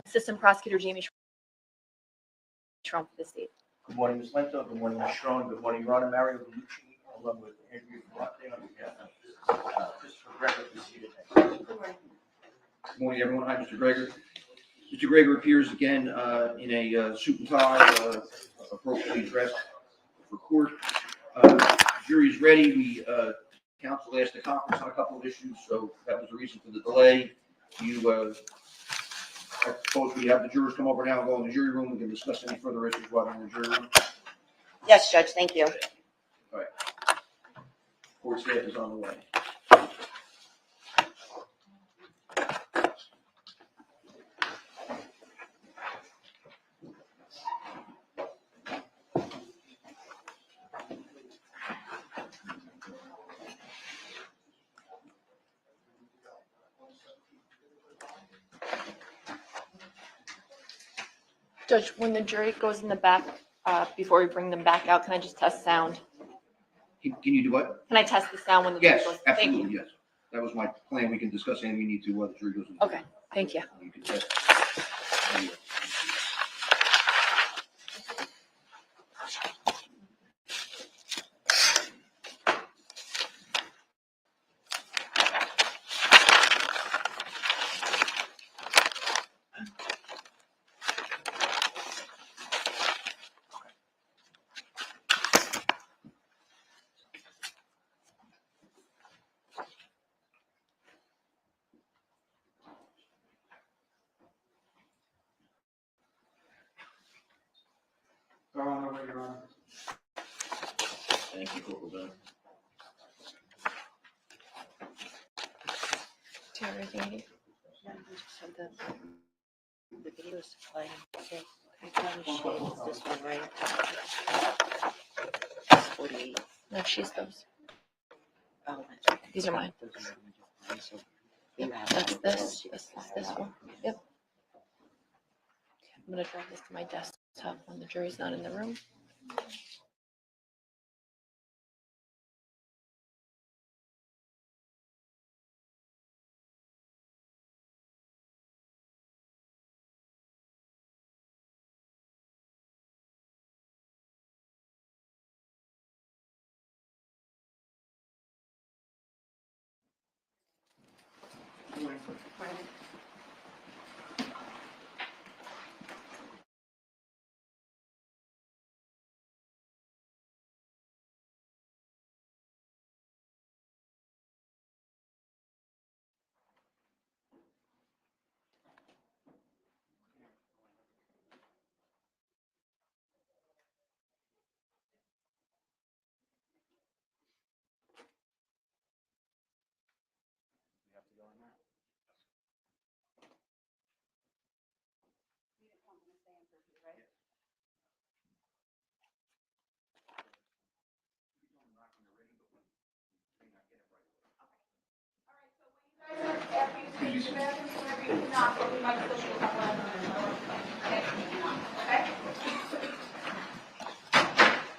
Assistant Prosecutor Jamie Trump for the state. Good morning, Ms. Lento. Good morning, Ms. Strong. Good morning, Your Honor. Mario Bellucci, along with Andrea Ferrante on behalf of Christopher Gregor, who's here today. Good morning. Good morning, everyone. Hi, Mr. Gregor. Mr. Gregor appears again in a suit and tie, appropriately dressed for court. Jury's ready. We counsel asked the conference on a couple of issues, so that was the reason for the delay. I suppose we have the jurors come over now and go in the jury room. We can discuss any further issues while in the jury room. Yes, Judge, thank you. All right. Court staff is on the way. Judge, when the jury goes in the back, before we bring them back out, can I just test sound? Can you do what? Can I test the sound when the jury Yes, goes? Thank absolutely, you. yes. That was my plan. We can discuss anything we need to while the jury goes in. Okay, thank you. You can test. Your Honor. Thank you, Corporal Bennett. Do you have everything you need? The video is playing. So I probably should use this one, right? 48. No, she's those. Oh, that's right. These are mine. So Yep, you have that's that. this is this one. Yep. I'm gonna drive this to my desktop when the jury's not in the room.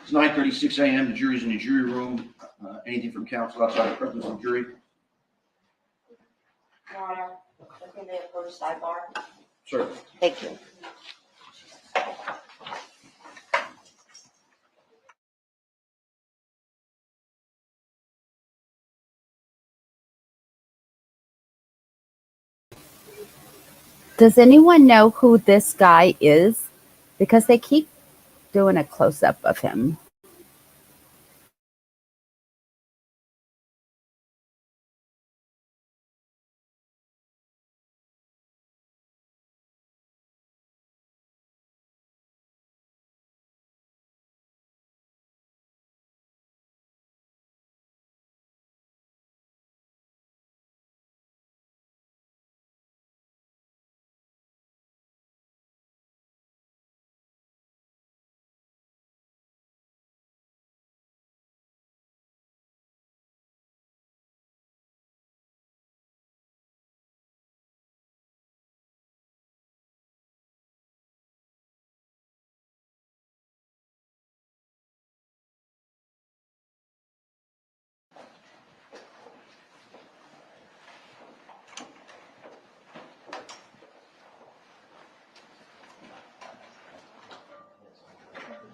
It's 9:36 a.m. The jury's in the jury room. Anything from counsel outside the presence of the jury? Your Honor, can they approach sidebar? Sir. Thank you. Does anyone know who this guy is? Because they keep doing a close-up of him.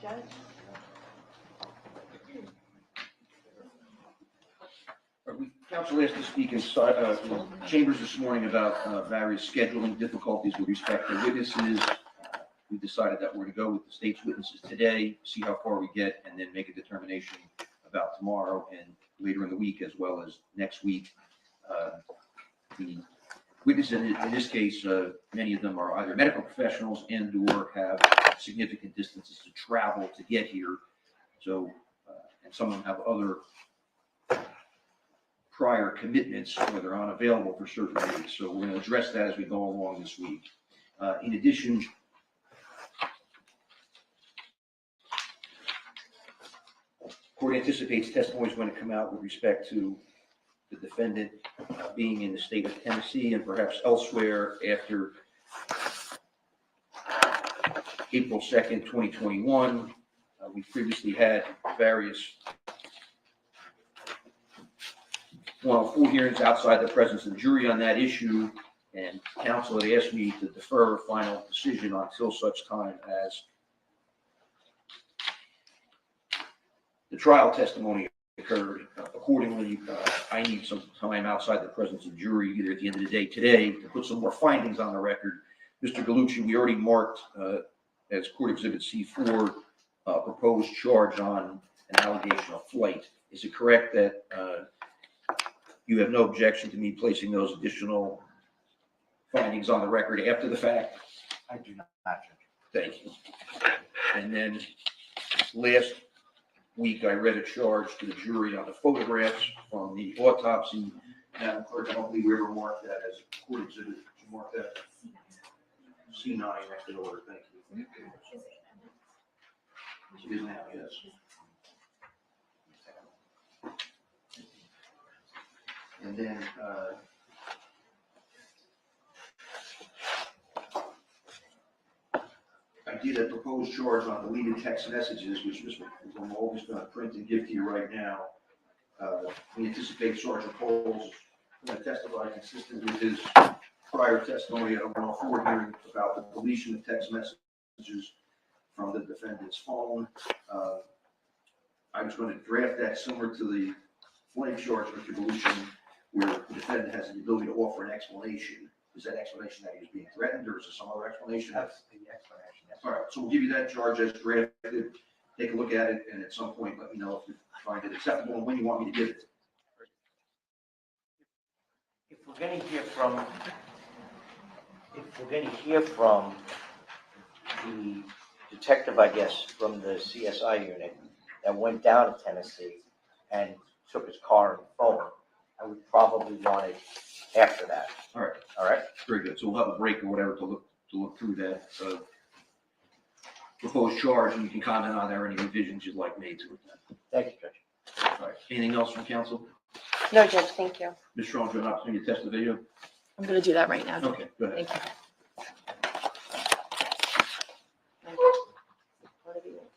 Judge? Council asked to speak in chambers this morning about various scheduling difficulties with respect to witnesses. We decided that we're going to go with the state's witnesses today, see how far we get, and then make a determination about tomorrow and later in the week, as well as next week. The witnesses in this case, many of them are either medical professionals and or have significant distances to travel to get here. So, and some of them have other prior commitments where they're unavailable for certain days. So we're going to address that as we go along this week. In addition, court anticipates testimony is going to come out with respect to the defendant being in the state of Tennessee and perhaps elsewhere after April 2nd, 2021. We previously had various 104 hearings outside the presence of the jury on that issue, and counsel had asked me to defer a final decision until such time as the trial testimony occurred. Accordingly, I need some time outside the presence of the jury, either at the end of the day today, to put some more findings on the record. Mr. Gallucci, we already marked as Court Exhibit C4 proposed charge on an allegation of flight. Is it correct that you have no objection to me placing those additional findings on the record after the fact? I do not, Judge. Thank you. And then last week, I read a charge to the jury on the photographs from the autopsy. Madam Clerk, I don't believe we ever marked that as Court Exhibit. Did you mark that? C9 next to the order. Thank you. It is now, yes. And then, I did a proposed charge on deleted text messages, which I'm always going to print and give to you right now. We anticipate Sergeant Coles going to testify consistent with his prior testimony at a 104 hearing about the deletion of text messages from the defendant's phone. I was going to draft that similar to the flight charge, Mr. Gallucci, where the defendant has the ability to offer an explanation. Is that explanation that he was being threatened, or is there some other explanation? That's the explanation. Yes. All right, so we'll give you that charge as drafted. Take a look at it, and at some point, let me know if you find it acceptable and when you want me to give it. If we're going to hear from the detective, I guess, from the CSI unit that went down to Tennessee and took his car and phone, I would probably want it after that. All right, All right? very good. So we'll have a break or whatever to look through that proposed charge, and you can comment on there any revisions you'd like made to it then. Thank you, Judge. All right, anything else from counsel? No, Judge, thank you. Ms. Strong, do you have an opportunity to test the video? I'm going to do that right now. Okay, go ahead. Thank you. Whatever you want.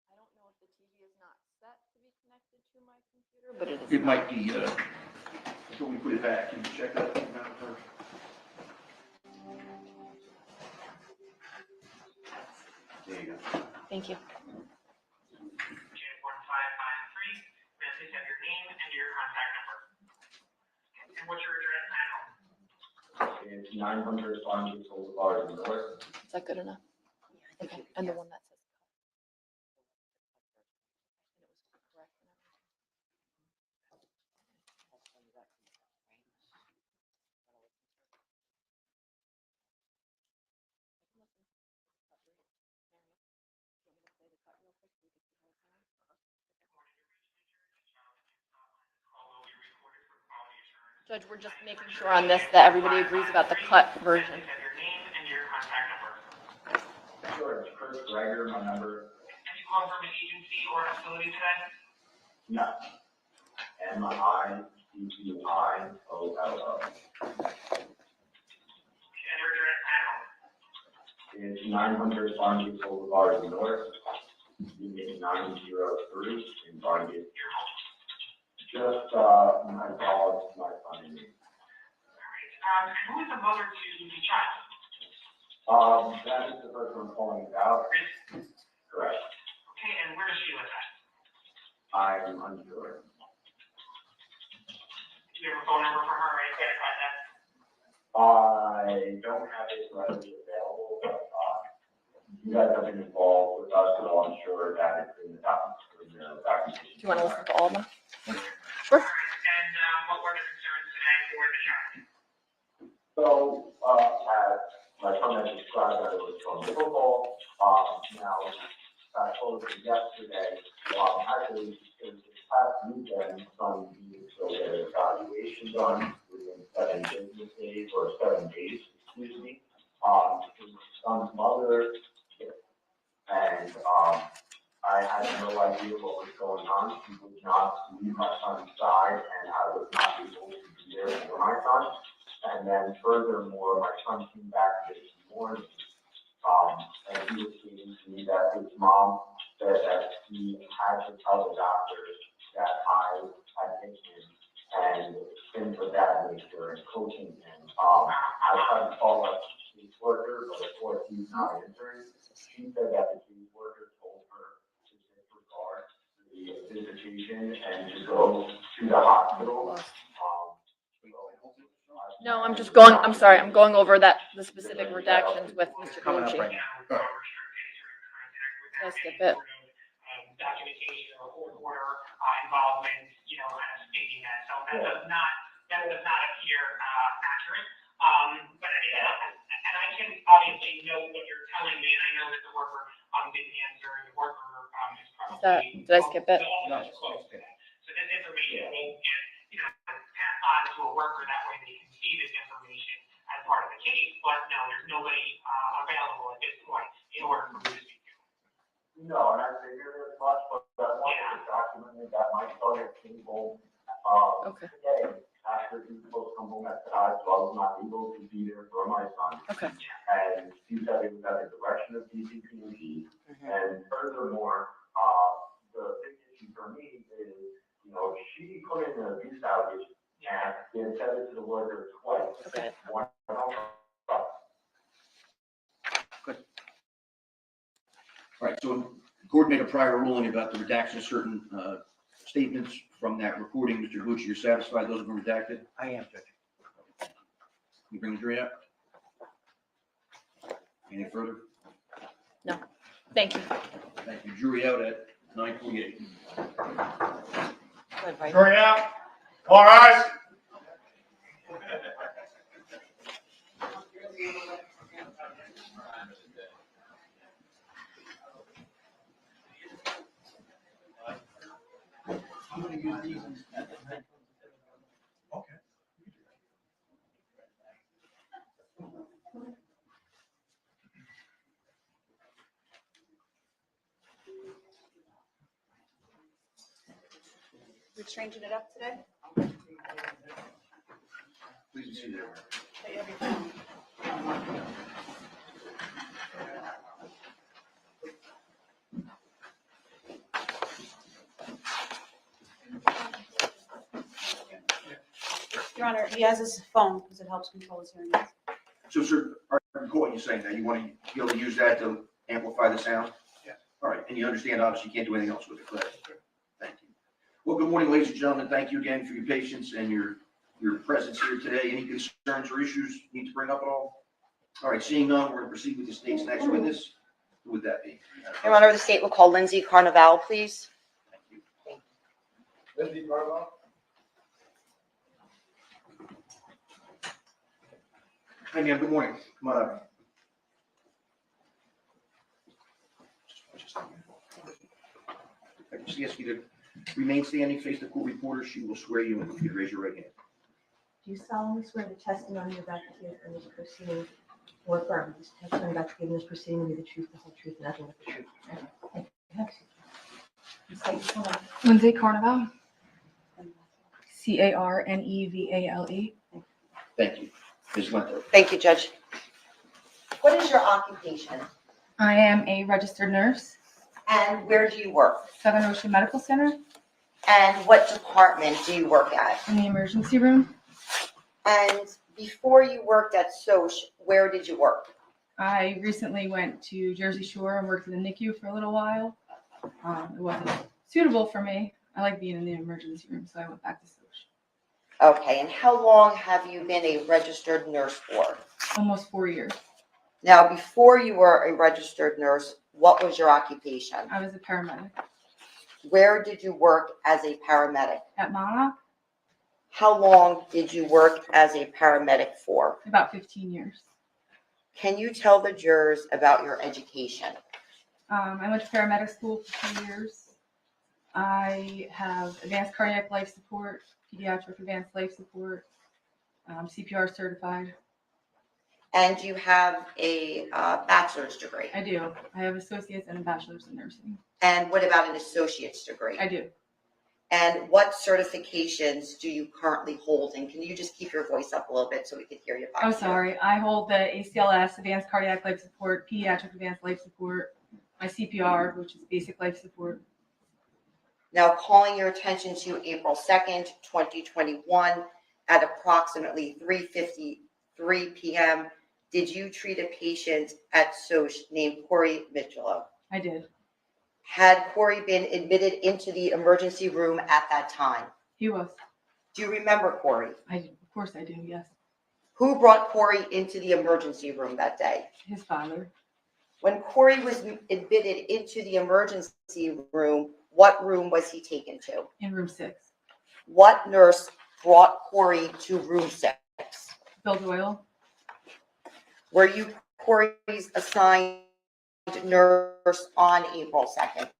I don't know if the TV is not set to be connected to my computer, but it is. It might be, until we put it back, can you check that? Madam Clerk? There you go. Thank you. Jan 1593, may I please have your name and your contact number? And what's your address now? It's 900 Farmington Boulevard in the north. Is that good enough? Okay. And the one that says. Call will be recorded for quality assurance. Judge, we're just making sure on this that everybody agrees about the cut version. Please have your name and your contact number. Sure, it's Gregor, my number. And you call from an agency or facility today? No. MICCIOLO. And your address at home. It's 900 Barngate Boulevard North, unit 903 in Barngate. Your home. Just, my dog, my son, and me. All right. And who is the mother to the child? That is the first one calling about. Really? Correct. Okay, and where does she live at? I'm unsure. Do you have a phone number for her? I verify that. I don't have it readily available, but, you guys have been involved with us, so I'm sure that it's in the documentation. Do you want to listen to all of them? All right. And what were the concerns today for the child? So, as my son has described, that it was from football, now, I told him yesterday, actually, it was this past weekend, son needed to get an evaluation done within 7 business days, or 7 days, excuse me. His son's mother, and, I had no idea what was going on. He would not leave my son's side, and I was not able to be there for my son. And then furthermore, my son came back this morning, and he was saying to me that his mom said that he had to tell the doctor that I had hit him and things of that nature and coaching him. I tried to call up the caseworker, but of course he's not answering. She said that the caseworker told her to disregard the visitation and to go to the hospital. No, I'm just going, I'm sorry, I'm going over the specific redactions with Mr. Coming up Galucci. right now. Did I skip it? Documentation or court order involvement, kind of stating that. So that does not appear accurate. But I mean, and I can obviously know what you're telling me, and I know that the worker didn't answer. The worker is probably. Did I skip it? No. So this information will get, passed on to a worker. That way they can see this information as part of the case. But no, there's nobody available at this point in order for me to speak to. No, and I figured as much, but I wanted to document that my son at table, Okay. today, after he was supposed to come home at 5, so I was not able to be there for my son. Okay. And he said it was at the direction of DCP&G. And furthermore, the big issue for me is, she put in an abuse allegation and then said it to the worker twice. Okay. One, All right, so the court made a prior ruling about the redaction of certain statements from that recording. Mr. Galucci, you're satisfied those have been redacted? I am, Judge. Can you bring the jury up? Any further? Thank you. Thank you. Jury out at 9:48. Good, right? Jury out. All rise. We're changing it up today? Please be seated. Your Honor, he has his phone because it helps control his hearing. So, sir, I recall what you're saying now. You want to be able to use that to amplify the sound? Yes. All right, and you understand, obviously, you can't do anything else with it, correct? Thank you. Well, good morning, ladies and gentlemen. Thank you again for your patience and your presence here today. Any concerns or issues you need to bring up at all? All right, seeing none, we're going to proceed with the state's next witness. Who would that be? Your Honor, the state will call Lindsay Carnaval, please. Thank you. Lindsay Carlisle. Hi, ma'am. Good morning. Come on up. I just ask you to remain standing, face the court reporter. She will swear you in. If you raise your right hand. Do you solemnly swear the testimony you're about to give in this proceeding or affirm this testimony about to give in this proceeding will be the truth, the whole truth, and nothing but the truth? Thank you. State your full name. Lindsay Carnival, Carnevale. Thank you. Ms. Winter. Thank you, Judge. What is your occupation I am a registered nurse, and where do you work? Southern Ocean Medical Center, And what department do you work at? in the emergency room. And before you worked at SOCH, where did you work? I recently went to Jersey Shore and worked in the NICU for a little while. It wasn't suitable for me. I like being in the emergency room, so I went back to SOCH. Okay, and how long have you been a registered nurse for? Almost 4 years. Now, before you were a registered nurse, what was your occupation? I was a paramedic Where did you work as a paramedic? at Monarch, How long did you work as a paramedic for? about 15 years. Can you tell the jurors about your education? I went to paramedic school for 2 years. I have advanced cardiac life support, pediatric advanced life support, CPR certified. And you have a bachelor's degree? I do. I have associates and a bachelor's in nursing. And what about an associate's degree? I do. And what certifications do you currently hold? And can you just keep your voice up a little bit so we can hear you back Oh, here? sorry. I hold the ACLS, Advanced Cardiac Life Support, Pediatric Advanced Life Support, my CPR, which is Basic Life Support. Now, calling your attention to April 2nd, 2021, at approximately 3:53 p.m., did you treat a patient at SOCH named Corey Mitchell? I did. Had Corey been admitted into the emergency room at that time? He was. Do you remember Corey? Of course I do, yes. Who brought Corey into the emergency room that day? His father. When Corey was admitted into the emergency room, what room was he taken to? In room 6. What nurse brought Corey to room 6? Bill Doyle. Were you Corey's assigned nurse on April 2nd,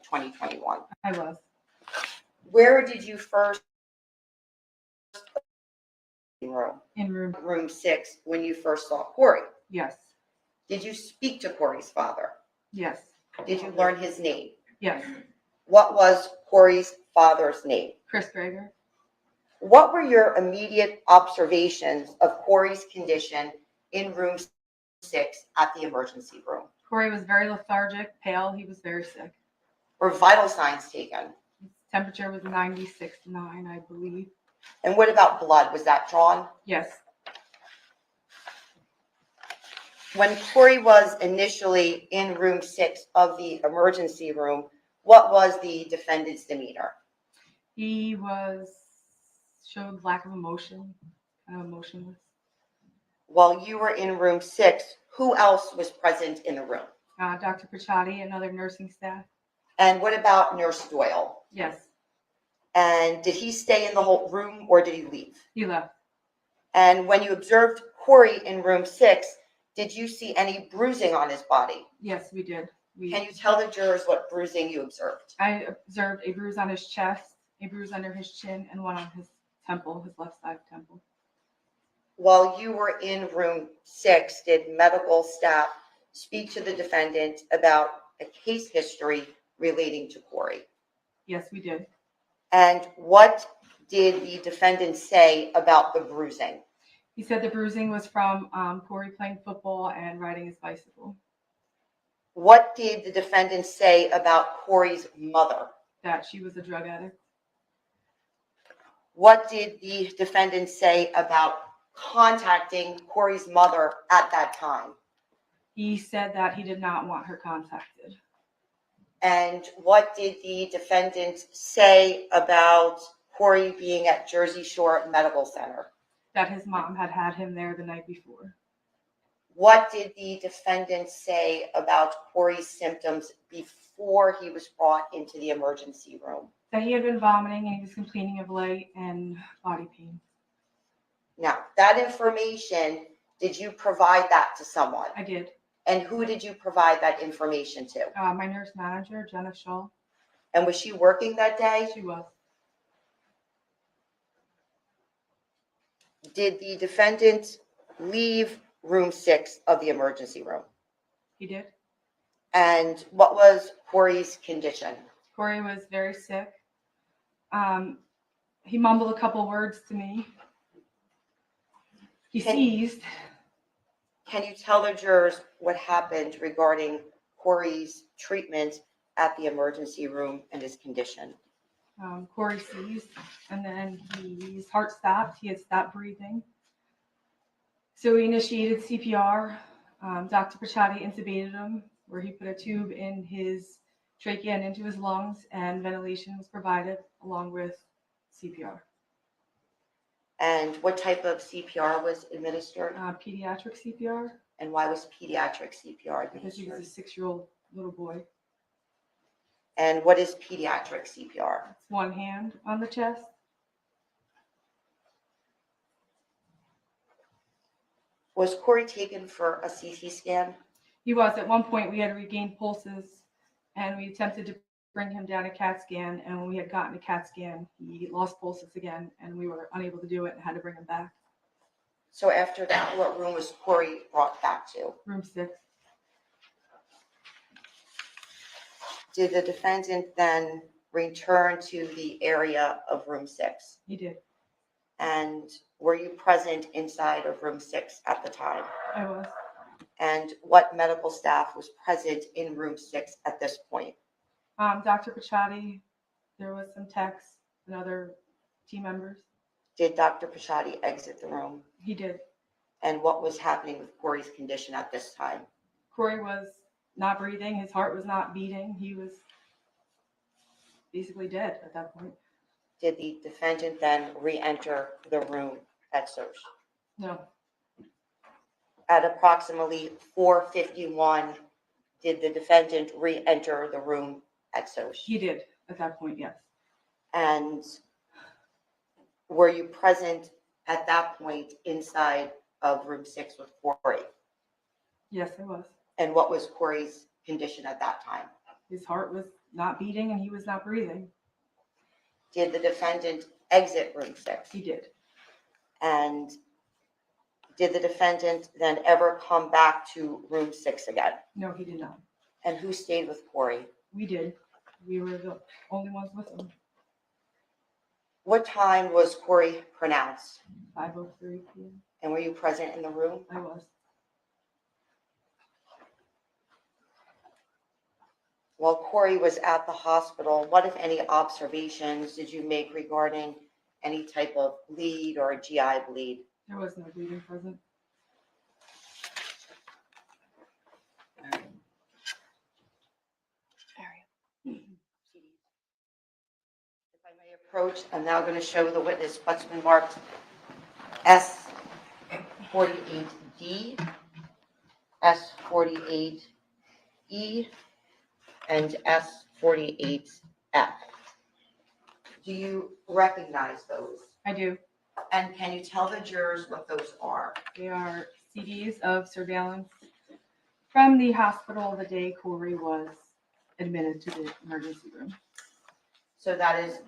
2021? I was. Where did you first room? In room 6 when you first saw Corey? Yes. Did you speak to Corey's father? Yes. Did you learn his name? Yes. What was Corey's father's name? Chris Gregor. What were your immediate observations of Corey's condition in room 6 at the emergency room? Corey was very lethargic, pale. He was very sick. Were vital signs taken? His temperature was 96.9, I believe. And what about blood? Was that drawn? Yes. When Corey was initially in room 6 of the emergency room, what was the defendant's demeanor? He showed lack of emotion, kind of emotionless. While you were in room 6, who else was present in the room? Dr. Pichotti and other nursing staff. And what about Nurse Doyle? Yes. And did he stay in the whole room or did he leave? He left. And when you observed Corey in room 6, did you see any bruising on his body? Yes, we did. Can you tell the jurors what bruising you observed? I observed a bruise on his chest, a bruise under his chin, and one on his temple, his left side temple. While you were in room 6, did medical staff speak to the defendant about a case history relating to Corey? Yes, we did. And what did the defendant say about the bruising? He said the bruising was from Corey playing football and riding his bicycle. What did the defendant say about Corey's mother? That she was a drug addict. What did the defendant say about contacting Corey's mother at that time? He said that he did not want her contacted. And what did the defendant say about Corey being at Jersey Shore Medical Center? That his mom had had him there the night before. What did the defendant say about Corey's symptoms before he was brought into the emergency room? That he had been vomiting and he was complaining of light and body pain. Now, that information, did you provide that to someone? I did. And who did you provide that information to? My nurse manager, Jenna Shaw. And was she working that day? She was. Did the defendant leave room 6 of the emergency room? He did. And what was Corey's condition? Corey was very sick. He mumbled a couple words to me. He seized. Can you tell the jurors what happened regarding Corey's treatment at the emergency room and his condition? Corey seized, and then his heart stopped. He had stopped breathing. So we initiated CPR. Dr. Pachati intubated him, where he put a tube in his trachea and into his lungs, and ventilation was provided along with CPR. And what type of CPR was administered? Pediatric CPR. And why was pediatric CPR Because he administered? was a 6-year-old little boy. And what is pediatric CPR? It's one hand on the chest. Was Corey taken for a CT scan? He was. At one point, we had regained pulses, and we attempted to bring him down a CAT scan. And when we had gotten a CAT scan, he lost pulses again, and we were unable to do it and had to bring him back. So after that, what room was Corey brought back to? Room 6. Did the defendant then return to the area of room 6? He did. And were you present inside of room 6 at the time? I was. And what medical staff was present in room 6 at this point? Dr. Pachati, there was some techs and other team members. Did Dr. Pachati exit the room? He did. And what was happening with Corey's condition at this time? Corey was not breathing. His heart was not beating. He was basically dead at that point. Did the defendant then re-enter the room at search? No. At approximately 4:51, did the defendant re-enter the room at search? He did at that point, yes. And were you present at that point inside of room 6 with Corey? Yes, I was. And what was Corey's condition at that time? His heart was not beating and he was not breathing. Did the defendant exit room 6? He did. And did the defendant then ever come back to room 6 again? No, he did not. And who stayed with Corey? We did. We were the only ones with him. What time was Corey pronounced? 5:03 p.m. And were you present in the room? I was. While Corey was at the hospital, what, if any, observations did you make regarding any type of bleed or a GI bleed? There was no bleeding present. If I may approach, I'm now going to show the witness what's been marked S48D, S48E, and S48F. Do you recognize those? I do. And can you tell the jurors what those are? They are CDs of surveillance from the hospital the day Corey was admitted to the emergency room. So that is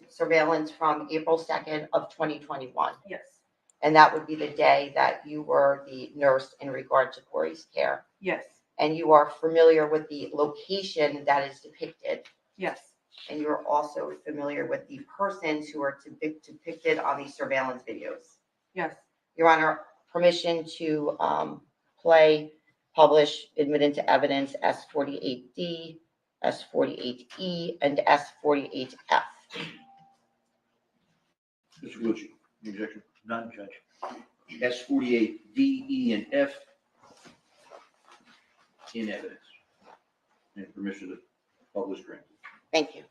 surveillance from April 2nd of 2021. Yes. And that would be the day that you were the nurse in regard to Corey's care. Yes. And you are familiar with the location that is depicted. Yes. And you're also familiar with the persons who are depicted on these surveillance videos. Yes. Your Honor, permission to play, publish, admit into evidence S48D, S48E, and S48F. Mr. Galucci, any objection? None, Judge. S48, D, E, and F in evidence. And permission to publish granted. Thank you.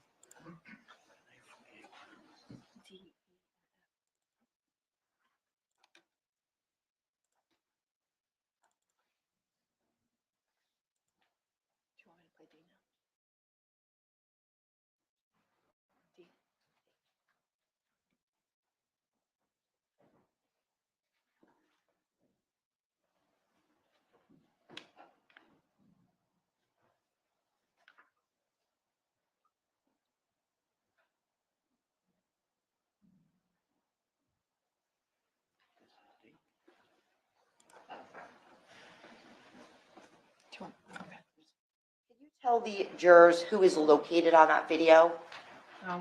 Sure. Can you tell the jurors who is located on that video?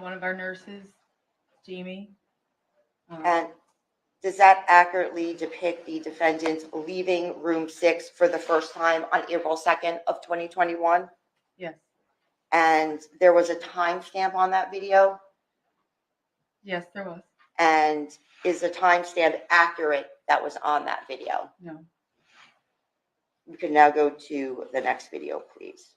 One of our nurses, Jamie. And does that accurately depict the defendant leaving room 6 for the first time on April 2nd of 2021? Yes, And there was a timestamp on that video? yes, there was. And is the timestamp accurate that was on that video? No. We can now go to the next video, please.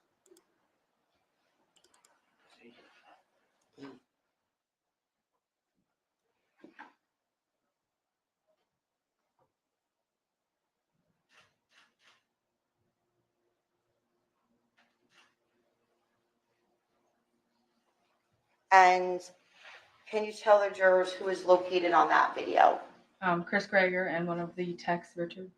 And can you tell the jurors who is located on that video? Chris Gregor and one of the techs, Richard.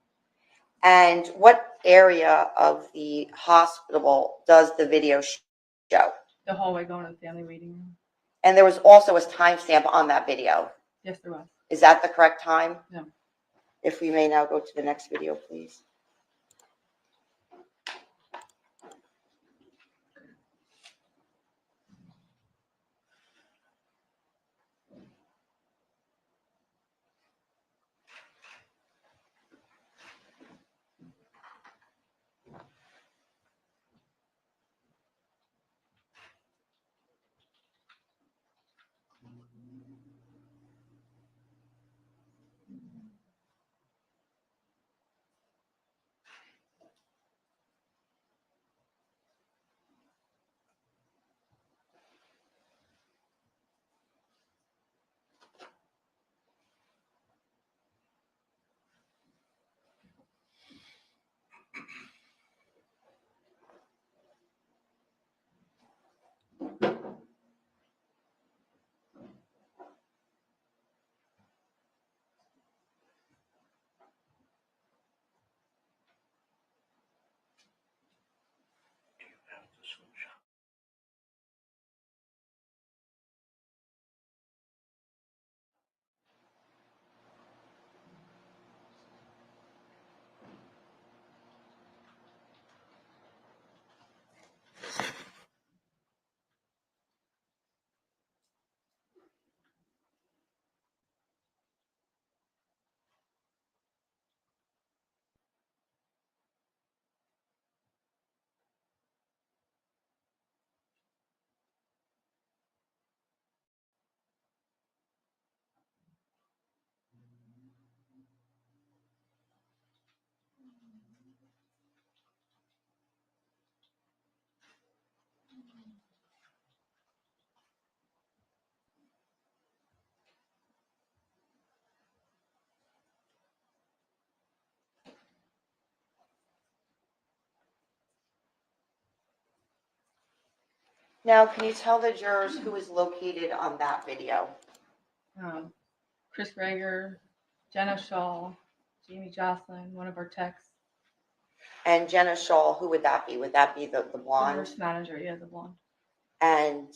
And what area of the hospital does the video show? The hallway going to the family waiting room. And there was also a timestamp on that video. Yes, there was. Is that the correct time? No. If we may now go to the next video, please. Now, can you tell the jurors who is located on that video? Chris Gregor, Jenna Shaw, Jamie Jocelyn, one of our techs. And Jenna Shaw, who would that be? Would that be the The blonde? nurse manager, yeah, the blonde. And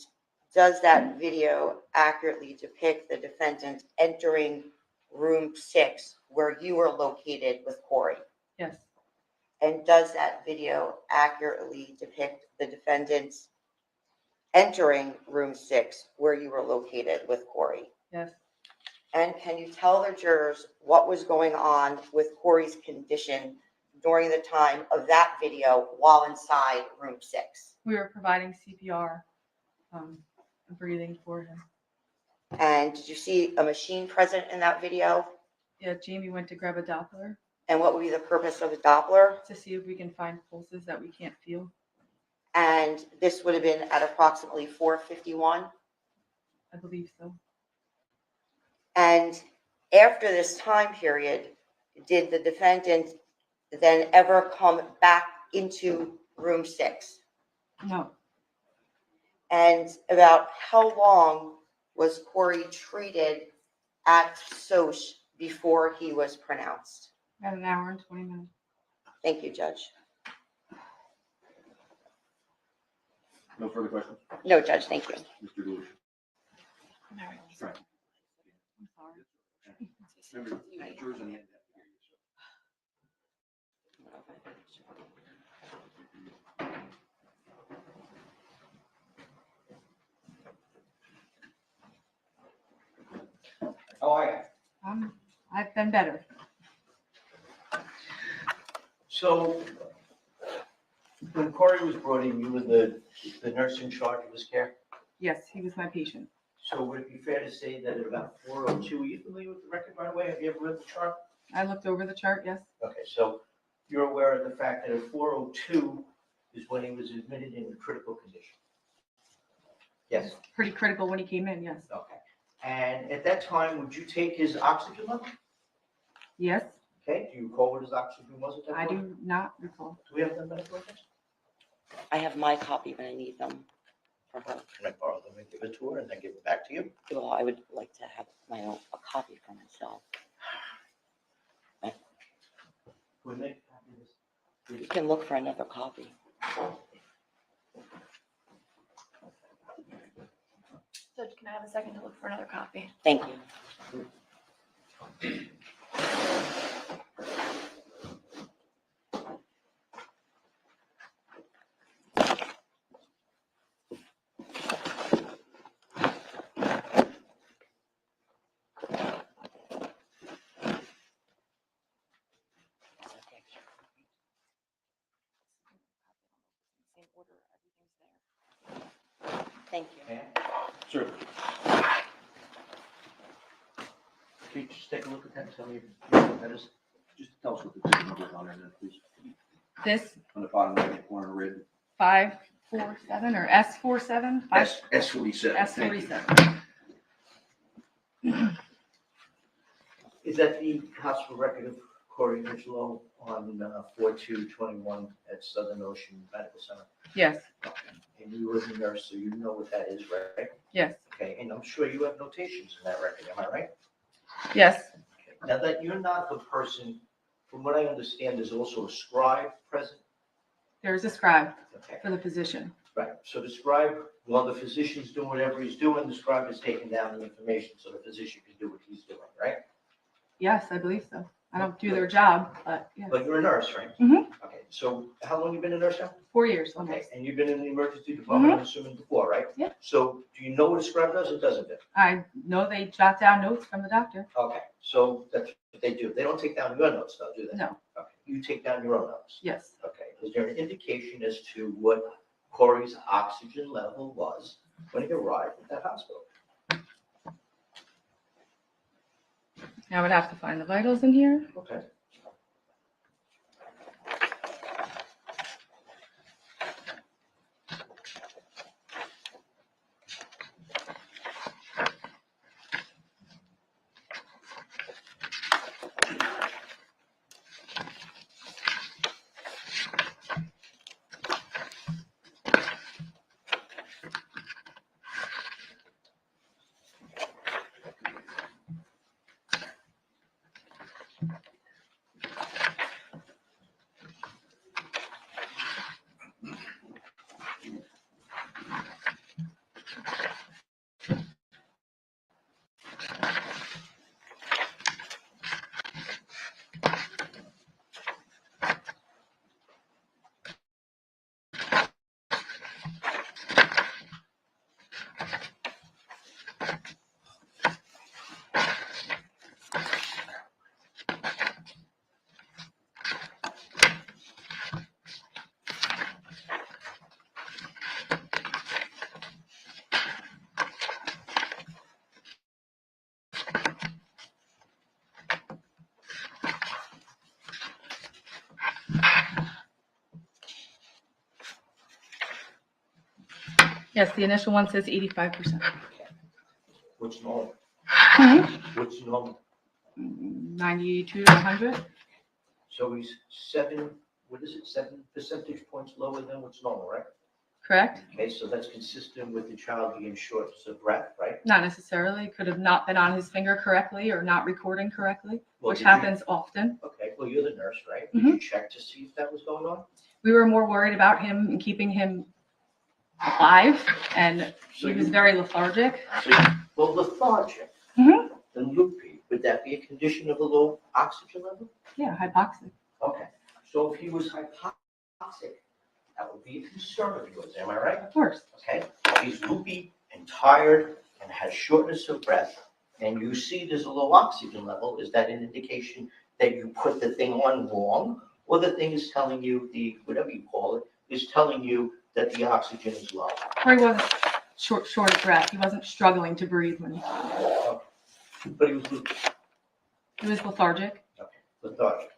does that video accurately depict the defendant entering room 6 where you were located with Corey? Yes, And does that video accurately depict the defendant entering room 6 where you were located with Corey? yes. And can you tell the jurors what was going on with Corey's condition during the time of that video while inside room 6? We were providing CPR, breathing for him. And did you see a machine present in that video? Yeah, Jamie went to grab a Doppler And what would be the purpose of the Doppler? to see if we can find pulses that we can't feel. And this would have been at approximately 4:51. I believe so. And after this time period, did the defendant then ever come back into room 6? No, And about how long was Corey treated at SOCH before he was pronounced? at an hour and 20 minutes. Thank you, Judge. No further questions? No, Judge, thank you. Mr. Delucia. Right. I'm sorry. Remember, jurors on the end have to hear you, so. How are you? I've been better. So, when Corey was brought in, you were the nurse in charge of his care? Yes, he was my patient. So would it be fair to say that at about 4:02, are you familiar with the record right away? Have you ever read the chart? I looked over the chart, yes. Okay, so you're aware of the fact that at 4:02 is when he was admitted in critical condition? Yes? Pretty critical when he came in, yes. Okay. And at that time, would you take his oxygen level? Yes, Okay, do you recall what his oxygen was at that I point? do not recall. Do we have them medical records? I have my copy, but I need them for her. Can I borrow them and give it to her and then give it back to you? Well, I would like to have my own, a copy for myself. Can we make a copy of this? You can look for another copy. Judge, can I have a second to look for another copy? Thank you. Same order, everything's there. Thank you. Ma'am? Sir, Can you just take a look at that and tell me what that is? just tell us what the ticket number is on there, then, please. This On the bottom right corner, red. 547 or S47? S47. S47. Is that the hospital record of Corey Mitchell on 4/2/21 at Southern Ocean Medical Center? Yes, And you were the nurse, so you know what that is, right? yes, Okay, and I'm sure you have notations in that record, am I right? yes, Okay. Now that you're not the person, from what I understand, there's also a scribe present? there's a scribe Okay, for the physician. right. So the scribe, while the physician's doing whatever he's doing, the scribe is taking down the information so the physician can do what he's doing, right? Yes, I believe so. I don't do their job, but yes. But you're a nurse, right? Mhm. Okay, so how long you been a nurse now? 4 years Okay, almost. and you've been in the emergency department, I'm assuming, before, right? Yeah. So do you know what a scribe does or doesn't it? I know they jot down notes from the doctor. Okay, so that's what they do. They don't take down your notes though, do they? No, Okay, you take down your own notes. yes. Okay, is there an indication as to what Corey's oxygen level was when he arrived at that hospital? I would have to find the vitals in here. Okay. Yes, the initial one says 85%. What's normal? Mhm. What's normal? 92 to 100. So he's 7 percentage points lower than what's normal, right? Correct? Okay, so that's consistent with the child being short of breath, right? Not necessarily. Could have not been on his finger correctly or not recording correctly, Well, which did you- happens often. Okay, well, you're the nurse, right? Did Mm-hmm. you check to see if that was going on? We were more worried about him and keeping him alive, and So he was you- very lethargic. Well, lethargic Mhm. and loopy, would that be a condition of a low oxygen level? Yeah, hypoxic. Okay, so if he was hypoxic, that would be a concern of yours, am I right? Of course. Okay, he's loopy and tired and has shortness of breath. and you see there's a low oxygen level, is that an indication that you put the thing on wrong? Or the thing is telling you, whatever you call it, is telling you that the oxygen is low? Corey wasn't short of breath. He wasn't struggling to breathe when he But he was was lethargic. lethargic,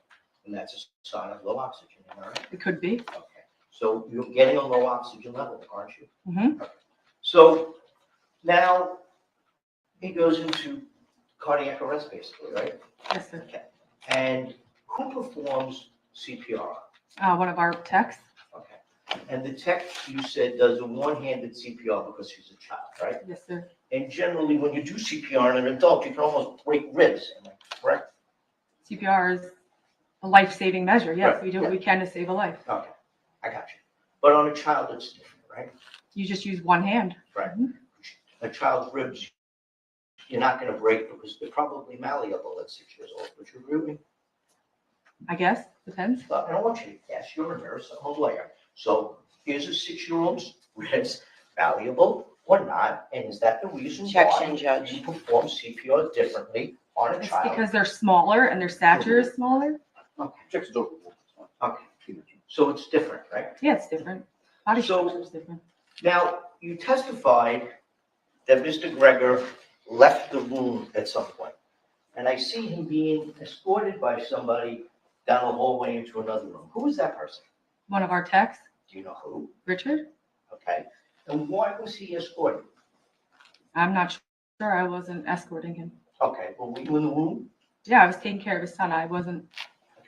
and that's a sign of low oxygen, all right? It could be. Okay, so you're getting a low oxygen level, aren't you? Mm-hmm. So now he goes into cardiac arrest, basically, right? Yes, sir. Okay. And who performs CPR? One of our techs. Okay. And the tech, you said, does a one-handed CPR because he's a child, right? Yes, sir. And generally, when you do CPR on an adult, you can almost break ribs, am I correct? CPR is a life-saving measure. Yes, Right. we do what we can to save a life. Okay, I got you. But on a child, it's different, right? You just use one hand. Right. A child's ribs, you're not going to break because they're probably malleable at 6 years old. Would you agree with me? I guess. Depends. Well, I don't want you to guess. You're a nurse, I'm a lawyer. So here's a 6-year-old's ribs, malleable or not, and is that the reason Objection, why Judge. you perform CPR differently on a It's child? because they're smaller and their stature is smaller. Okay, Objection's over. okay. So it's different, right? Yeah, it's different. Body So- structure is different. Now, you testified that Mr. Gregor left the room at some point, and I see him being escorted by somebody down the hallway into another room. Who is that person? One of our techs, Do you know who? Richard. Okay. And why was he escorted? I'm not sure. I wasn't escorting him. Okay, well, were you in the room? Yeah, I was taking care of his son. I wasn't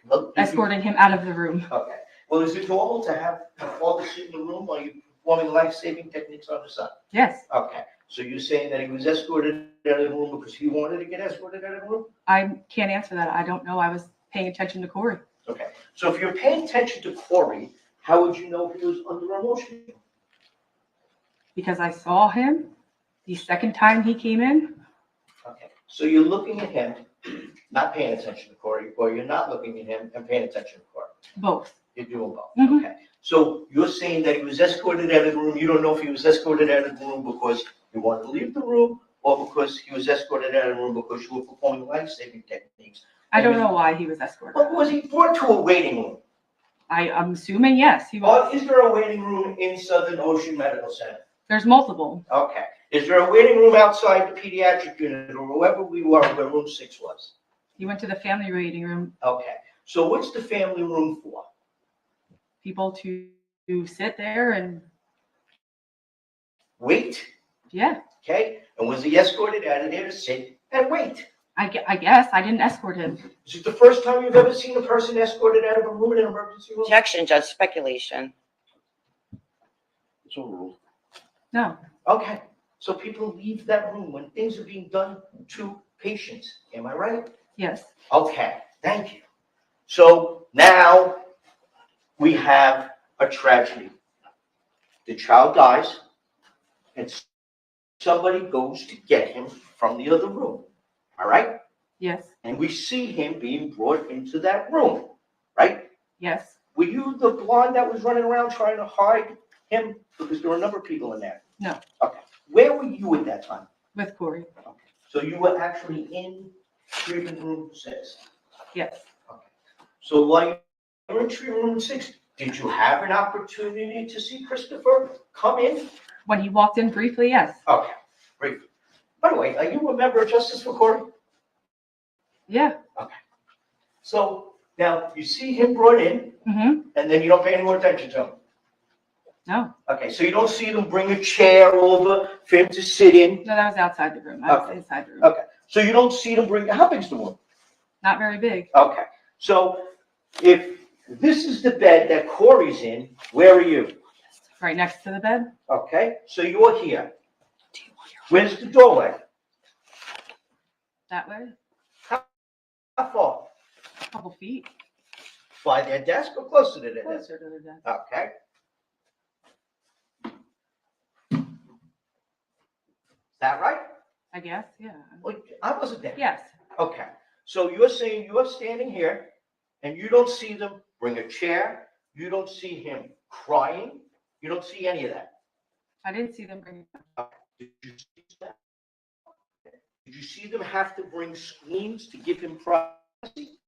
Well, escorting him out of the room. Okay. Well, is it normal to have a father sit in the room while you're performing life-saving techniques on the son? Yes, Okay. So you're saying that he was escorted out of the room because he wanted to get escorted out of the room? I can't answer that. I don't know. I was paying attention to Corey. Okay. So if you're paying attention to Corey, how would you know he was under emotion? Because I saw him the second time he came in. Okay. So you're looking at him, not paying attention to Corey, or you're not looking at him and paying attention to Corey? Both. You're doing both. Mhm. Okay. So you're saying that he was escorted out of the room. You don't know if he was escorted out of the room because he wanted to leave the room or because he was escorted out of the room because you were performing life-saving techniques. I don't know why he was escorted. But was he brought to a waiting room? I'm assuming yes, he Or was. is there a waiting room in Southern Ocean Medical Center? There's multiple. Okay. Is there a waiting room outside the pediatric unit or wherever we were where room 6 was? He went to the family waiting room. Okay. So what's the family room for? People to sit there and Wait. yeah. Okay. And was he escorted out of there to sit and wait? I guess I didn't escort him. Is it the first time you've ever seen a person escorted out of a room in an emergency room? Objection, Judge, speculation. It's overruled. No. Okay, so people leave that room when things are being done to patients. Am I right? Yes. Okay, thank you. So now we have a tragedy. The child dies and somebody goes to get him from the other room. All right? Yes. And we see him being brought into that room, right? Yes. Were you the blonde that was running around trying to hide him? Because there were a number of people in there. No. Okay. Where were you at that time? With Corey. Okay. So you were actually in treatment room 6. Yes. Okay. So while you were in treatment room 6, did you have an opportunity to see Christopher come in? When he walked in briefly, yes. Okay. Great. By the way, are you a member of Justice for Corey? Yeah. So now you see him brought in, Mm-hmm. and then you don't pay any more attention to him. No. Okay, so you don't see them bring a chair over for him to sit in. No, that was outside the room. I was Okay. inside the room. Okay, so you don't see them bring, how big's the room? Not very big. Okay, so if this is the bed that Corey's in, where are you? Right next to the bed. Okay, so you're here. Where's the doorway? That way. How far? A couple feet. By their desk or closer to their desk? Closer to the desk. Okay. Is that right? I guess. Yeah. Well, I wasn't there. Yes. Okay, so you're saying you're standing here and you don't see them bring a chair, you don't see him crying, you don't see any of that. I didn't see them bring. Did you see that? Did Did you see them have to bring screens to give him privacy?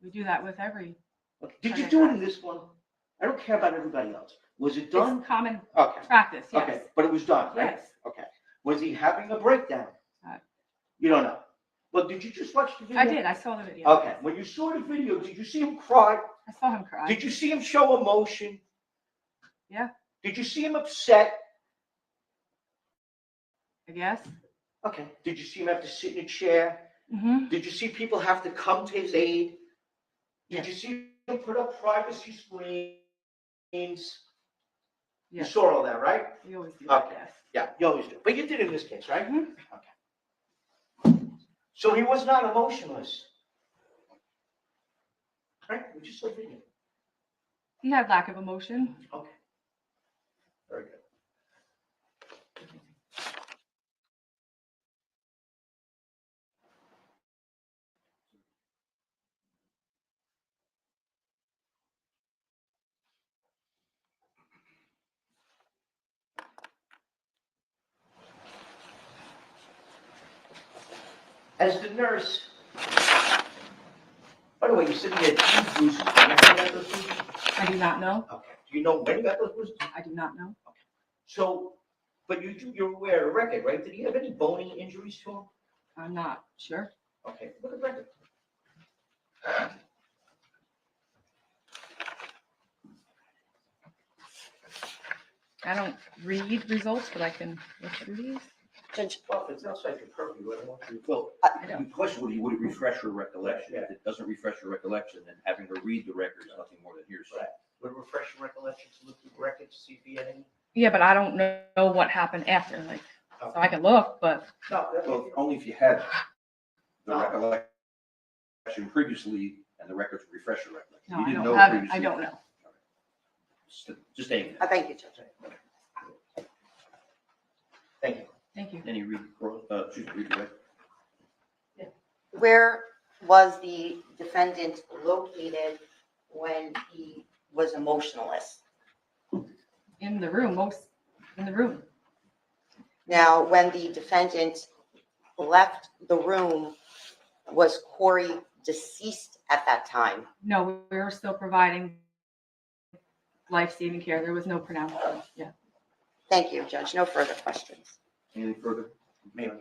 We do that with every. Did you do it in this one? I don't care about everybody else. Was it done? It's common Okay. practice, yes. Okay, but it was done, right? Yes. Okay. Was he having a breakdown? You don't know. Well, did you just watch the video? I did. I saw the video. Okay. When you saw the video, did you see him cry? I saw him cry. Did you see him show emotion? Yeah, Did you see him upset? I guess. Okay. Did you see him have to sit in a chair? Mm-hmm. Did you see people have to come to his aid? Did Yes. you see him put up privacy screens? You Yes. saw all that, right? We always do that, Okay. yes. Yeah, you always do. But you did in this case, right? Mhm. Okay. So he was not emotionless. Right? We just saw video. He had lack of emotion. Okay. Very good. As the nurse, by the way, you said he had 2 bruises. Do you know when you got those bruises? I do not know. Okay. Do you know when you got those bruises? I do not know. So, but you're aware of the record, right? Did he have any bony injuries to him? I'm not sure. Okay, look at the record. I don't read results, but I can look through these. Judge, Well, if it's outside your purview, I don't want you. Well, I don't. the question would it refresh your recollection? If it doesn't refresh your recollection, then having her read the record is nothing more than hearsay. Right. Would it refresh your recollection to look through the record to see if he had any? Yeah, but I don't know what happened after. Like, so I can look, but No, Well, only if you had the No. recollection previously and the records would refresh your recollection. no, You I didn't don't know have it. previously. I don't know. Just aim. thank you, Judge. Thank you. Thank you. Any read the record. Where was the defendant located when he was emotionless? In the room, in the room. Now, when the defendant left the room, was Corey deceased at that time? No, we were still providing life-saving care. There was no pronounced. Yeah. Thank you, Judge. No further questions. Anything further? Maybe.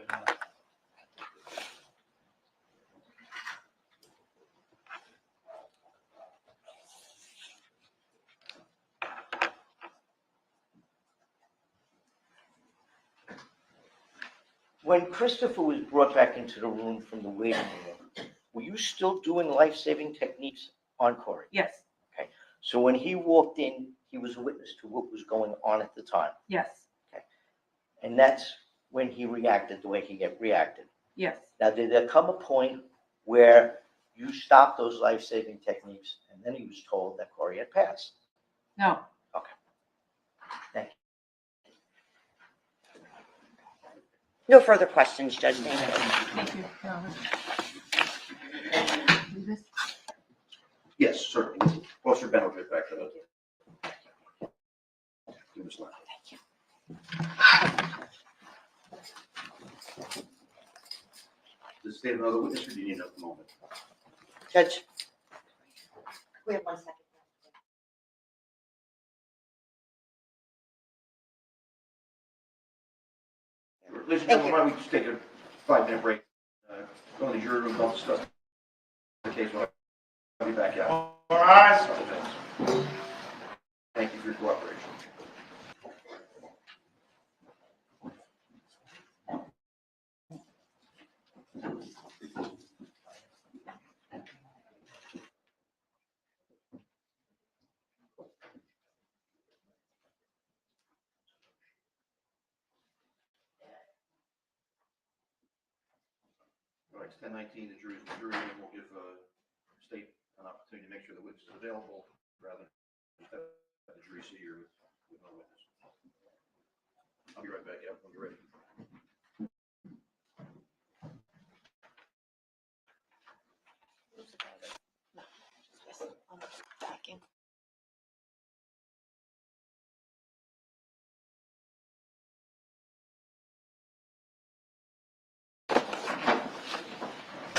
When Christopher was brought back into the room from the waiting room, were you still doing life-saving techniques on Corey? Yes. So when he walked in, he was a witness to what was going on at the time. Yes. And that's when he reacted the way he reacted. Yes. Now, did there come a point where you stopped those life-saving techniques and then he was told that Corey had passed? No. Thank you. No further questions, Judge. Thank you. Thank you. No. Do this? Yes, certainly. Officer Ben will get back to that. Give us that. Does it state another witness or do you need another moment? Judge, we have 1 second. Ladies and Thank gentlemen, why don't we just take a 5-minute break? Go in the jury room, don't discuss the case. I'll be back out. All right. Thank you for your cooperation. All right, it's 10:19, the jury room will give state an opportunity to make sure the witness is available rather than just have the jury sit here with no witness. I'll be right back, yeah, when you're ready.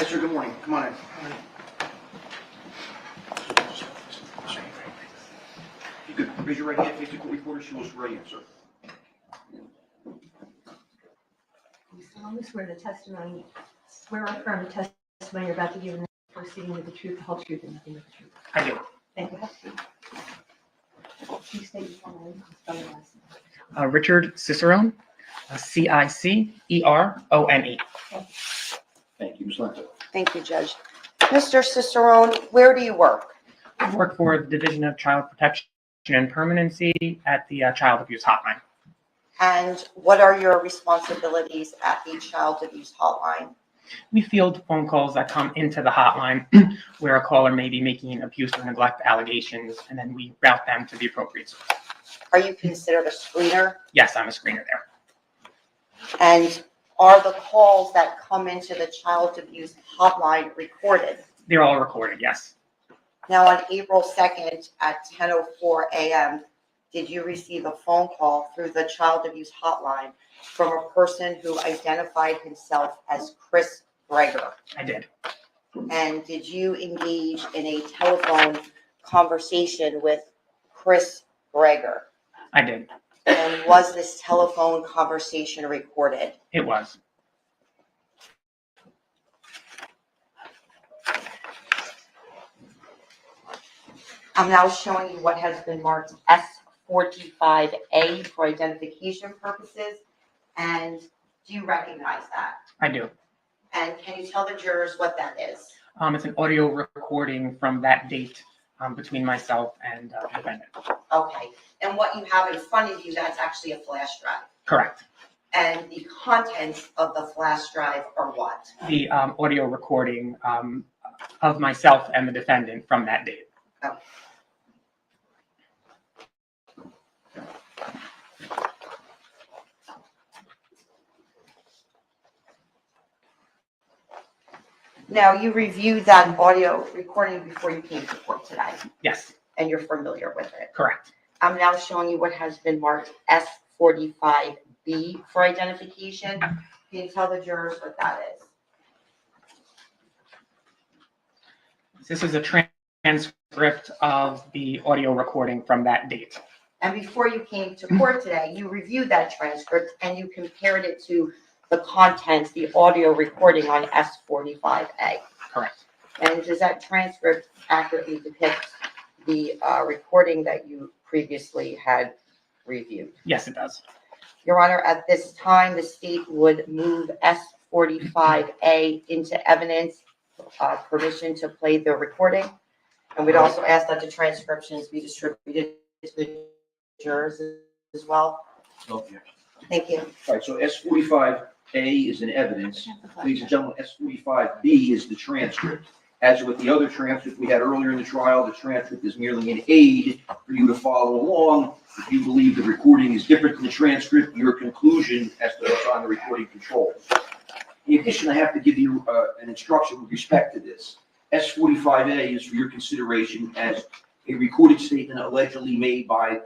Yes, sir, good morning. Come on in. You could raise your right hand, face the court reporter. She will swear you, sir. You solemnly swear or affirm the testimony you're about to give in the proceeding with the truth, the whole truth, and nothing but the truth. I do. Thank you. Please state your full name and spell your last name. Richard Cicerone, Cicerone. Thank you, Ms. Lento. Thank you, Judge. Mr. Cicerone, where do you work? I work for the Division of Child Protection and Permanency at the Child Abuse Hotline. And what are your responsibilities at the Child Abuse Hotline? We field phone calls that come into the hotline where a caller may be making abuse or neglect allegations, and then we route them to the appropriate source. Are you considered a screener? Yes, I'm a screener there. And are the calls that come into the Child Abuse Hotline recorded? They're all recorded, yes. Now, on April 2nd at 10:04 a.m., did you receive a phone call through the Child Abuse Hotline from a person who identified himself as Chris Gregor? I did. And did you engage in a telephone conversation with Chris Gregor? I did. And was this telephone conversation recorded? It was. I'm now showing you what has been marked S45A for identification purposes. And do you recognize that? I do. And can you tell the jurors what that is? It's an audio recording from that date between myself and the defendant. Okay. And what you have in front of you, that's actually a flash drive. Correct. And the contents of the flash drive are what? The audio recording of myself and the defendant from that date. Okay. Now, you reviewed that audio recording before you came to court today, Yes, and you're familiar with it. correct. I'm now showing you what has been marked S45B for identification. Can you tell the jurors what that is? This is a transcript of the audio recording from that date. And before you came to court today, you reviewed that transcript and you compared it to the contents, the audio recording on S45A. Correct. And does that transcript accurately depict the recording that you previously had reviewed? Yes, it does. Your Honor, at this time, the state would move S45A into evidence, permission to play the recording. And we'd also ask that the transcriptions be distributed to the jurors as well. Okay. Thank you. All right, so S45A is in evidence. Ladies and gentlemen, S45B is the transcript. As with the other transcript we had earlier in the trial, the transcript is merely an aid for you to follow along. If you believe the recording is different than the transcript, your conclusion as to what's on the recording controls. In addition, I have to give you an instruction with respect to this. S45A is for your consideration as a recorded statement allegedly made by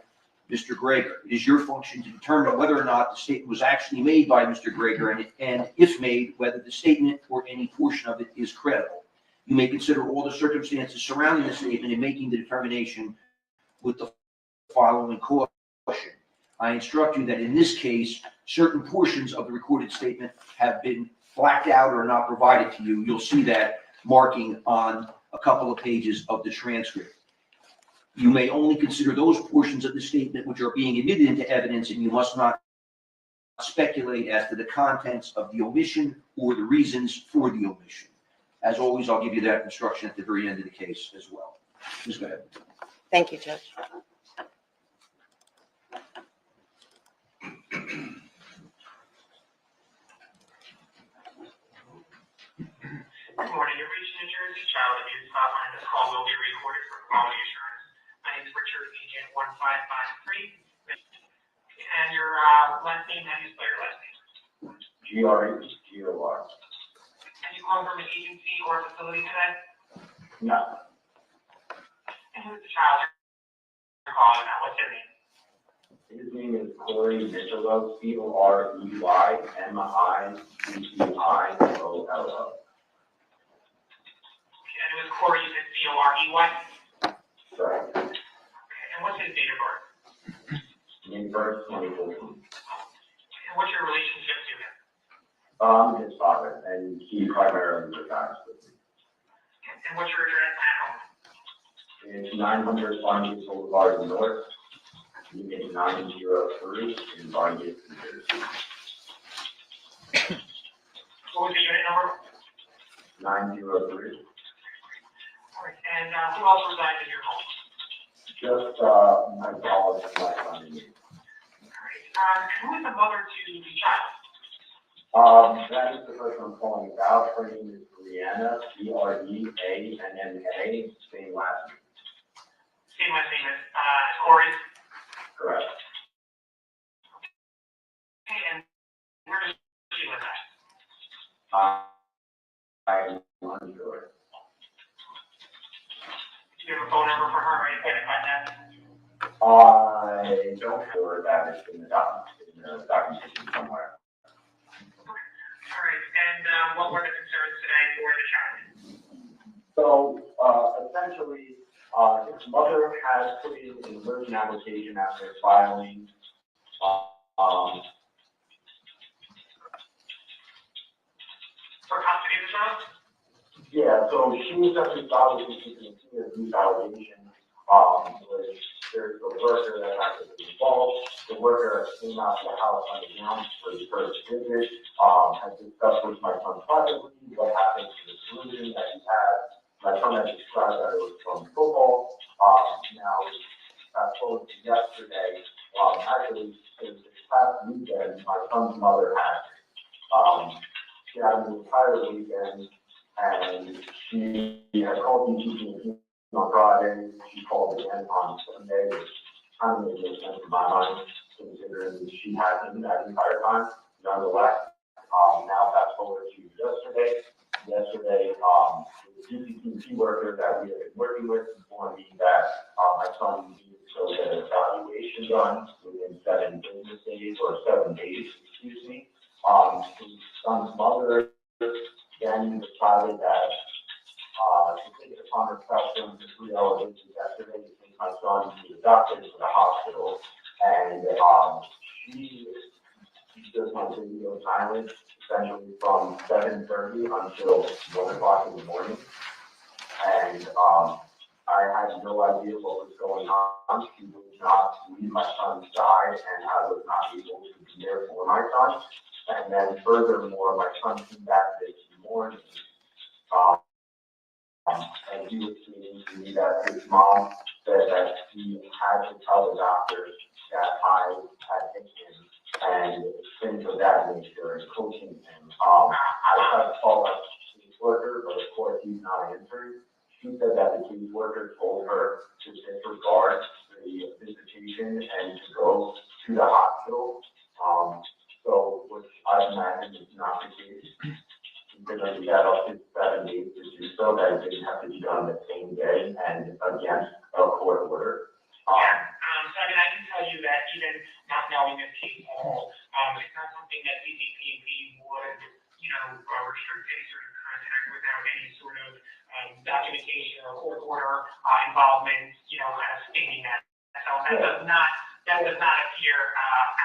Mr. Gregor. It is your function to determine whether or not the statement was actually made by Mr. Gregor, and if made, whether the statement or any portion of it is credible. You may consider all the circumstances surrounding the statement in making the determination with the following caution. I instruct you that in this case, certain portions of the recorded statement have been blacked out or not provided to you. You'll see that marking on a couple of pages of the transcript. You may only consider those portions of the statement which are being admitted into evidence, and you must not speculate as to the contents of the omission or the reasons for the omission. As always, I'll give you that instruction at the very end of the case as well. Please go ahead. Thank you, Judge. Good morning. You've reached New Jersey Child Abuse Hotline. This call will be recorded for quality assurance. My name is Richard, Agent 1553. And your last name, how do you spell your last name? Gregor. And you call from an agency or facility today? No. And who's the child you're calling about? What's their name? His name is Corey Mitchell, COREYMICCIOLO. was Corey, you said C-O-R-E-Y? Correct. Okay, and what's his date of birth? May 1st, 2014. And what's your relationship to him? His father, and he primarily resides with me. And what's your address at home? It's 900 Barngate Boulevard North, Unit 903 in Barngate, New Jersey. What was the unit number? 903. All right, and who else resides in your home? Just my dog and my son and me. All right, and who is the mother to the child? That is the person I'm calling about. Her name is Brianna, B-R-E-A, and then A, same last name. Same last name as Corey? Correct. Okay, and where does she live at? I'm unsure. Do you have a phone number for her or anything like that? I don't know that it's in the documentation somewhere. All right, and what were the concerns today for the child? So, essentially, his mother has put in an emergency application after filing, For custody of the child? yeah, so she was actually filed with the abuse allegation, which there's a worker that actually was involved. The worker came out to the house unannounced for the first visit, had discussed with my son privately what happened to the solution that he had. My son had described that it was from football. Now, fast forward to yesterday, actually, it was this past weekend, my son's mother had, she had an entire weekend, and she had called me on Friday, she called again on Sunday, which kind of made no sense in my mind, considering she had him that entire time. Nonetheless, now fast forward to yesterday, the GCP worker that we have been working with informed me that my son needed to get an evaluation done within 7 business days, or 7 days, excuse me. His son's mother then decided that to take it upon herself during the 3-hour visit yesterday to take my son to the doctor, to the hospital, and she just went video silent, essentially from 7:30 until 1 o'clock in the morning. And I had no idea what was going on. She would not leave my son's side, and I was not able to be there for my son. And then furthermore, my son came back this morning, and he was saying to me that his mom said that he had to tell the doctors that I had hit him and things of that nature and coaching him. I tried to call up the caseworker, but of course he's not answering. She said that the caseworker told her to disregard the visitation and to go to the hospital. So, which I imagine is not the case. Considering we had up to 7 days to do so, that it didn't have to be done the same day and against a court order. So I mean, I can tell you that even not knowing this case at all, it's not something that CCP would, restrict any sort of contact without any sort of documentation or court order involvement, kind of stating that. So that does not appear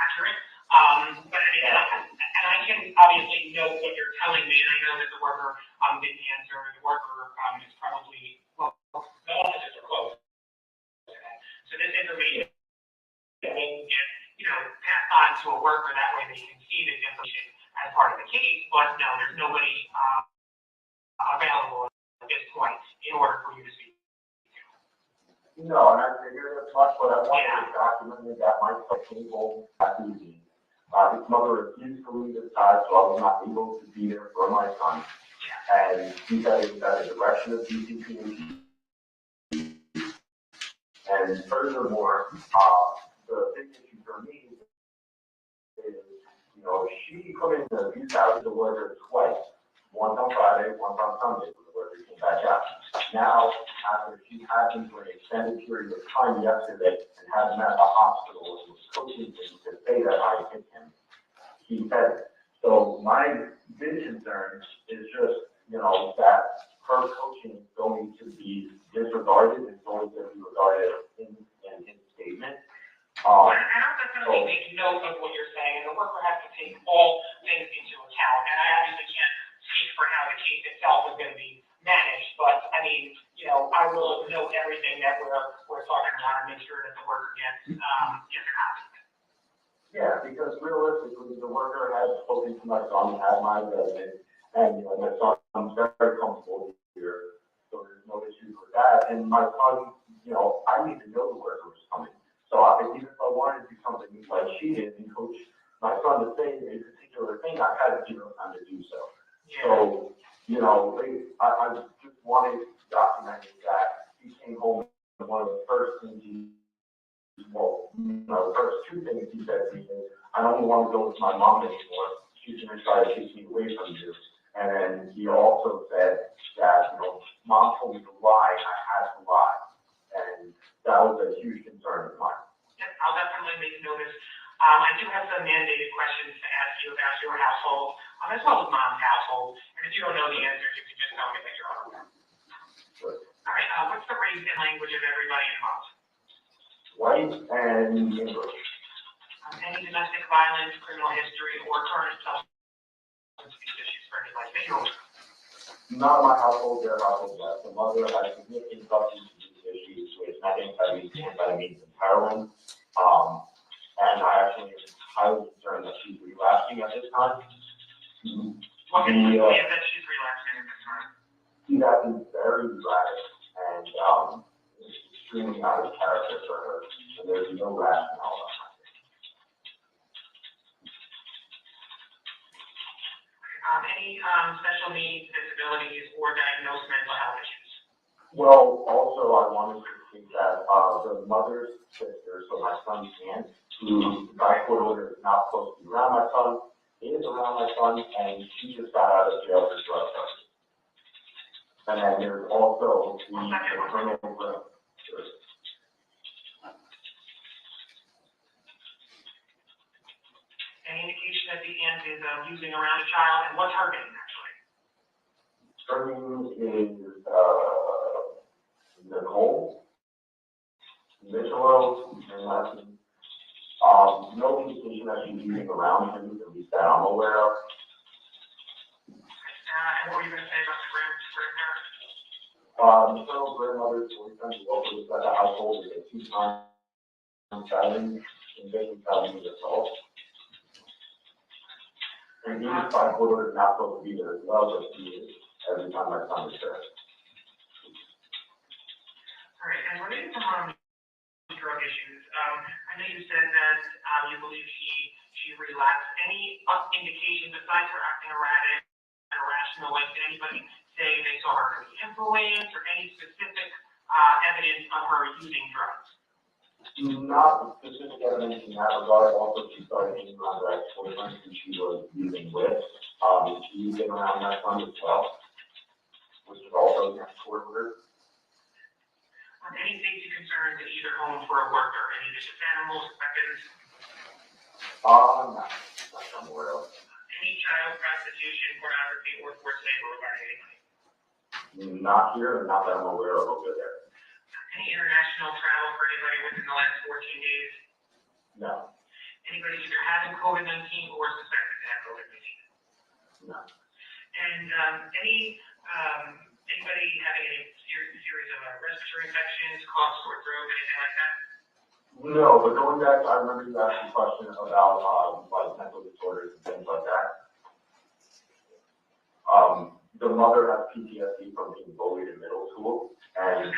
accurate. But I mean, and I can obviously note what you're telling me, and I know that the worker didn't answer. The worker is probably, the offices are closed. So this information will get, passed on to a worker. That way they can see this information as part of the case. But no, there's nobody available at this point in order for you to speak. No, and I figured as much, but I wanted to document that my table at the meeting. His mother refused to leave his side, so I was not able to be there for my son. And he said it was at the direction of DCP. And furthermore, the big issue for me is, she put in the abuse out to the worker twice. Once on Friday, once on Sunday, when the worker came back out. Now, after she had him for an extended period of time yesterday and had him at the hospital and was coaching him to say that I hit him, he said it. So my big concern is just, that her coaching is going to be disregarded, it's going to be regarded in his statement. And I'll definitely make note of what you're saying, and the worker has to take all things into account. And I obviously can't speak for how the case itself is gonna be managed, but I mean, you know, I will note everything that we're talking about and make sure that the worker gets a copy. Yeah, because realistically, the worker has spoken to my son, had my resident, and, you know, my son's very comfortable here, so there's no issues with that. And my son, you know, I need to know the worker was coming. So even if I wanted to do something like she did and coach my son to say a particular thing, I had zero time to do so. So, you know, I just wanted documented that he came home and one of the first things the first two things he said to me is, I don't want to go with my mom anymore. She's going to try to take me away from you. And then he also said that, you know, mom told me to lie, I had to lie. And that was a huge concern of mine. Yep, I'll definitely make notice. I do have some mandated questions to ask you about your household, as well as mom's household. And if you don't know the answers, you can just tell me that you're unaware. Sure. All right, what's the race and language of everybody involved? White and English. Any domestic violence, criminal history, or current substance abuse issues for anybody that you're aware of? Not my household, their household, yes. The mother has significant substance abuse issues with methamphetamines, and heroin. And I actually am highly concerned that she's relapsing at this time. What can you say that she's relapsing at this time? She's acting very erratic and extremely out of character for her. And there's no rationale behind it. Any special needs, disabilities, or diagnosed mental health issues? Well, also I wanted to think that the mother's sister, so my son's aunt, who by court order is not supposed to be around my son, is around my son, and she just got out of jail for drug charges. And then there's also the criminal growth. Any indication that the aunt is using around a child, and what's her name actually? Her name is Nicole Mitchell, and last name. No indication that she's using around him, at least that I'm aware of. And what were you going to say about the grandparents? Maternal grandmother's boyfriend who also lives at the household is a 2-time felon in victim felony assault. And he is by court order not supposed to be there as well, but he is every time my son is there. All right, and related to mom's drug issues, I know you said that you believe she relapsed. Any indication besides her acting erratic and irrational? Like, did anybody say they saw her be influenced, or any specific evidence of her using drugs? Not specific evidence in that regard. Also, she started hanging around her ex-boyfriend who she was using with. She's been around my son as well, which is also next court order. Any safety concerns in either home for a worker? Any vicious animals, weapons? No, not I'm aware of. Any child prostitution, pornography, or forced labor regarding anybody? Not here, and not that I'm aware of over there. Any international travel for anybody within the last 14 days? No. Anybody either having COVID-19 or suspected to have COVID-19? No. And anybody having any series of respiratory infections, cough, sore throat, anything like that? No, but going back, I remember you asked a question about like mental disorders and things like that. The mother has PTSD from being bullied in middle school, and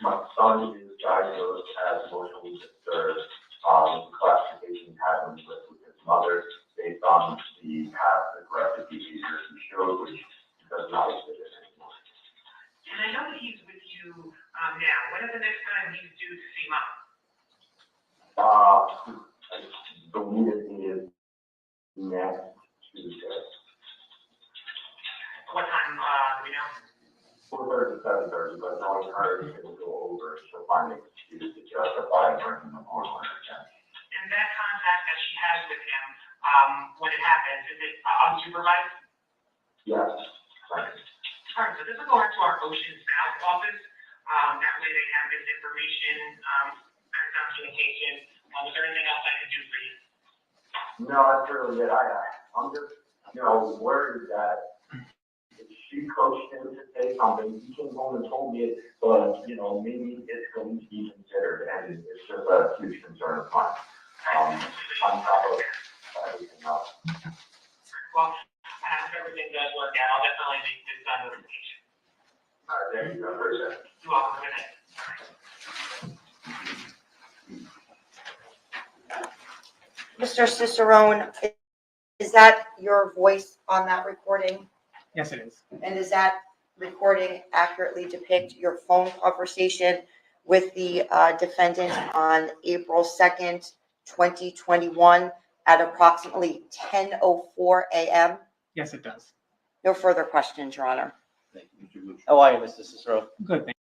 my son is diagnosed as emotionally disturbed. Classification happens with his mother based on the past aggressive behavior he showed, which does not exist anymore. And I know that he's with you now. When is the next time he's due to see mom? I believe it is next Tuesday. What time do we know? 4:30 to 7:30, but knowing her, it will go over, she'll find an excuse to justify bringing them on again. And that contact that she has with him, when it happens, is it unsupervised? Yes, right. All right, so this will go out to our Ocean South office. That way they have this information, and documentation. Is there anything else I can do for you? No, that's really it. I'm just, worried that if she coached him to say something, he came home and told me it, but, maybe it's going to be considered, and it's just a huge concern of mine. On top of everything else. Well, if everything does work out, I'll definitely make this notification. All right, thank you. I appreciate it. You're welcome. Good night. Mr. Cicerone, is that your voice on that recording? Yes, it is. And does that recording accurately depict your phone conversation with the defendant on April 2nd, 2021 at approximately 10:04 a.m.? Yes, it does. No further questions, Your Honor. Thank you, Mr. Lucia. How are you, Mr. Cicero? Good, thank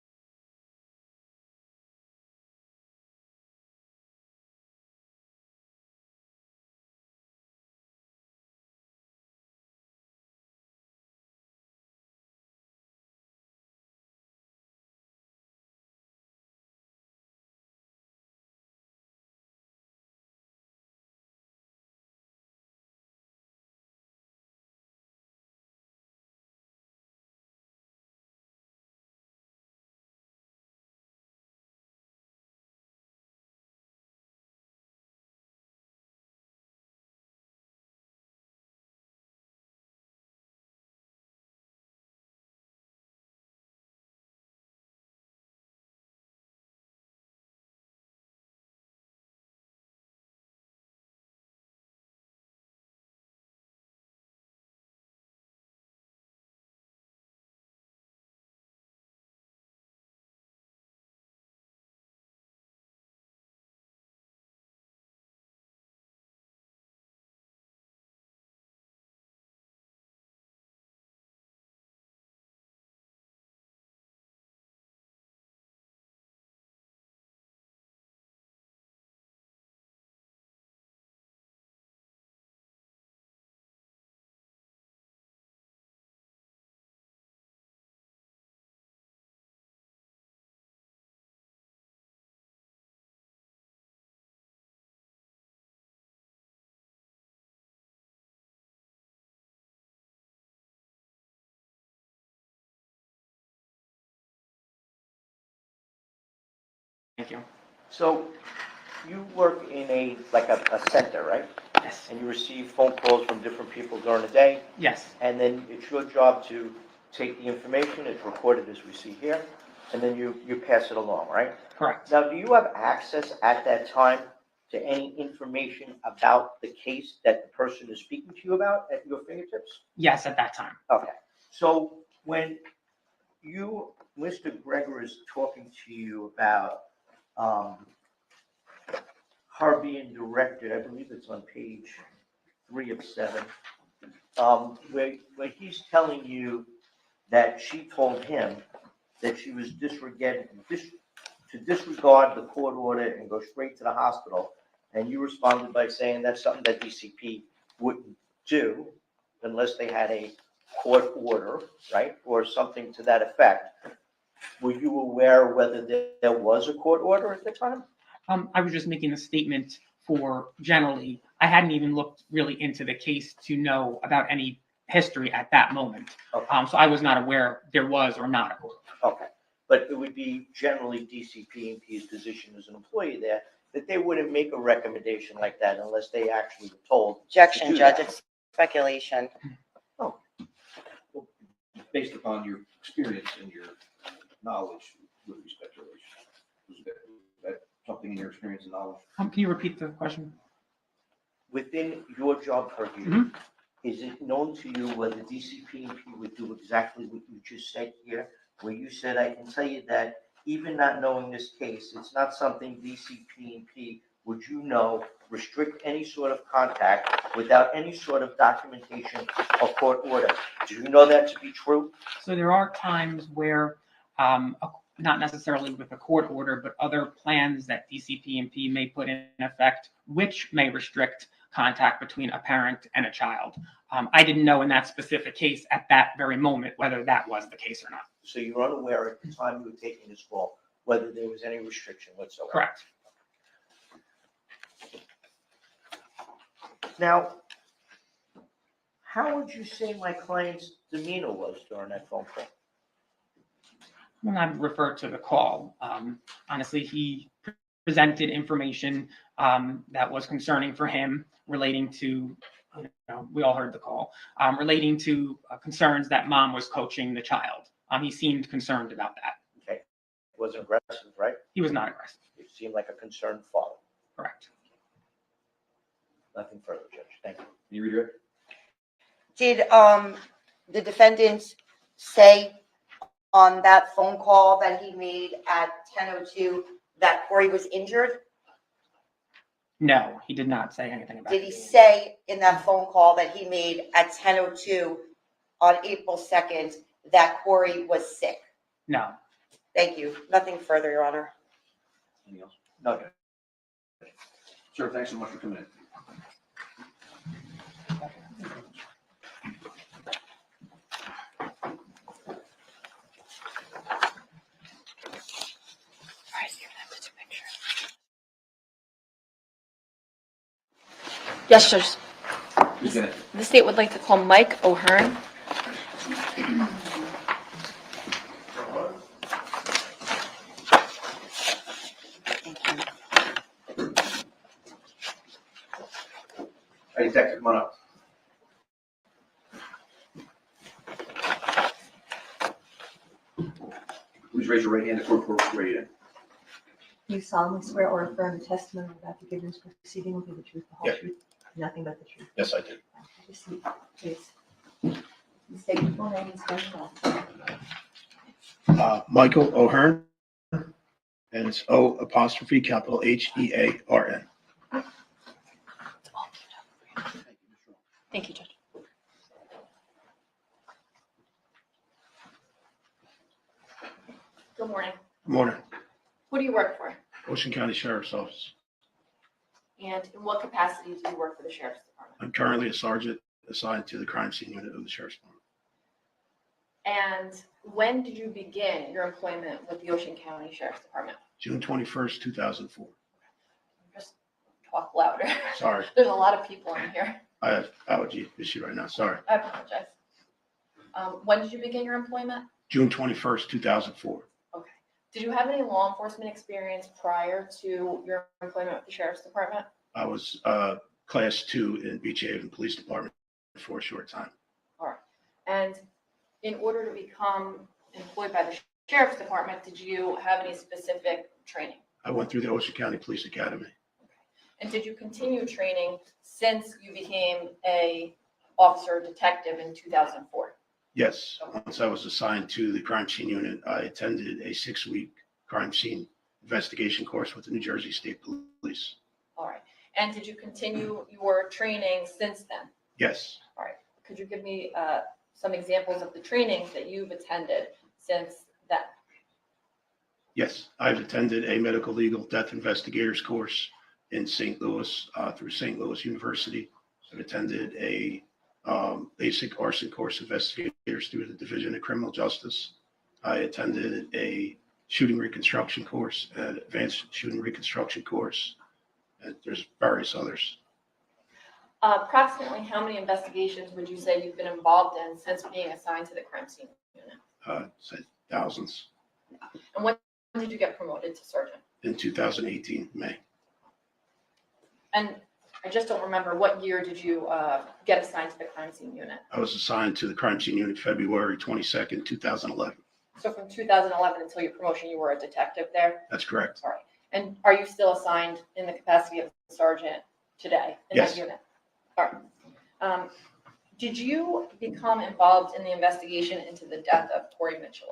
you. So you work in a center, right? Yes. And you receive phone calls from different people during the day, Yes. and then it's your job to take the information, it's recorded as we see here, and then you pass it along, right? Correct. Now, do you have access at that time to any information about the case that the person is speaking to you about at your fingertips? Yes, at that time. Okay, so when Mr. Gregor is talking to you about her being directed, I believe it's on page 3 of 7, where he's telling you that she told him that she was to disregard the court order and go straight to the hospital, and you responded by saying that's something that DCP wouldn't do unless they had a court order, right, or something to that effect. Were you aware whether there was a court order at the time? I was just making a statement for generally. I hadn't even looked really into the case to know about any history at that moment. Okay. So I was not aware there was or not a court. Okay, but it would be generally DCP&P's position as an employee there, that they wouldn't make a recommendation like that unless they actually were told. Objection, to do Judge, that. it's speculation. Based upon your experience and your knowledge with respect to relations, was that something in your experience and knowledge? Can you repeat the question? Within your job purview, Mhm. is it known to you whether DCP&P would do exactly what you just said here? Where you said, I can tell you that even not knowing this case, it's not something DCP&P would restrict any sort of contact without any sort of documentation or court order. Do you know that to be true? So there are times where, not necessarily with a court order, but other plans that DCP&P may put in effect, which may restrict contact between a parent and a child. I didn't know in that specific case at that very moment whether that was the case or not. So you were unaware at the time you were taking this call whether there was any restriction whatsoever? Correct. Now, how would you say my client's demeanor was during that phone call? When I referred to the call, honestly, he presented information that was concerning for him relating to, we all heard the call, relating to concerns that mom was coaching the child. He seemed concerned about that. Okay. Wasn't aggressive, right? He was not aggressive. It seemed like a concerned father. Correct. Nothing further, Judge. Thank you. Can you redirect? Did the defendant say on that phone call that he made at 10:02 that Corey was injured? No, he did not say anything about it. Did he say in that phone call that he made at 10:02 on April 2nd that Corey was sick? No. Thank you. Nothing further, Your Honor. Anything else? No, Judge. Sir, thanks so much for coming in. Yes, Judge. Who's gonna- The state would like to call Mike O'Hearn. Hey, Detective, come on up. Please raise your right hand. The court will ready to. You solemnly swear or affirm the testimony you're about to give in this proceeding will be the truth, the whole Yeah. truth, nothing but the truth. Yes, I do. Have a seat, please. You state your full name and spell your last name. Michael O'Hearn, and it's O''Hearn. Thank you, Judge. Good morning. Morning, Who do you work for? Ocean County Sheriff's Office. And in what capacity do you work for the Sheriff's Department? I'm currently a sergeant assigned to the crime scene unit of the Sheriff's Department. And when did you begin your employment with the Ocean County Sheriff's Department? June 21st, 2004. Just talk louder. Sorry, There's a lot of people in here. I have allergy issue right now. Sorry. I apologize. When did you begin your employment? June 21st, 2004. Okay. Did you have any law enforcement experience prior to your employment with the Sheriff's Department? I was class 2 in Beach Haven Police Department for a short time. All right. And in order to become employed by the Sheriff's Department, did you have any specific training? I went through the Ocean County Police Academy. And did you continue training since you became a officer detective in 2004? Yes, once I was assigned to the crime scene unit, I attended a 6-week crime scene investigation course with the New Jersey State Police. All right. And did you continue your training since then? Yes, All right. Could you give me some examples of the trainings that you've attended since then? yes, I've attended a medical legal death investigators course in St. Louis through St. Louis University. I've attended a basic arson course investigators through the Division of Criminal Justice. I attended a shooting reconstruction course, an advanced shooting reconstruction course, and there's various others. Approximately how many investigations would you say you've been involved in since being assigned to the crime scene unit? Say thousands. And when did you get promoted to sergeant? In 2018, May. And I just don't remember, what year did you get assigned to the crime scene unit? I was assigned to the crime scene unit February 22nd, 2011. So from 2011 until your promotion, you were a detective there? That's correct. All right. And are you still assigned in the capacity of sergeant today in Yes. that unit? All right. Did you become involved in the investigation into the death of Corey Mitchell?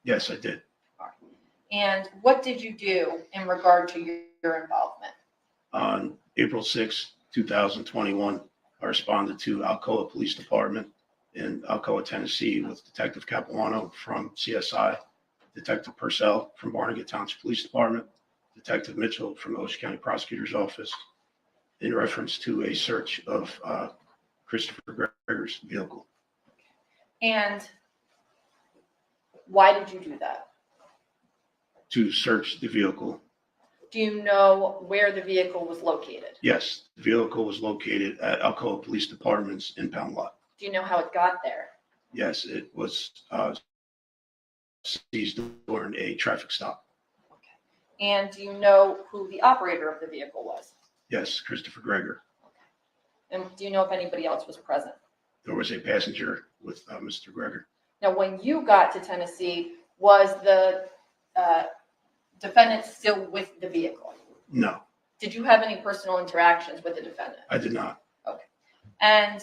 Yes, I did. All right. And what did you do in regard to your involvement? On April 6, 2021, I responded to Alcoa Police Department in Alcoa, Tennessee, with Detective Capuano from CSI, Detective Purcell from Barnegat Township Police Department, Detective Mitchell from Ocean County Prosecutor's Office, in reference to a search of Christopher Gregor's vehicle And why did you do that? to search the vehicle. Do you know where the vehicle was located? Yes, the vehicle was located at Alcoa Police Department's impound lot. Do you know how it got there? Yes, it was seized during a traffic stop. And do you know who the operator of the vehicle was? Yes, Christopher Gregor. And do you know if anybody else was present? There was a passenger with Mr. Gregor. Now, when you got to Tennessee, was the defendant still with the vehicle? No, Did you have any personal interactions with the defendant? I did not. And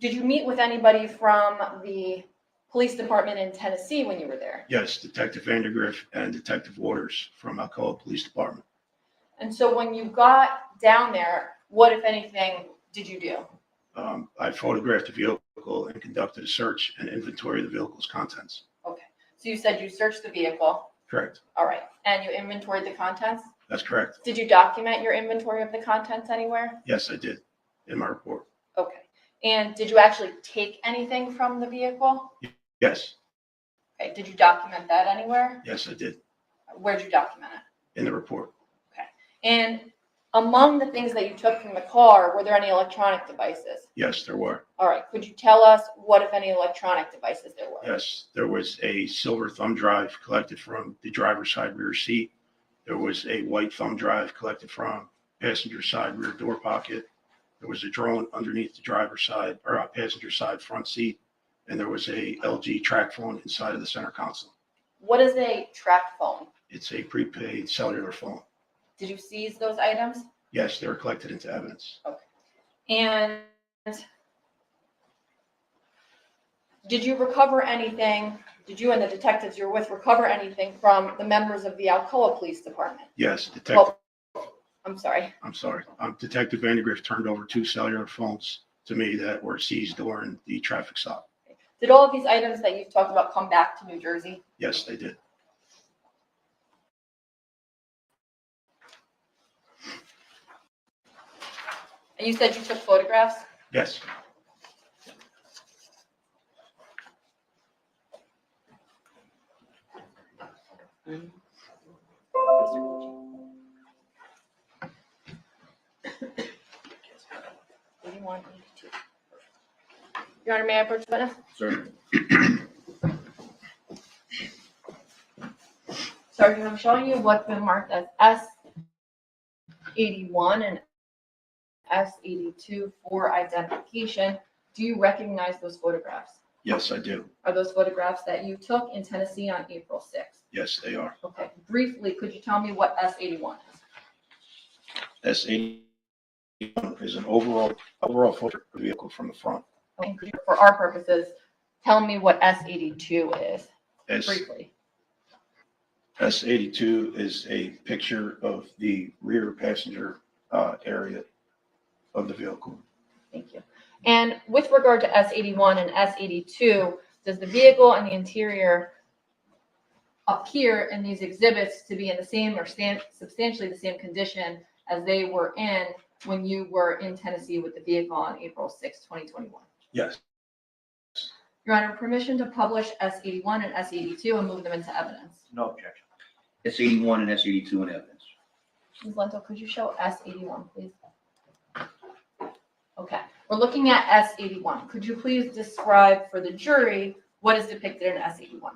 did you meet with anybody from the police department in Tennessee when you were there? Yes, Detective Vandergriff and Detective Waters from Alcoa Police Department. And so when you got down there, what, if anything, did you do? I photographed the vehicle and conducted a search and inventory of the vehicle's contents. Okay. So you said you searched the vehicle. Correct. All right. And you inventoried the contents? That's correct. Did you document your inventory of the contents anywhere? Yes, I did in my report. Okay. And did you actually take anything from the vehicle? Yes, Okay. Did you document that anywhere? yes, I did Where'd you document it? in the report. And among the things that you took from the car, were there any electronic devices? Yes, there were. All right. Could you tell us what, if any, electronic devices there were? Yes, there was a silver thumb drive collected from the driver's side rear seat. There was a white thumb drive collected from passenger side rear door pocket. There was a drone underneath the driver's side or passenger side front seat. And there was a LG track phone inside of the center console. What is a track phone? It's a prepaid cellular phone. Did you seize those items? Yes, they were collected into evidence. And did you recover anything? Did you and the detectives you're with recover anything from the members of the Alcoa Police Department? Yes, Detective. I'm sorry. I'm sorry. Detective Vandergriff turned over 2 cellular phones to me that were seized during the traffic stop. Did all of these items that you've talked about come back to New Jersey? Yes, they did. And you said you took photographs? Yes. Your Honor, may I approach the witness? Sir. Sergeant, I'm showing you what's been marked as S81 and S82 for identification. Do you recognize those photographs? Yes, I do. Are those photographs that you took in Tennessee on April 6th? Yes, they are. Okay, briefly, could you tell me what S81 is? S81 is an overall photo of the vehicle from the front. And could you, for our purposes, tell me what S82 is, briefly? S82 is a picture of the rear passenger area of the vehicle. Thank you. And with regard to S81 and S82, does the vehicle and the interior appear in these exhibits to be in the same or substantially the same condition as they were in when you were in Tennessee with the vehicle on April 6, 2021? Yes. Your Honor, permission to publish S81 and S82 and move them into evidence. No objection. S81 and S82 in evidence. Ms. Lento, could you show S81, please? Okay, we're looking at S81. Could you please describe for the jury what is depicted in S81?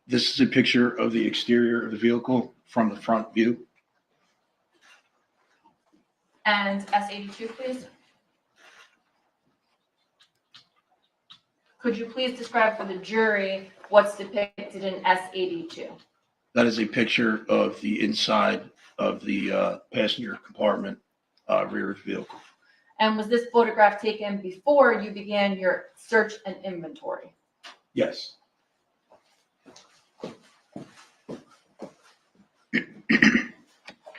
This is a picture of the exterior of the vehicle from the front view. And S82, please? Could you please describe for the jury what's depicted in S82? That is a picture of the inside of the passenger compartment rear of the vehicle. And was this photograph taken before you began your search and inventory? Yes.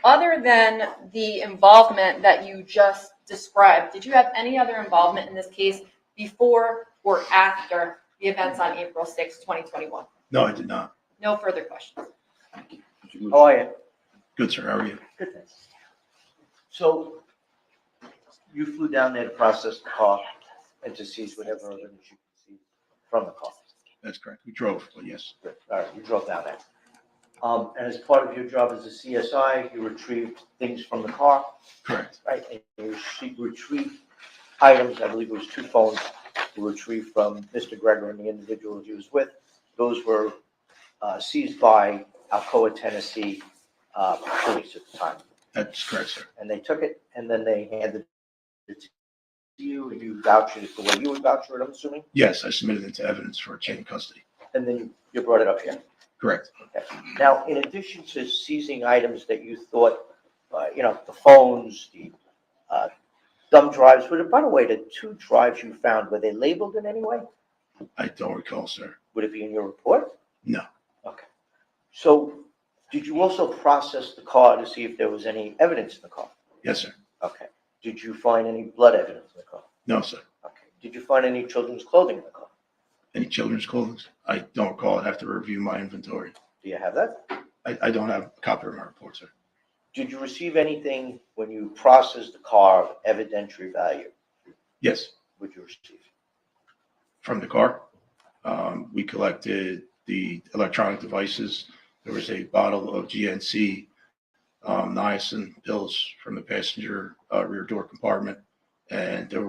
Other than the involvement that you just described, did you have any other involvement in this case before or after the events on April 6, 2021? No, I did not. No further questions. How are you? Good, sir. How are you? So you flew down there to process the car and to seize whatever evidence you could seize from the car. That's correct. We drove, but yes, Good. All right, you drove down there. And as part of your job as a CSI, you retrieved things from the car, correct. right? And you retrieved items, I believe it was 2 phones, were retrieved from Mr. Gregor and the individual he was with. Those were seized by Alcoa, Tennessee police at the time. That's correct, sir. And they took it, and then they handed it to you, and you vouched it the way you would vouch for it, I'm assuming? Yes, I submitted it to evidence for chain of custody. And then you brought it up here. Correct. Okay. Now, in addition to seizing items that you thought, the phones, the thumb drives, by the way, the 2 drives you found, were they labeled in any way? I don't recall, sir. Would it be in your report? No. Okay. So, did you also process the car to see if there was any evidence in the car? Yes, sir. Okay. Did you find any blood evidence in the car? No, sir. Okay. Did you find any children's clothing in the car? Any children's clothing? I don't recall. I'd have to review my inventory. Do you have that? I don't have a copy of my report, sir. Did you receive anything when you processed the car of evidentiary value? Yes, Would you receive? from the car. We collected the electronic devices. There was a bottle of GNC niacin pills from the passenger rear door compartment, and there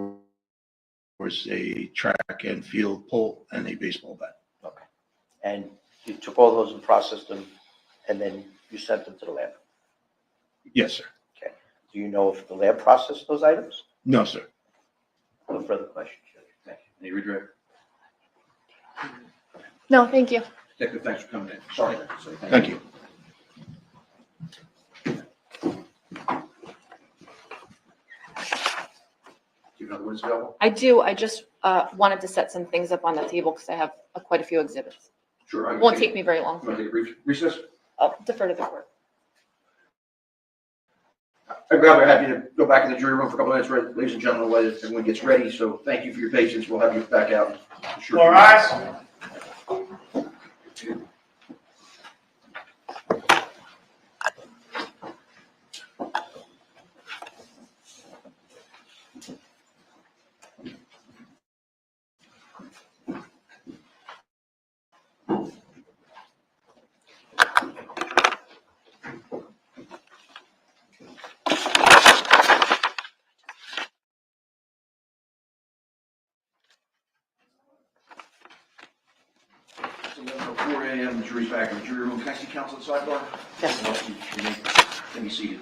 was a track and field pole and a baseball bat. Okay. And you took all those and processed them, and then you sent them to the lab? Yes, sir. Okay. Do you know if the lab processed those items? No, sir. No further questions, Judge. Thank you. Any redirect? No, thank you. Detective, thanks for coming in. Sorry. So, Thank you. Do you know what is available? I do. I just wanted to set some things up on the table because I have quite a few exhibits. Sure. It won't take me very long. You want to take a brief recess? I'll defer to the court. I'd rather have you go back in the jury room for a couple minutes, ladies and gentlemen, while everyone gets ready. So thank you for your patience. We'll have you back out. Sure. All right. It's 11:04 a.m. The jury's back in the jury room. Can I see counsel at the sidebar? Yes. Can be seated.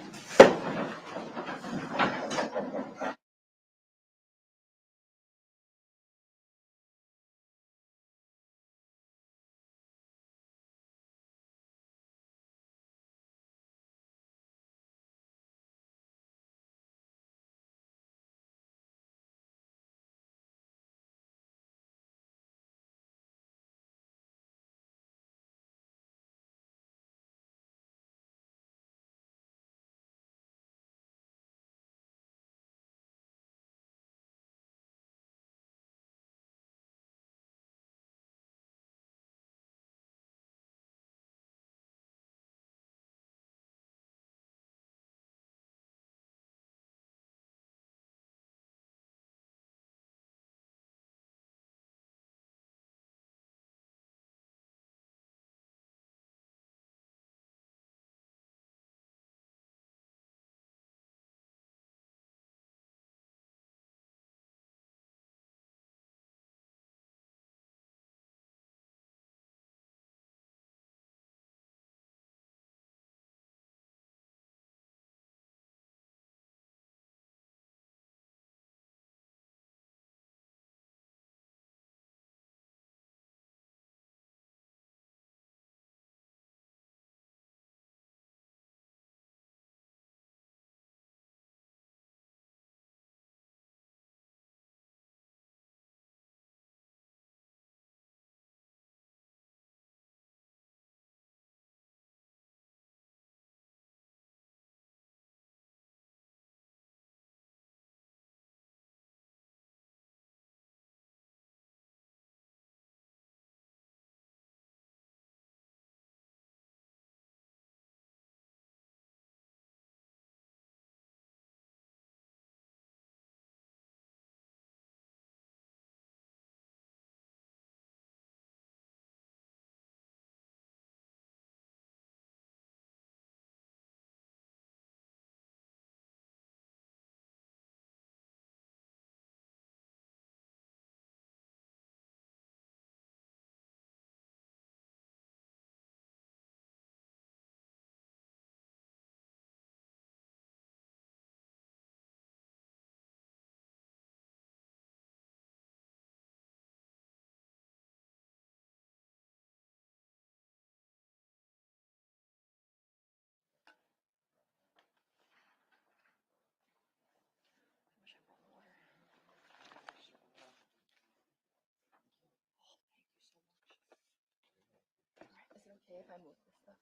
time with this stuff.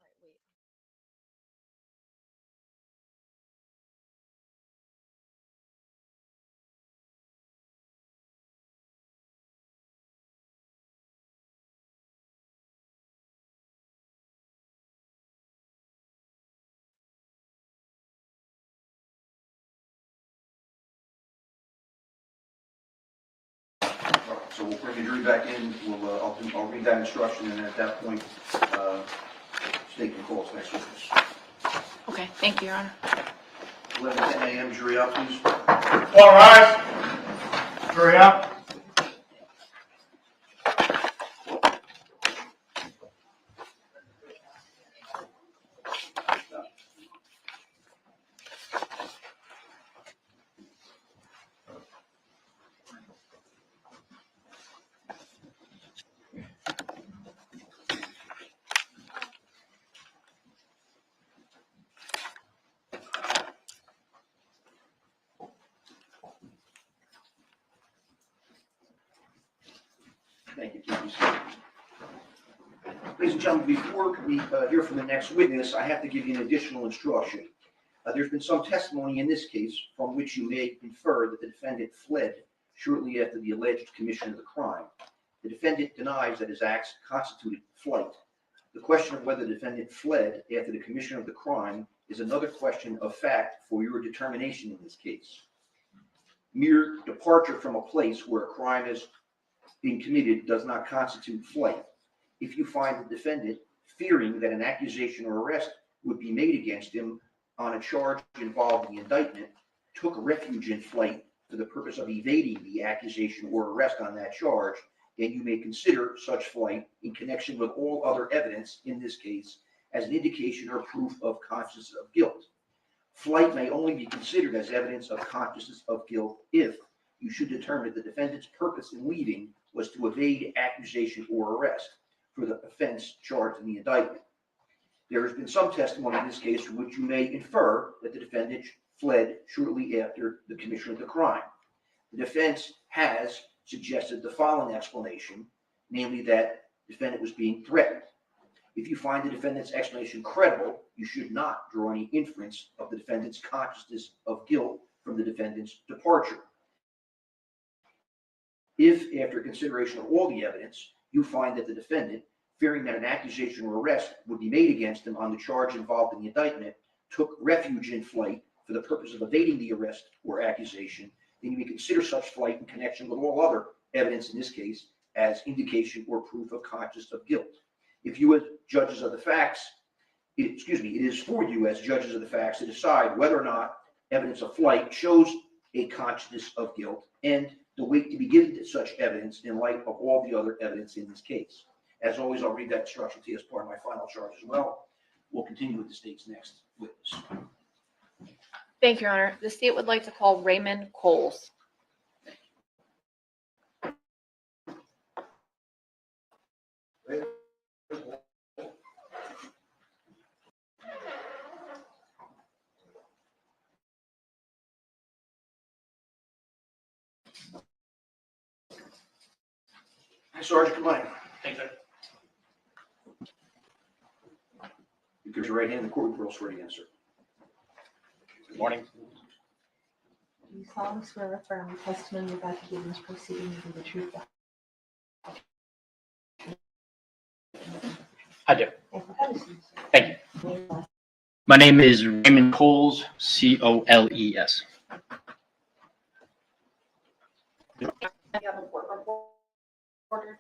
All right, wait. So we'll bring the jury back in, I'll read that instruction, and at that point, state can call its next witness. Okay, thank you, Your Honor. 11:10 a.m., jury out, please. All rise. Hurry up. Thank you, Keith. Ladies and gentlemen, before we hear from the next witness, I have to give you an additional instruction. There's been some testimony in this case from which you may infer that the defendant fled shortly after the alleged commission of the crime. The defendant denies that his acts constituted flight. The question of whether the defendant fled after the commission of the crime is another question of fact for your determination in this case. Mere departure from a place where a crime is being committed does not constitute flight. If you find the defendant fearing that an accusation or arrest would be made against him on a charge involving the indictment, took refuge in flight for the purpose of evading the accusation or arrest on that charge, then you may consider such flight in connection with all other evidence in this case as an indication or proof of consciousness of guilt. Flight may only be considered as evidence of consciousness of guilt if you should determine the defendant's purpose in leaving was to evade accusation or arrest for the offense charged in the indictment. There has been some testimony in this case from which you may infer that the defendant fled shortly after the commission of the crime. The defense has suggested the following explanation, namely that the defendant was being threatened. If you find the defendant's explanation credible, you should not draw any inference of the defendant's consciousness of guilt from the defendant's departure. If, after consideration of all the evidence, you find that the defendant, fearing that an accusation or arrest would be made against him on the charge involved in the indictment, took refuge in flight for the purpose of evading the arrest or accusation, then you may consider such flight in connection with all other evidence in this case as indication or proof of consciousness of guilt. If you as judges of the facts, it is for you as judges of the facts to decide whether or not evidence of flight shows a consciousness of guilt and the weight to be given to such evidence in light of all the other evidence in this case. As always, I'll read that instruction to you as part of my final charge as well. We'll continue with the state's next witness. Thank you, Your Honor. The state would like to call Raymond Coles. Hi, Sergeant, good morning. Thank you. You can raise your right hand, the court will swear again, sir. Good morning. Do you solemnly swear or affirm the testimony you're about to give in this proceeding will be the truth? I do. Thank you. Thank you. My name is Raymond Coles, Coles. You have a court reporter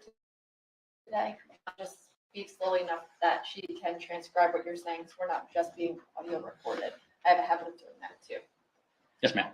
today. Just speak slowly enough that she can transcribe what you're saying, so we're not just being audio recorded. I have a habit of doing that too. Yes, ma'am.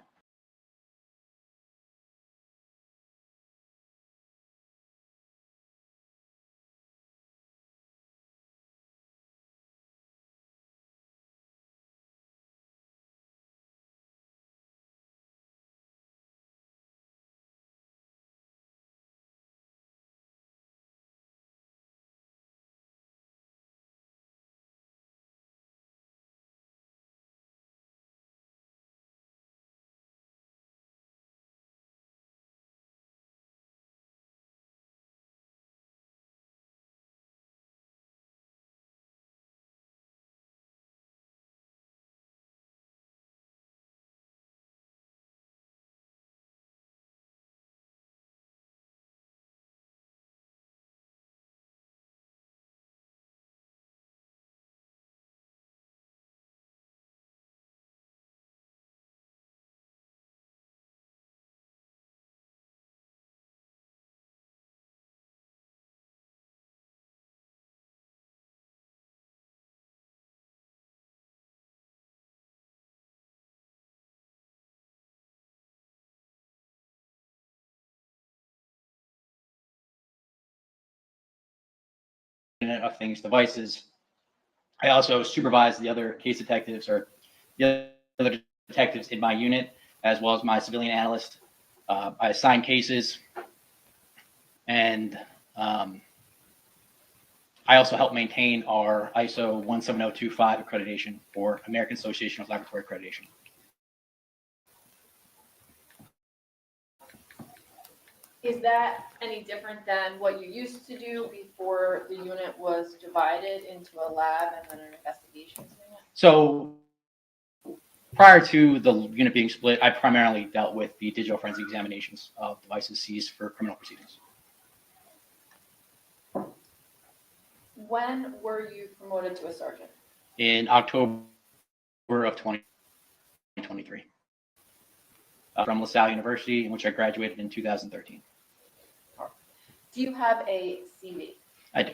of Things devices. I also supervise the other case detectives or the other detectives in my unit, as well as my civilian analyst. I assign cases, and I also help maintain our ISO 17025 accreditation for American Association of Laboratory Accreditation. Is that any different than what you used to do before the unit was divided into a lab and then an investigations unit? So prior to the unit being split, I primarily dealt with the digital forensic examinations of devices seized for criminal proceedings. When were you promoted to a sergeant? In October of 2023 from LaSalle University, in which I graduated in 2013. Do you have a CV? I do.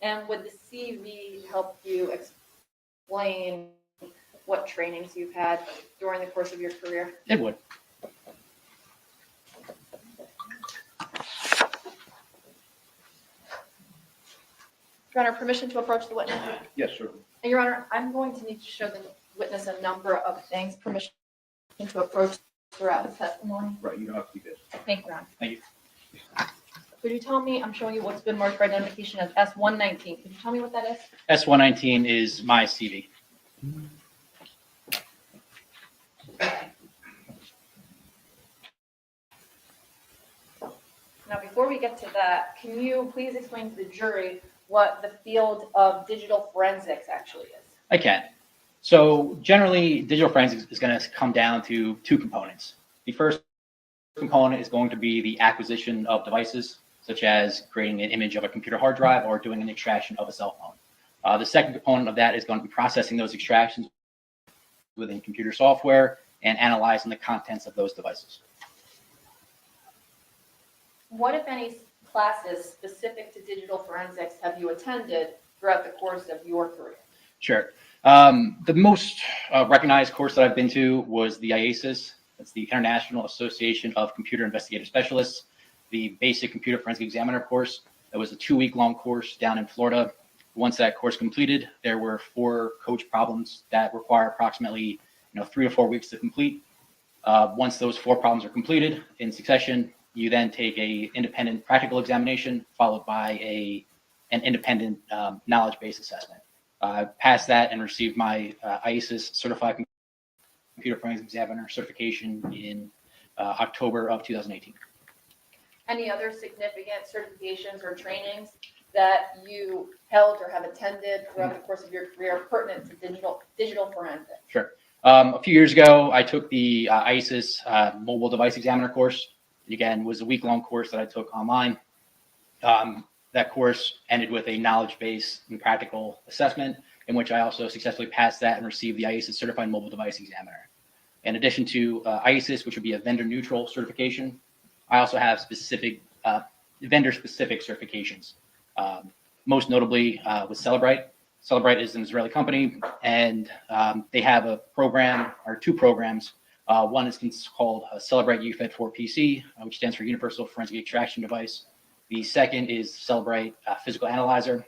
And would the CV help you explain what trainings you've had during the course of your career? It would. Your Honor, permission to approach the witness? Yes, sir. And Your Honor, I'm going to need to show the witness a number of things. Permission to approach throughout his testimony. Right, you don't have to keep this. Thank you, Your Honor. Thank you. Could you tell me, I'm showing you what's been marked for identification as S119. Could you tell me what that is? S119 is my CV. Now, before we get to that, can you please explain to the jury what the field of digital forensics actually is? I can. So generally, digital forensics is going to come down to two components. The first component is going to be the acquisition of devices, such as creating an image of a computer hard drive or doing an extraction of a cell phone. The second component of that is going to be processing those extractions within computer software and analyzing the contents of those devices. What, if any, classes specific to digital forensics have you attended throughout the course of your career? Sure. The most recognized course that I've been to was the IASIS. That's the International Association of Computer Investigative Specialists, the basic computer forensic examiner course. That was a 2-week-long course down in Florida. Once that course completed, there were 4 coach problems that require approximately 3 to 4 weeks to complete. Once those 4 problems are completed in succession, you then take a independent practical examination followed by an independent knowledge-based assessment. I passed that and received my IASIS Certified Computer Forensic Examiner certification in October of 2018. Any other significant certifications or trainings that you held or have attended throughout the course of your career pertinent to digital forensics? Sure. A few years ago, I took the IASIS Mobile Device Examiner course. It, again, was a week-long course that I took online. That course ended with a knowledge-based and practical assessment, in which I also successfully passed that and received the IASIS Certified Mobile Device Examiner. In addition to IASIS, which would be a vendor-neutral certification, I also have specific vendor-specific certifications. Most notably with Celebrite. Celebrite is an Israeli company, and they have a program or 2 programs. One is called Celebrite UFED 4 PC, which stands for Universal Forensic Extraction Device. The second is Celebrite Physical Analyzer.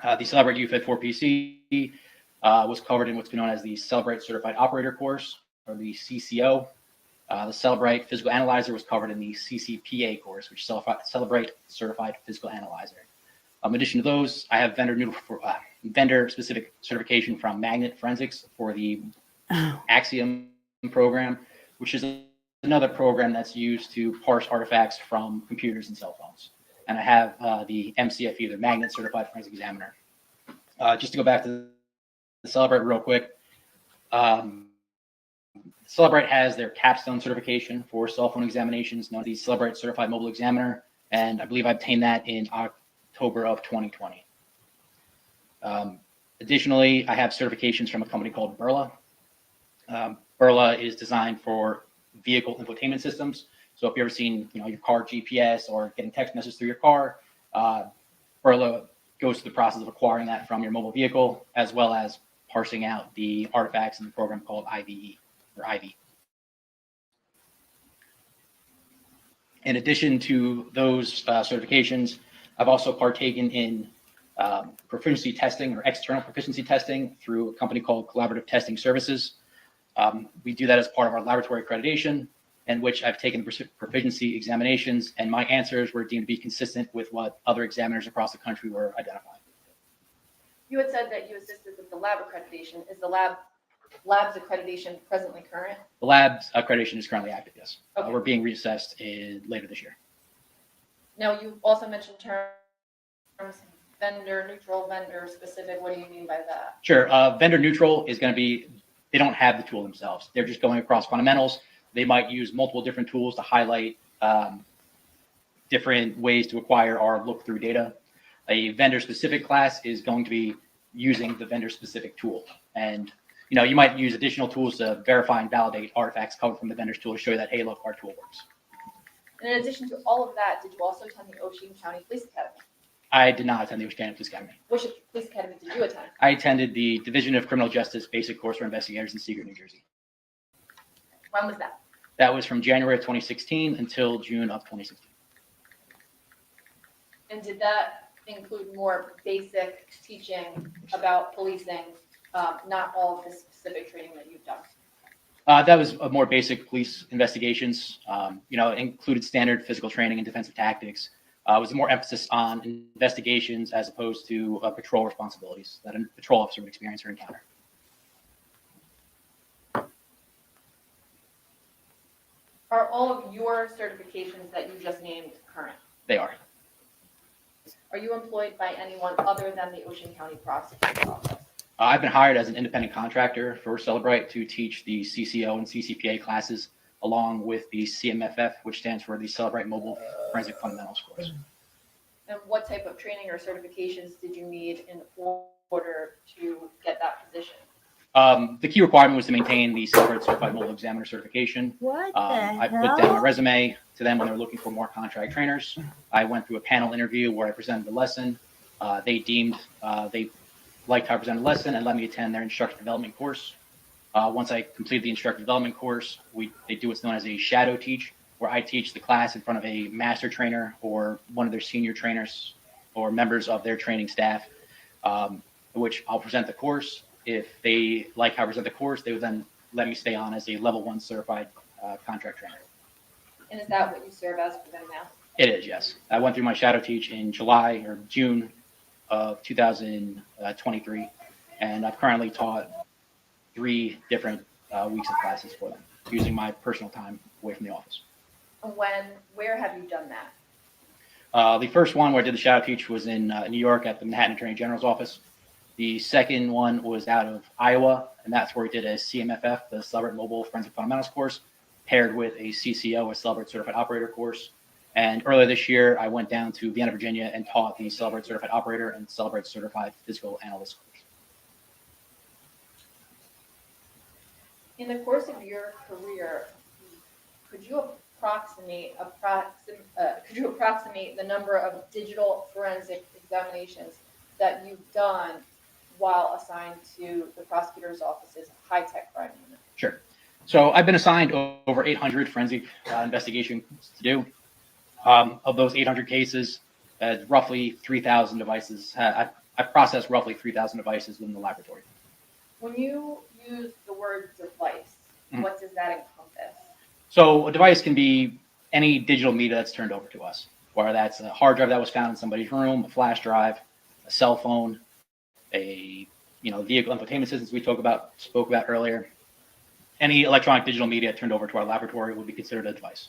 The Celebrite UFED 4 PC was covered in what's been known as the Celebrite Certified Operator course, or the CCO. The Celebrite Physical Analyzer was covered in the CCPA course, which is Celebrite Certified Physical Analyzer. In addition to those, I have vendor-specific certification from Magnet Forensics for the Axiom program, which is another program that's used to parse artifacts from computers and cell phones. And I have the MCFE, the Magnet Certified Forensic Examiner. Just to go back to the Celebrite real quick, Celebrite has their capstone certification for cell phone examinations, known as the Celebrite Certified Mobile Examiner, and I believe I obtained that in October of 2020. Additionally, I have certifications from a company called Burla. Burla is designed for vehicle infotainment systems. So if you've ever seen, your car GPS or getting text messages through your car, Burla goes through the process of acquiring that from your mobile vehicle, as well as parsing out the artifacts in the program called IVE or IV. In addition to those certifications, I've also partaken in proficiency testing or external proficiency testing through a company called Collaborative Testing Services. We do that as part of our laboratory accreditation, in which I've taken proficiency examinations, and my answers were deemed to be consistent with what other examiners across the country were identifying. You had said that you assisted with the lab accreditation. Is the lab's accreditation presently current? The lab's accreditation is currently active, yes. Okay. We're being reassessed later this year. Now, you also mentioned terms vendor neutral, vendor specific. What do you mean by that? Sure. Vendor neutral is going to be, they don't have the tool themselves. They're just going across fundamentals. They might use multiple different tools to highlight different ways to acquire or look through data. A vendor specific class is going to be using the vendor specific tool. And you might use additional tools to verify and validate artifacts covered from the vendor's tool to show you that, hey, look, our tool works. And in addition to all of that, did you also attend the Ocean County Police Academy? I did not attend the Ocean County Police Academy. Which police academy did you attend? I attended the Division of Criminal Justice Basic Course for Investigators in Secret, New Jersey. When was that? That was from January of 2016 until June of 2016. And did that include more basic teaching about policing, not all of the specific training that you've done? That was a more basic police investigations. It included standard physical training and defensive tactics. It was more emphasis on investigations as opposed to patrol responsibilities that a patrol officer would experience or encounter. Are all of your certifications that you just named current? They are. Are you employed by anyone other than the Ocean County Prosecutor's Office? I've been hired as an independent contractor for Celebrite to teach the CCO and CCPA classes, along with the CMFF, which stands for the Celebrite Mobile Forensic Fundamentals course. And what type of training or certifications did you need in order to get that position? The key requirement was to maintain the Celebrite Certified Mobile Examiner certification. What the I put hell? down my resume to them when they were looking for more contract trainers. I went through a panel interview where I presented the lesson. They liked how I presented the lesson and let me attend their instructor development course. Once I completed the instructor development course, they do what's known as a shadow teach, where I teach the class in front of a master trainer or one of their senior trainers or members of their training staff, which I'll present the course. If they like how I present the course, they would then let me stay on as a level 1 certified contract trainer. And is that what you serve as for them now? It is, yes. I went through my shadow teach in July or June of 2023, and I've currently taught 3 different weeks of classes for them, using my personal time away from the office. And where have you done that? The first one where I did the shadow teach was in New York at the Manhattan Attorney General's office. The second one was out of Iowa, and that's where we did a CMFF, the Celebrate Mobile Forensic Fundamentals course, paired with a CCO, a Celebrate Certified Operator course. And earlier this year, I went down to Vienna, Virginia, and taught the Celebrate Certified Operator and Celebrate Certified Physical Analyst course. In the course of your career, could you approximate the number of digital forensic examinations that you've done while assigned to the prosecutor's office's high-tech crime unit? Sure. So I've been assigned over 800 forensic investigations to do. Of those 800 cases, roughly 3,000 devices. I processed roughly 3,000 devices within the laboratory. When you use the word device, what does that encompass? So a device can be any digital media that's turned over to us, whether that's a hard drive that was found in somebody's room, a flash drive, a cell phone, a vehicle infotainment systems we spoke about earlier. Any electronic digital media turned over to our laboratory would be considered a device.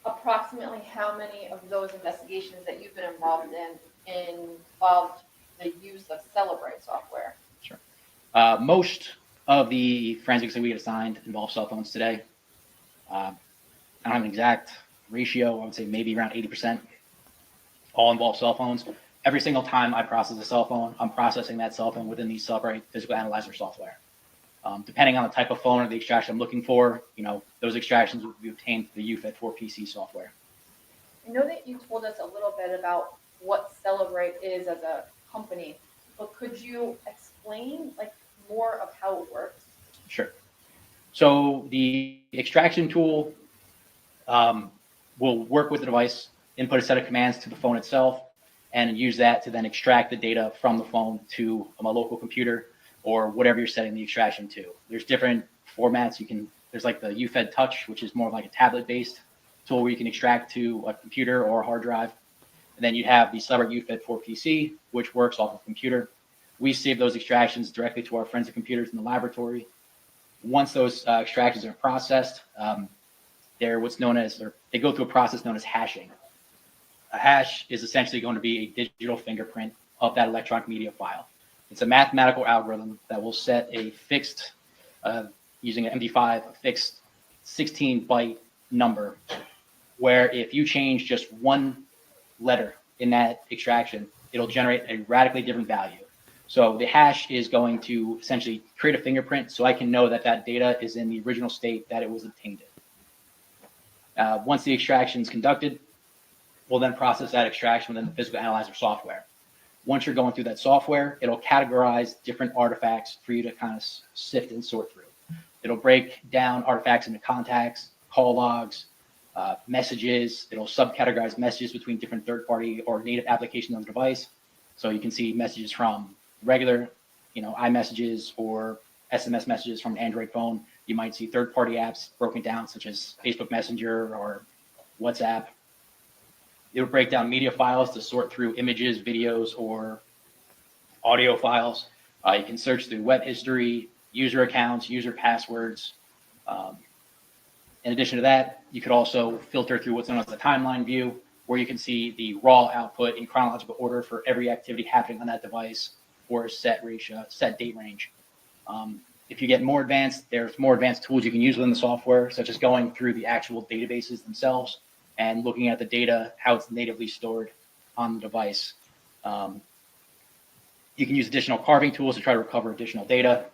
Approximately how many of those investigations that you've been involved in involved the use of Celebrite software? Sure. Most of the forensics that we get assigned involve cell phones today. I don't have an exact ratio. I would say maybe around 80% all involve cell phones. Every single time I process a cell phone, I'm processing that cell phone within the Celebrite Physical Analyzer software. Depending on the type of phone or the extraction I'm looking for, those extractions will be obtained through the UFED4PC software. I know that you told us a little bit about what Celebrite is as a company, but could you explain more of how it works? Sure. So the extraction tool will work with the device, input a set of commands to the phone itself. and use that to then extract the data from the phone to a local computer or whatever you're setting the extraction to. There's different formats you can, there's like the UFED Touch, which is more like a tablet-based tool where you can extract to a computer or a hard drive. And then you have the Celebrate UFED 4PC, which works off of computer. We save those extractions directly to our forensic computers in the laboratory. Once those extractions are processed, they're what's known as, or they go through a process known as hashing. A hash is essentially going to be a digital fingerprint of that electronic media file. It's a mathematical algorithm that will set a fixed, using an MD5, a fixed 16-byte number, where if you change just one letter in that extraction, it'll generate a radically different value. So the hash is going to essentially create a fingerprint so I can know that that data is in the original state that it was obtained in. Once the extraction is conducted, we'll then process that extraction within the physical analyzer software. Once you're going through that software, it'll categorize different artifacts for you to kind of sift and sort through. It'll break down artifacts into contacts, call logs, messages. It'll subcategorize messages between different third-party or native applications on the device. So you can see messages from regular, iMessages or SMS messages from an Android phone. You might see third-party apps broken down, such as Facebook Messenger or WhatsApp. It'll break down media files to sort through images, videos, or audio files. You can search through web history, user accounts, user passwords. In addition to that, you could also filter through what's known as the timeline view, where you can see the raw output in chronological order for every activity happening on that device or set date range. If you get more advanced, there's more advanced tools you can use within the software, such as going through the actual databases themselves and looking at the data, how it's natively stored on the device. You can use additional carving tools to try to recover additional data.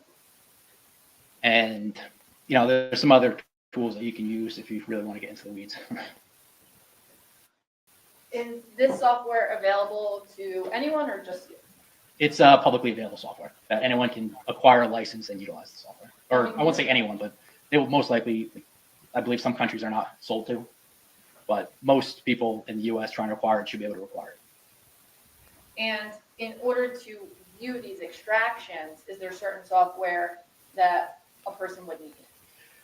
And, there's some other tools that you can use if you really want to get into the weeds. Is this software available to anyone or just you? It's publicly available software that anyone can acquire a license and utilize the software. Or I won't say anyone, but they will most likely, I believe some countries are not sold to, but most people in the US trying to acquire it should be able to acquire it. And in order to view these extractions, is there certain software that a person would need?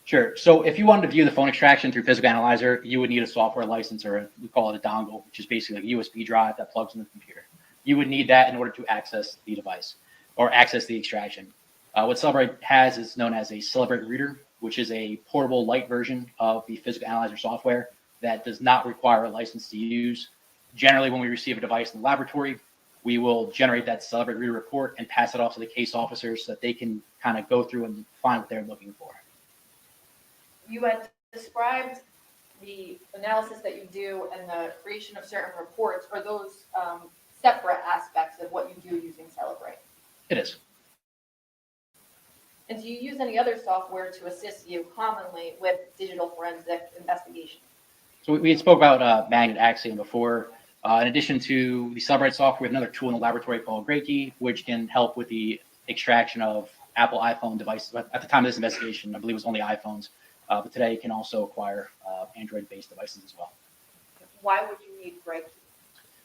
Sure. So if you wanted to view the phone extraction through Physical Analyzer, you would need a software license, or we call it a dongle, which is basically like a USB drive that plugs in the computer. You would need that in order to access the device or access the extraction. What Celebrate has is known as a Celebrate Reader, which is a portable light version of the Physical Analyzer software that does not require a license to use. Generally, when we receive a device in the laboratory, we will generate that Celebrate Reader report and pass it off to the case officers so that they can kind of go through and find what they're looking for. You had described the analysis that you do and the creation of certain reports. Are those separate aspects of what you do using Celebrate? It is. And do you use any other software to assist you commonly with digital forensic investigation? So we spoke about Magnet Axiom before. In addition to the Celebrate software, we have another tool in the laboratory called Gregor, which can help with the extraction of Apple iPhone devices. At the time of this investigation, I believe it was only iPhones. But today you can also acquire Android-based devices as well. Why would you need Gregor?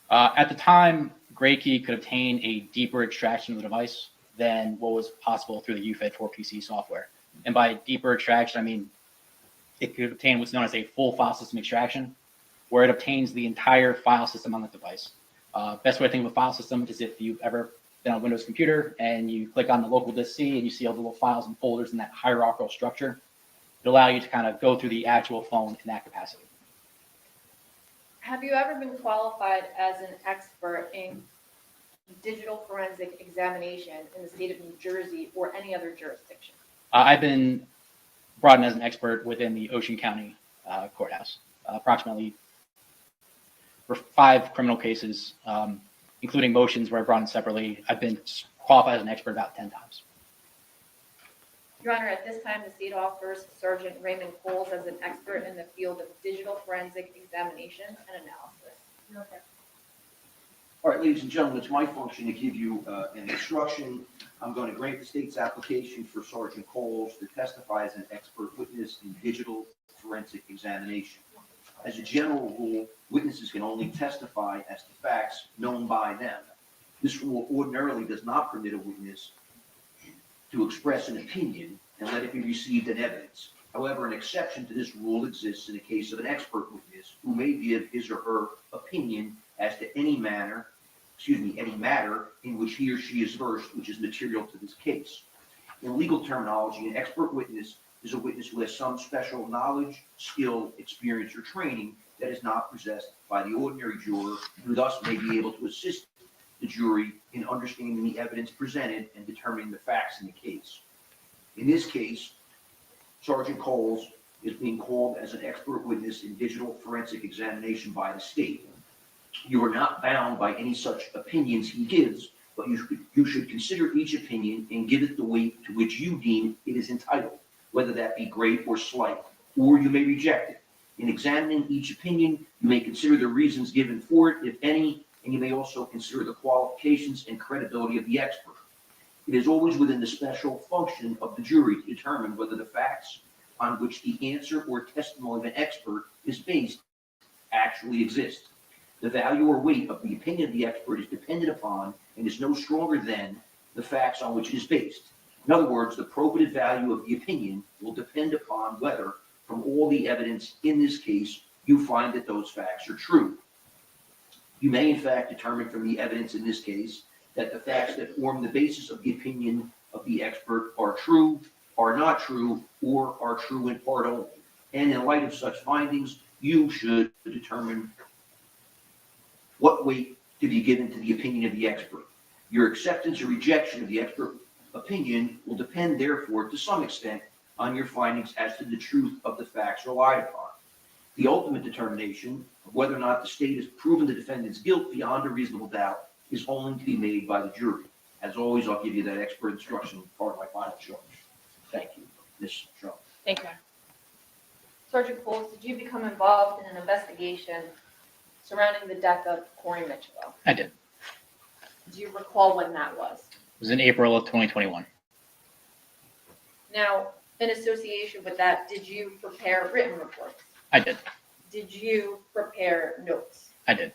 At the time, Gregor could obtain a deeper extraction of the device than what was possible through the UFED 4PC software. And by deeper extraction, I mean it could obtain what's known as a full file system extraction, where it obtains the entire file system on the device. Best way to think of a file system is if you've ever been on a Windows computer and you click on the local disk C and you see all the little files and folders in that hierarchical structure. It allow you to kind of go through the actual phone in that capacity. Have you ever been qualified as an expert in digital forensic examination in the state of New Jersey or any other jurisdiction? I've been brought in as an expert within the Ocean County courthouse, approximately for 5 criminal cases, including motions where I brought in separately. I've been qualified as an expert about 10 times. Your Honor, at this time, the state offers Sergeant Raymond Coles as an expert in the field of digital forensic examination and analysis. Okay. All right, ladies and gentlemen, it's my function to give you an instruction. I'm going to grant the state's application for Sergeant Coles to testify as an expert witness in digital forensic examination. As a general rule, witnesses can only testify as to facts known by them. This rule ordinarily does not permit a witness to express an opinion and let it be received in evidence. However, an exception to this rule exists in the case of an expert witness who may give his or her opinion as to any matter in which he or she is versed, which is material to this case. In legal terminology, an expert witness is a witness who has some special knowledge, skill, experience, or training that is not possessed by the ordinary juror, who thus may be able to assist the jury in understanding the evidence presented and determining the facts in the case. In this case, Sergeant Coles is being called as an expert witness in digital forensic examination by the state. You are not bound by any such opinions he gives, but you should consider each opinion and give it the weight to which you deem it is entitled, whether that be great or slight, or you may reject it. In examining each opinion, you may consider the reasons given for it, if any, and you may also consider the qualifications and credibility of the expert. It is always within the special function of the jury to determine whether the facts on which the answer or testimony of an expert is based actually exist. The value or weight of the opinion of the expert is dependent upon and is no stronger than the facts on which it is based. In other words, the probative value of the opinion will depend upon whether, from all the evidence in this case, you find that those facts are true. You may, in fact, determine from the evidence in this case that the facts that form the basis of the opinion of the expert are true, are not true, or are true in part only. And in light of such findings, you should determine what weight to be given to the opinion of the expert. Your acceptance or rejection of the expert opinion will depend, therefore, to some extent, on your findings as to the truth of the facts relied upon. The ultimate determination of whether or not the state has proven the defendant's guilt beyond a reasonable doubt is only to be made by the jury. As always, I'll give you that expert instruction as part of my final charge. Thank you, Ms. Trump. Thank you. Sergeant Coles, did you become involved in an investigation surrounding the death of Corey Mitchell? I did. Do you recall when that was? It was in April of 2021. Now, in association with that, did you prepare written reports? I did. Did you prepare notes? I did.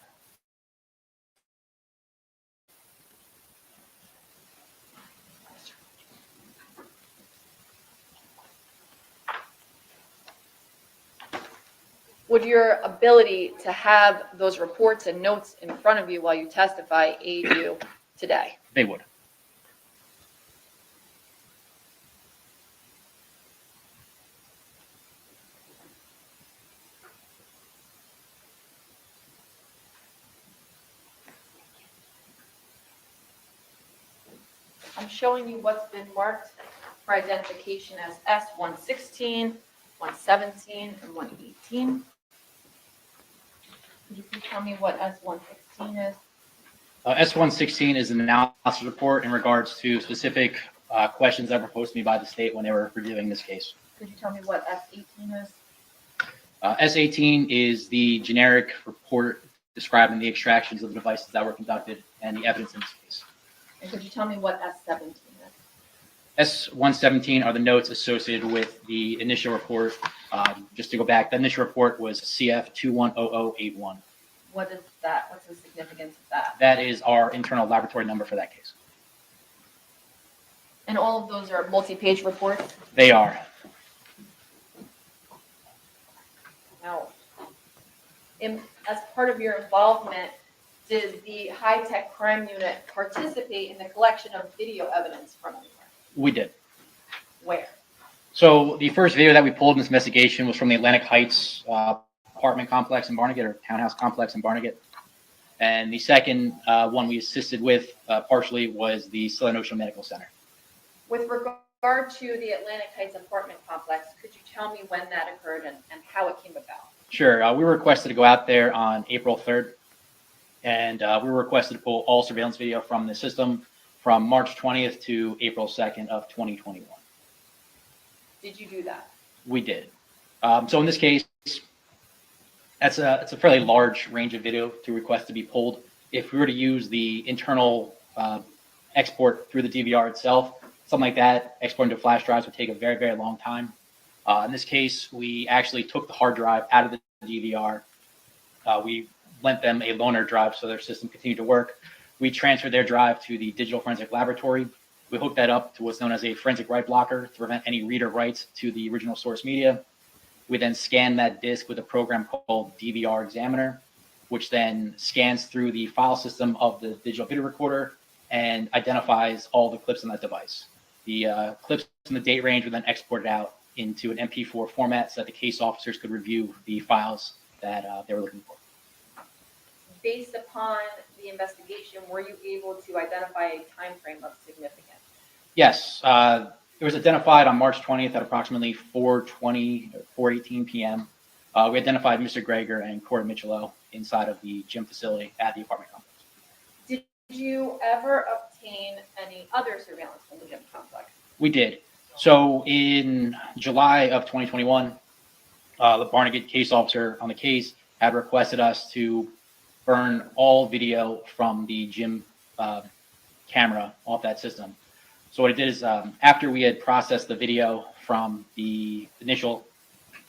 Would your ability to have those reports and notes in front of you while you testify aid you today? They would. I'm showing you what's been marked for identification as S116, 117, and 118. Could you please tell me what S116 is? S116 is an analysis report in regards to specific questions that were posed to me by the state when they were reviewing this case. Could you tell me what S18 is? S18 is the generic report describing the extractions of the devices that were conducted and the evidence in this case. And could you tell me what S17 is? S117 are the notes associated with the initial report. Just to go back, the initial report was CF 210081. What is that? What's the significance of that? That is our internal laboratory number for that case. And all of those are multi-page reports? They are. Now, as part of your involvement, did the high-tech crime unit participate in the collection of video evidence from anywhere? We did. Where? So the first video that we pulled in this investigation was from the Atlantic Heights apartment complex in Barnegat, or townhouse complex in Barnegat. And the second one we assisted with partially was the Southern Ocean Medical Center. With regard to the Atlantic Heights apartment complex, could you tell me when that occurred and how it came about? Sure. We were requested to go out there on April 3rd. And we were requested to pull all surveillance video from the system from March 20th to April 2nd of 2021. Did you do that? We did. So in this case, it's a fairly large range of video to request to be pulled. If we were to use the internal export through the DVR itself, something like that, exporting to flash drives would take a very, very long time. In this case, we actually took the hard drive out of the DVR. We lent them a loaner drive so their system continued to work. We transferred their drive to the digital forensic laboratory. We hooked that up to what's known as a forensic write blocker to prevent any reader writes to the original source media. We then scan that disk with a program called DVR Examiner, which then scans through the file system of the digital video recorder and identifies all the clips on that device. The clips in the date range were then exported out into an MP4 format so that the case officers could review the files that they were looking for. Based upon the investigation, were you able to identify a time frame of significance? Yes, it was identified on March 20th at approximately 4:18 p.m. We identified Mr. Gregor and Corey Michelot inside of the gym facility at the apartment complex. Did you ever obtain any other surveillance from the gym complex? We did. So in July of 2021, the Barnegat case officer on the case had requested us to burn all video from the gym camera off that system. So what it did is after we had processed the video from the initial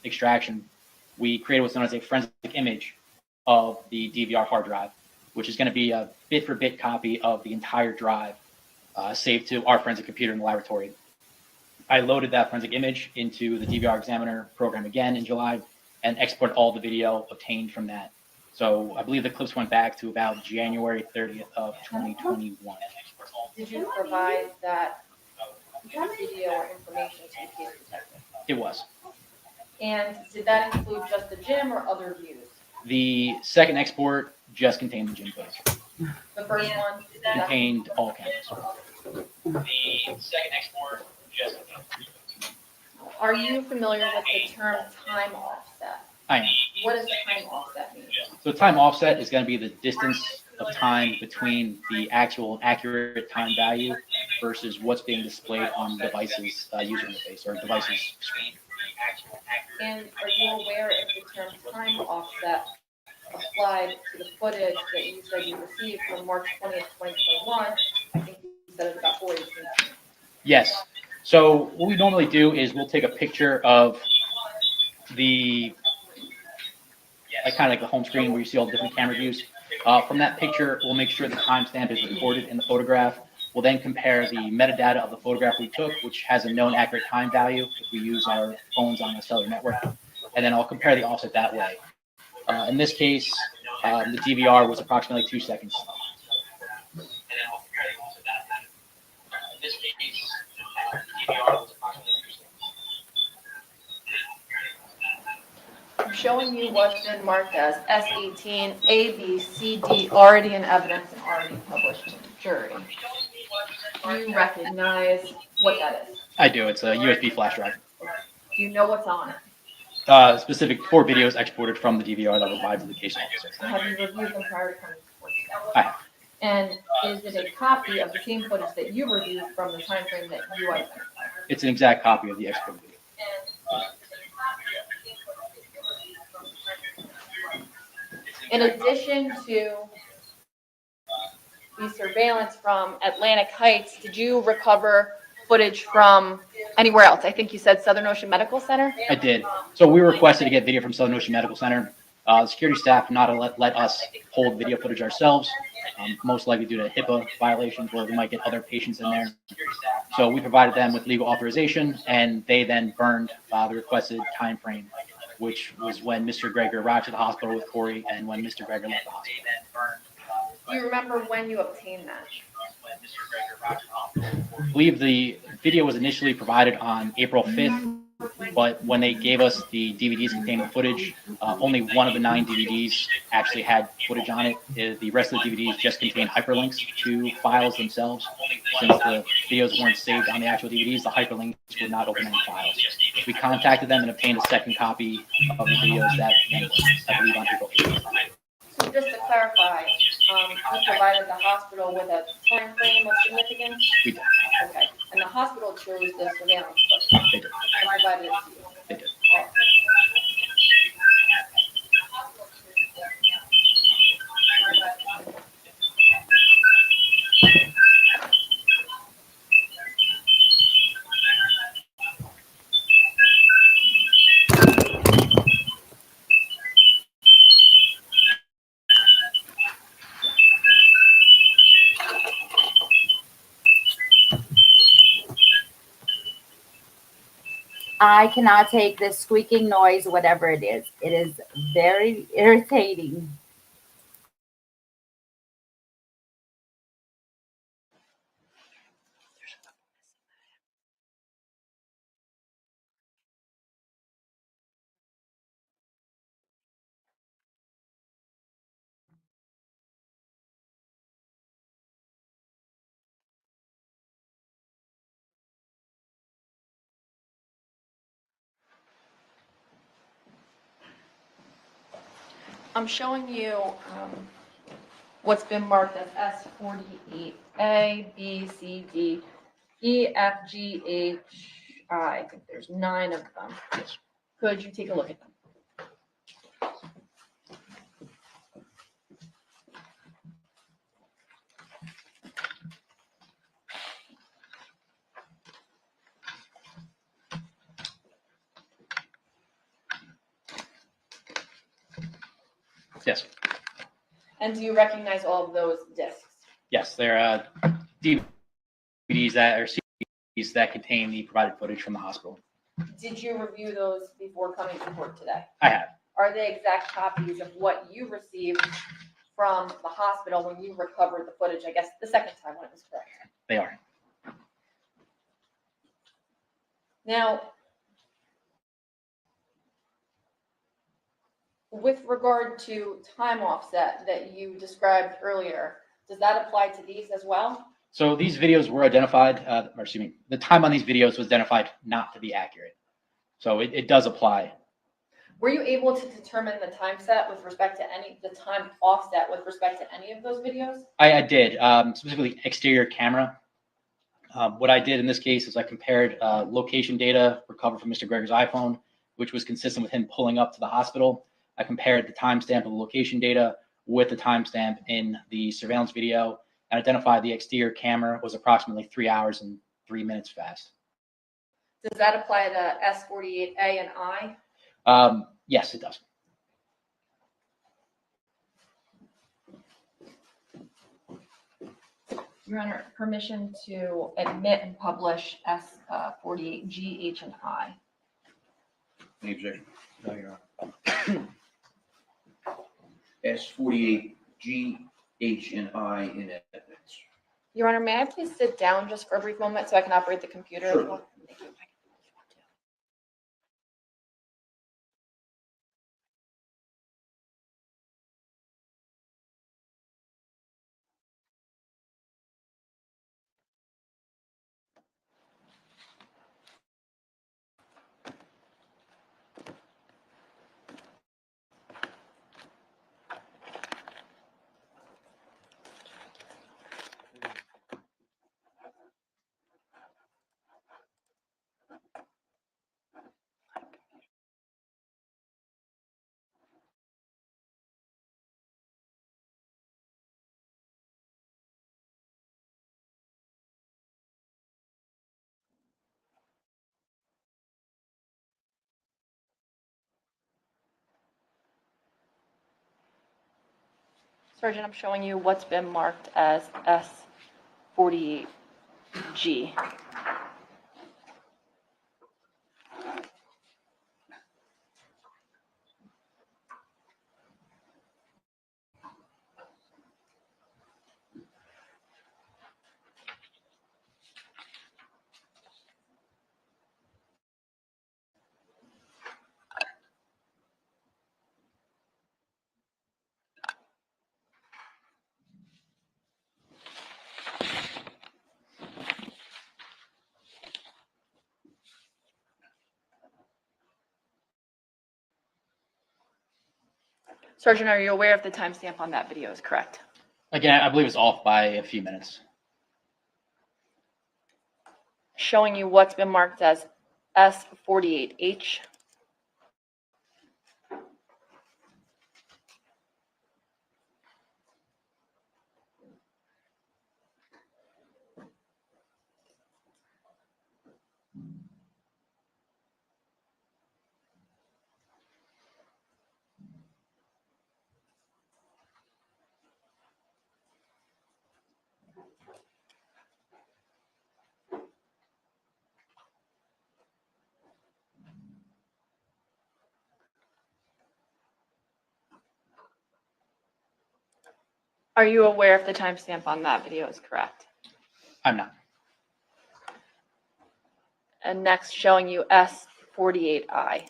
extraction, we created what's known as a forensic image of the DVR hard drive, which is going to be a bit-for-bit copy of the entire drive saved to our forensic computer in the laboratory. I loaded that forensic image into the DVR Examiner program again in July and exported all the video obtained from that. So I believe the clips went back to about January 30th of 2021. Did you provide that video or information to the case detective? It was. And did that include just the gym or other views? The second export just contained the gym footage. The first one? Contained all cameras. The second export just contained. Are you familiar with the term time offset? I am. What does time offset mean? So time offset is going to be the distance of time between the actual accurate time value versus what's being displayed on the device's user interface or device's screen. And are you aware if the term time offset applied to the footage that you said you received from March 20th, 2021? I think you said it was about 4:18. Yes. So what we normally do is we'll take a picture of the kind of like the home screen where you see all the different camera views. From that picture, we'll make sure the timestamp is recorded in the photograph. We'll then compare the metadata of the photograph we took, which has a known accurate time value if we use our phones on a cellular network. And then I'll compare the offset that way. In this case, the DVR was approximately 2 seconds. And then I'll compare the offset that way. In this case, the DVR was approximately 2 seconds. I'm showing you what's been marked as S18, A, B, C, D, already in evidence and already published to the jury. Do you recognize what that is? I do. It's a USB flash drive. Do you know what's on it? Specific 4 videos exported from the DVR that were provided to the case officer. Have you reviewed them prior to coming to court? I have. And is it a copy of the same footage that you reviewed from the time frame that you identified? It's an exact copy of the export video. In addition to the surveillance from Atlantic Heights, did you recover footage from anywhere else? I think you said Southern Ocean Medical Center? I did. So we were requested to get video from Southern Ocean Medical Center. Security staff not let us hold video footage ourselves, most likely due to HIPAA violations where we might get other patients in there. So we provided them with legal authorization, and they then burned the requested time frame, which was when Mr. Gregor arrived to the hospital with Corey and when Mr. Gregor left the hospital. Do you remember when you obtained that? I believe the video was initially provided on April 5th, but when they gave us the DVDs containing the footage, only one of the 9 DVDs actually had footage on it. The rest of the DVDs just contained hyperlinks to files themselves. Since the videos weren't saved on the actual DVDs, the hyperlinks would not open any files. We contacted them and obtained a second copy of the videos that, I believe, on April 8th. So just to clarify, you provided the hospital with a time frame of significance? We did. Okay. And the hospital chose the surveillance footage? They did. And provided it to you? They did. I cannot take this squeaking noise, whatever it is. It is very irritating. I'm showing you what's been marked as S48A, B, C, D, E, F, G, H, I. I think there's 9 of them. Yes. Could you take a look at them? Yes. And do you recognize all of those discs? Yes, they're DVDs that are CDs that contain the provided footage from the hospital. Did you review those before coming to court today? I have. Are they exact copies of what you received from the hospital when you recovered the footage, I guess, the second time when it was correct? They are. Now, with regard to time offset that you described earlier, does that apply to these as well? So these videos were identified, or excuse me, the time on these videos was identified not to be accurate. So it does apply. Were you able to determine the time set with respect to the time offset with respect to any of those videos? I did, specifically exterior camera. What I did in this case is I compared location data recovered from Mr. Gregor's iPhone, which was consistent with him pulling up to the hospital. I compared the timestamp of the location data with the timestamp in the surveillance video and identified the exterior camera was approximately 3 hours and 3 minutes fast. Does that apply to S48A and I? Yes, it does. Your Honor, permission to admit and publish S48G, H, and I. Any objection? No, Your Honor. S48G, H, and I in evidence. Your Honor, may I please sit down just for a brief moment so I can operate the computer? Sure. Thank you. Sergeant, I'm showing you what's been marked as S48G. Sergeant, are you aware if the timestamp on that video is correct? Again, I believe it's off by a few minutes. Showing you what's been marked as S48H. Are you aware if the timestamp on that video is correct? I'm not. And next, showing you S48I.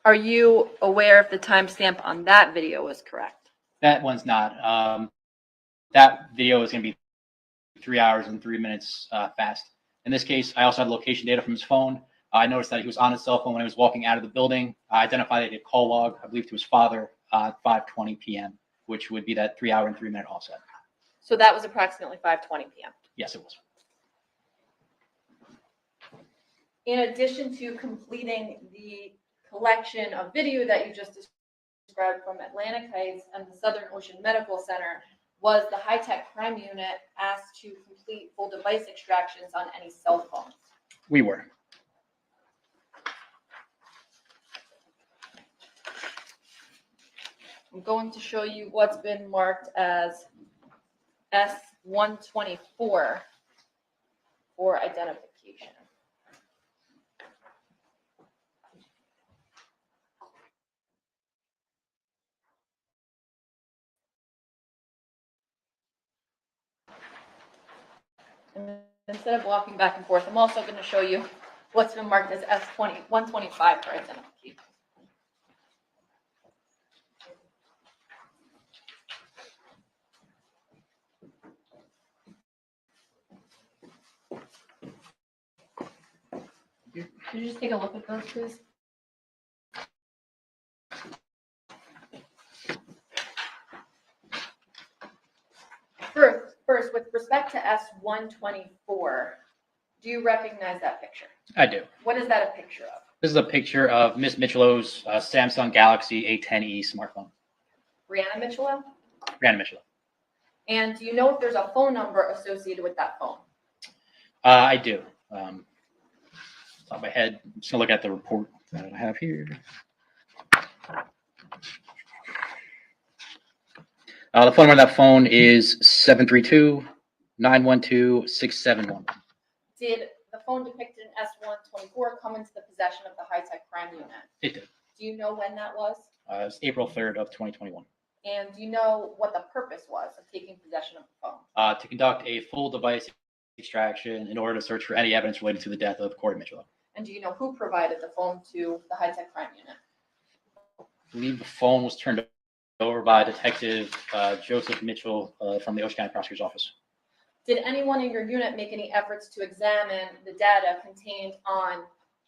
Are you aware if the timestamp on that video is correct? That one's not. That video is going to be 3 hours and 3 minutes fast. In this case, I also had location data from his phone. I noticed that he was on his cell phone when he was walking out of the building. I identified that he had call log, I believe, to his father at 5:20 p.m., which would be that 3 hour and 3 minute offset. So that was approximately 5:20 p.m. Yes, it was. In addition to completing the collection of video that you just described from Atlantic Heights and the Southern Ocean Medical Center, was the high-tech crime unit asked to complete full device extractions on any cell phones? We were. I'm going to show you what's been marked as S124 for identification. And instead of walking back and forth, I'm also going to show you what's been marked as S125 for identification. Could you just take a look at those, please? First, with respect to S124, do you recognize that picture? I do. What is that a picture of? This is a picture of Miss Michelow's Samsung Galaxy A10e smartphone. Brianna Mitchell? Brianna Michelow. And do you know if there's a phone number associated with that phone? I do. Top of my head, I'm just going to look at the report that I have here. The phone number of that phone is 732-912-6711. Did the phone depicted in S124 come into the possession of the high-tech crime unit? It did. Do you know when that was? It was April 3rd of 2021. And do you know what the purpose was of taking possession of the phone? To conduct a full device extraction in order to search for any evidence related to the death of Corey Mitchell. And do you know who provided the phone to the high-tech crime unit? I believe the phone was turned over by Detective Joseph Mitchell from the Ocean County Prosecutor's Office. Did anyone in your unit make any efforts to examine the data contained on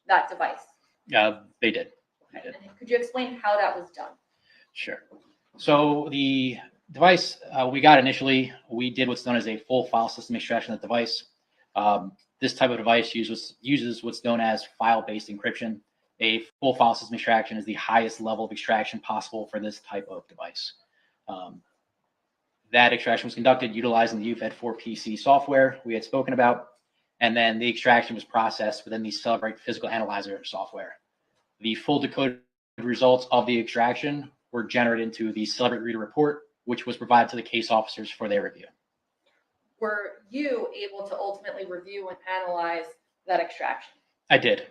that device? They did. Okay. And could you explain how that was done? Sure. So the device we got initially, we did what's known as a full file system extraction of the device. This type of device uses what's known as file-based encryption. A full file system extraction is the highest level of extraction possible for this type of device. That extraction was conducted utilizing the UFED4 PC software we had spoken about, and then the extraction was processed within the Celebrate Physical Analyzer software. The full decoded results of the extraction were generated into the Celebrate Reader report, which was provided to the case officers for their review. Were you able to ultimately review and analyze that extraction? I did.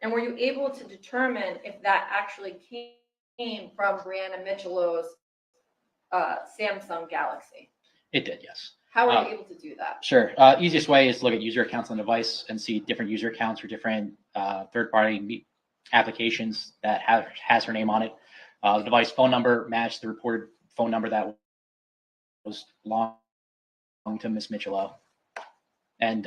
And were you able to determine if that actually came from Brianna Mitchell's Samsung Galaxy? It did, yes. How were you able to do that? Sure. Easiest way is to look at user accounts on the device and see different user accounts for different third-party applications that has her name on it. The device phone number matched the reported phone number that was belonged to Miss Michelow. And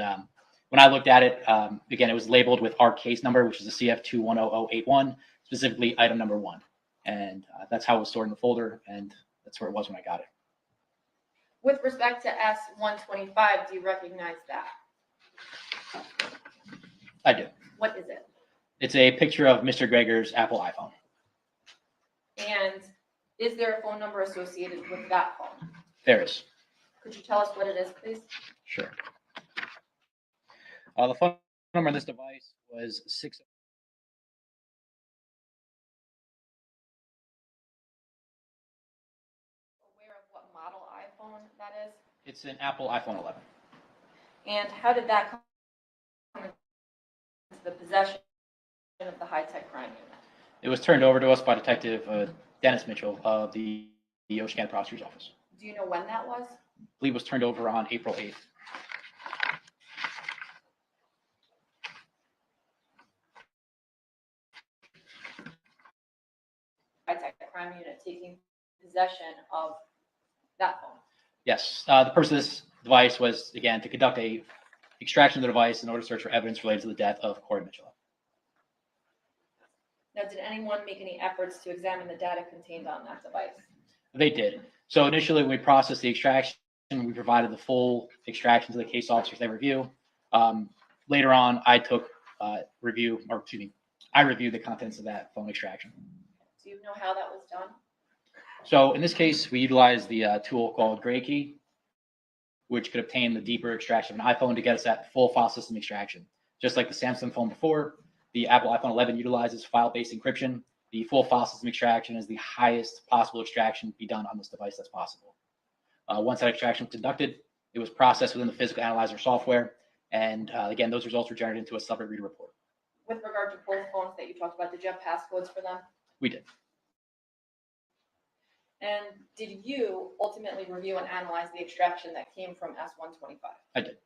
when I looked at it, again, it was labeled with our case number, which is the CF210081, specifically item number 1. And that's how it was stored in the folder, and that's where it was when I got it. With respect to S125, do you recognize that? I do. What is it? It's a picture of Mr. Gregor's Apple iPhone. And is there a phone number associated with that phone? There is. Could you tell us what it is, please? Sure. The phone number on this device was 6. Aware of what model iPhone that is? It's an Apple iPhone 11. And how did that come into the possession of the high-tech crime unit? It was turned over to us by Detective Dennis Mitchell of the Ocean County Prosecutor's Office. Do you know when that was? I believe it was turned over on April 8th. High-tech crime unit taking possession of that phone. Yes. The purpose of this device was, again, to conduct a extraction of the device in order to search for evidence related to the death of Corey Mitchell. Now, did anyone make any efforts to examine the data contained on that device? They did. So initially, when we processed the extraction, we provided the full extraction to the case officers they review. Later on, I took I reviewed the contents of that phone extraction. Do you know how that was done? So in this case, we utilized the tool called Gregor, which could obtain the deeper extraction of an iPhone to get us that full file system extraction. Just like the Samsung phone before, the Apple iPhone 11 utilizes file-based encryption. The full file system extraction is the highest possible extraction to be done on this device that's possible. Once that extraction was conducted, it was processed within the physical analyzer software. And again, those results were generated into a separate reader report. With regard to both phones that you talked about, did you have passcodes for them? We did. And did you ultimately review and analyze the extraction that came from S125? I did.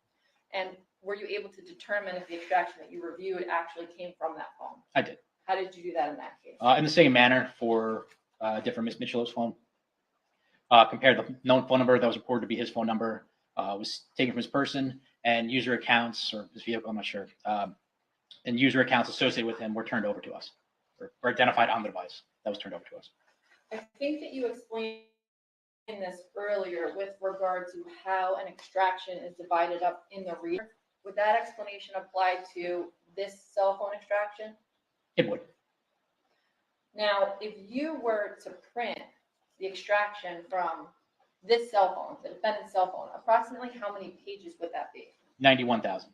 And were you able to determine if the extraction that you reviewed actually came from that phone? I did. How did you do that in that case? In the same manner for different Miss Mitchell's phone. Compared the known phone number that was reported to be his phone number was taken from his person, and user accounts, or his vehicle, I'm not sure, and user accounts associated with him were turned over to us, or identified on the device that was turned over to us. I think that you explained this earlier with regard to how an extraction is divided up in the reader. Would that explanation apply to this cell phone extraction? It would. Now, if you were to print the extraction from this cell phone, the defendant's cell phone, approximately how many pages would that be? 91,000.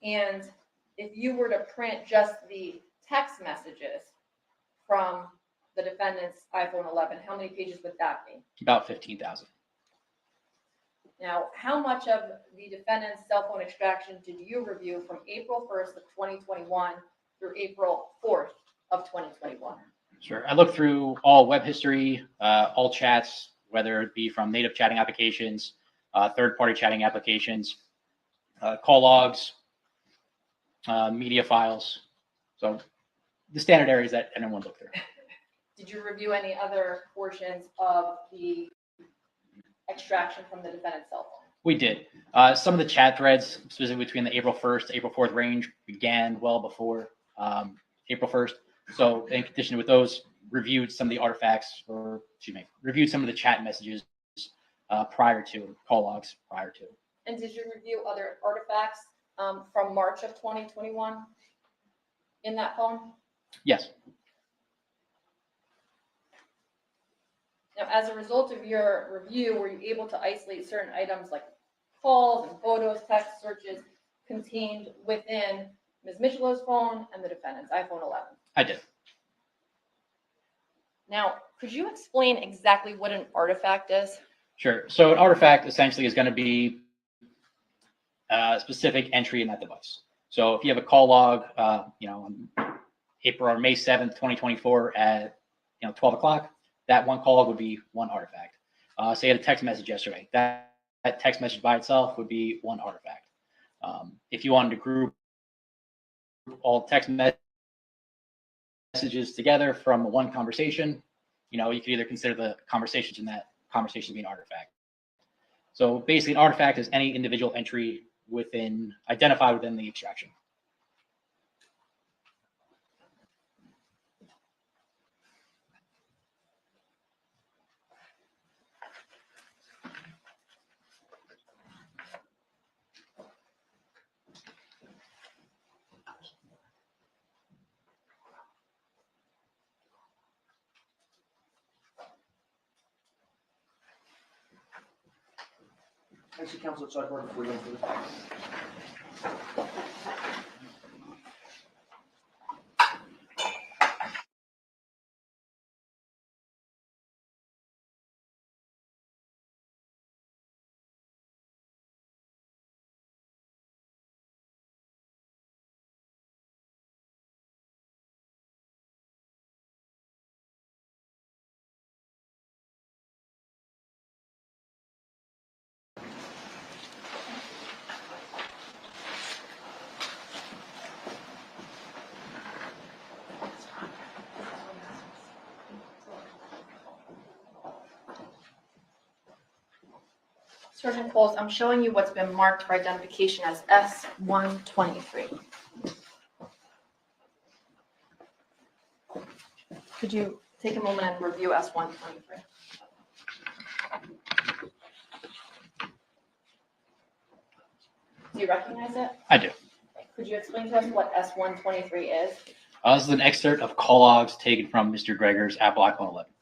And if you were to print just the text messages from the defendant's iPhone 11, how many pages would that be? About 15,000. Now, how much of the defendant's cell phone extraction did you review from April 1st of 2021 through April 4th of 2021? Sure. I looked through all web history, all chats, whether it be from native chatting applications, third-party chatting applications, call logs, media files. So the standard areas that anyone looked through. Did you review any other portions of the extraction from the defendant's cell phone? We did. Some of the chat threads, specifically between the April 1st to April 4th range, began well before April 1st. So in addition with those, reviewed some of the artifacts, reviewed some of the chat messages prior to, call logs prior to. And did you review other artifacts from March of 2021 in that phone? Yes. Now, as a result of your review, were you able to isolate certain items like calls and photos, text searches contained within Ms. Michelot's phone and the defendant's iPhone 11? I did. Now, could you explain exactly what an artifact is? Sure. So an artifact essentially is going to be a specific entry in that device. So if you have a call log, on April or May 7th, 2024 at 12 o'clock, that one call log would be one artifact. Say you had a text message yesterday, that text message by itself would be one artifact. If you wanted to group all text messages together from one conversation, you could either consider the conversations in that conversation to be an artifact. So basically, an artifact is any individual entry identified within the extraction. I see council at sidebar before you go further. Sergeant Coles, I'm showing you what's been marked for identification as S123. Could you take a moment and review S123? Do you recognize it? I do. Could you explain to us what S123 is? This is an excerpt of call logs taken from Mr. Gregor's Apple iPhone 11.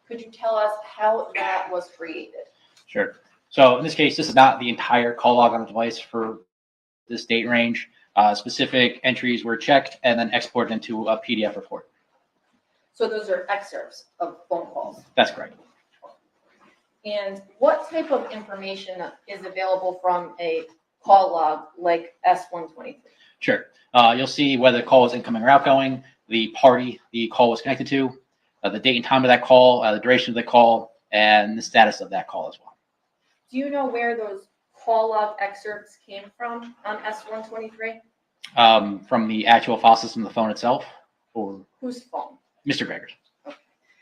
Could you tell us how that was created? Sure. So in this case, this is not the entire call log on the device for this date range. Specific entries were checked and then exported into a PDF report. So those are excerpts of phone calls. That's correct. And what type of information is available from a call log like S123? Sure. You'll see whether the call was incoming or outgoing, the party the call was connected to, the date and time of that call, the duration of the call, and the status of that call as well. Do you know where those call log excerpts came from on S123? From the actual file system of the phone itself, or Whose phone? Mr. Gregor's.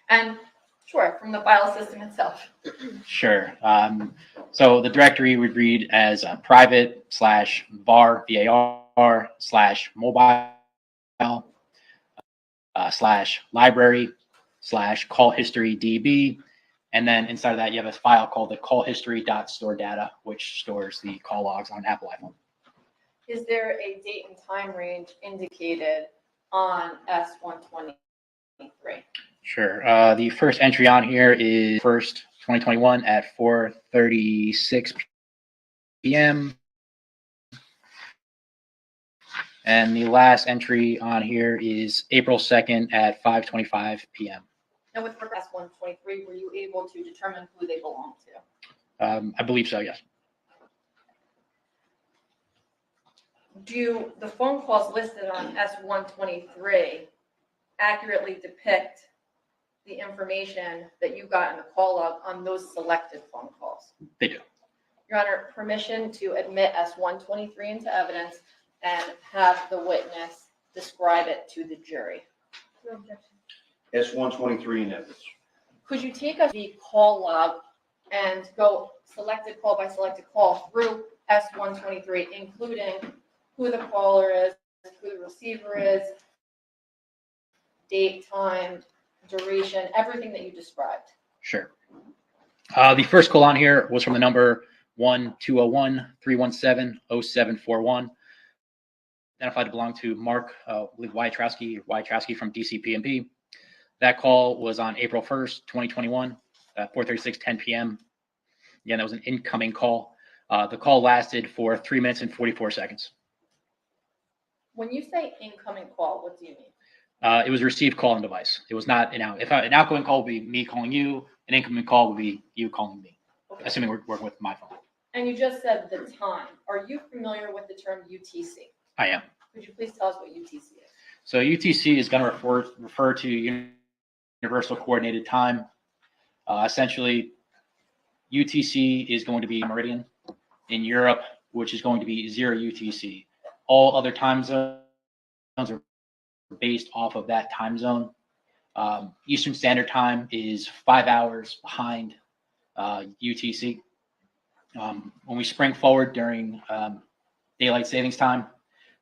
And sure, from the file system itself. Sure. So the directory would read as private/var, VAR/mobile /library/call history DB. And then inside of that, you have a file called the call history.storedata, which stores the call logs on an Apple iPhone. Is there a date and time range indicated on S123? Sure. The first entry on here is 1st, 2021 at 4:36 p.m. And the last entry on here is April 2nd at 5:25 p.m. And with regard to S123, were you able to determine who they belong to? I believe so, yes. Do the phone calls listed on S123 accurately depict the information that you got in the call log on those selected phone calls? They do. Your Honor, permission to admit S123 into evidence and have the witness describe it to the jury. No objection. S123 in evidence. Could you take us the call log and go selected call by selected call through S123, including who the caller is, who the receiver is, date, time, duration, everything that you described? Sure. The first call on here was from the number 1-201-317-0741. Identified to belong to Mark Wyatrowski from DCPMP. That call was on April 1st, 2021, at 4:36:10 p.m. Again, that was an incoming call. The call lasted for 3 minutes and 44 seconds. When you say incoming call, what do you mean? It was a received call on device. It was not an out. If an outgoing call would be me calling you, an incoming call would be you calling me, Okay. assuming we're working with my phone. And you just said the time. Are you familiar with the term UTC? I am. Could you please tell us what UTC is? So UTC is going to refer to Universal Coordinated Time. Essentially, UTC is going to be meridian. In Europe, which is going to be 0 UTC. All other time zones are based off of that time zone. Eastern Standard Time is 5 hours behind UTC. When we spring forward during daylight savings time,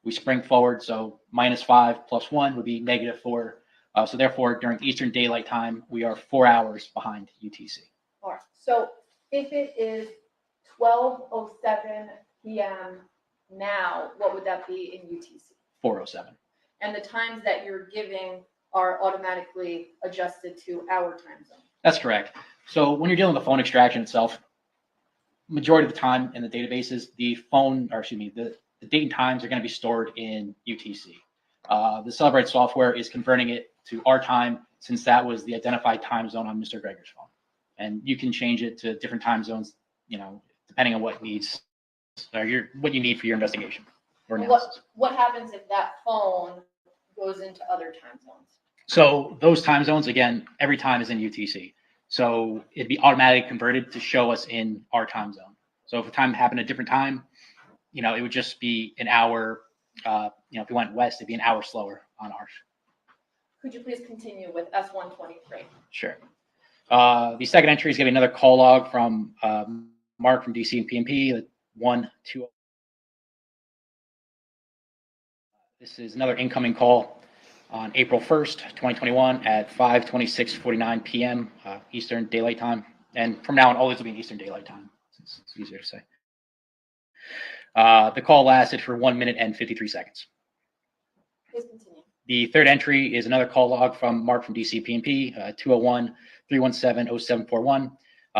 we spring forward, so -5 + 1 would be -4. So therefore, during Eastern Daylight Time, we are 4 hours behind UTC. All right. So if it is 12:07 p.m. now, what would that be in UTC? 4:07. And the times that you're giving are automatically adjusted to our time zone. That's correct. So when you're dealing with the phone extraction itself, majority of the time in the databases, the date and times are going to be stored in UTC. The Celebrate software is converting it to our time, since that was the identified time zone on Mr. Gregor's phone. And you can change it to different time zones, depending on what needs or what you need for your investigation or analysis. What happens if that phone goes into other time zones? So those time zones, again, every time is in UTC. So it'd be automatically converted to show us in our time zone. So if a time happened at a different time, it would just be an hour. If we went west, it'd be an hour slower on ours. Could you please continue with S123? Sure. The second entry is going to be another call log from Mark from DC and PMP, 120. This is another incoming call on April 1st, 2021 at 5:26:49 p.m. Eastern Daylight Time. And from now on, all these will be in Eastern Daylight Time. It's easier to say. The call lasted for 1 minute and 53 seconds. Please continue. The third entry is another call log from Mark from DC PMP, 201-317-0741.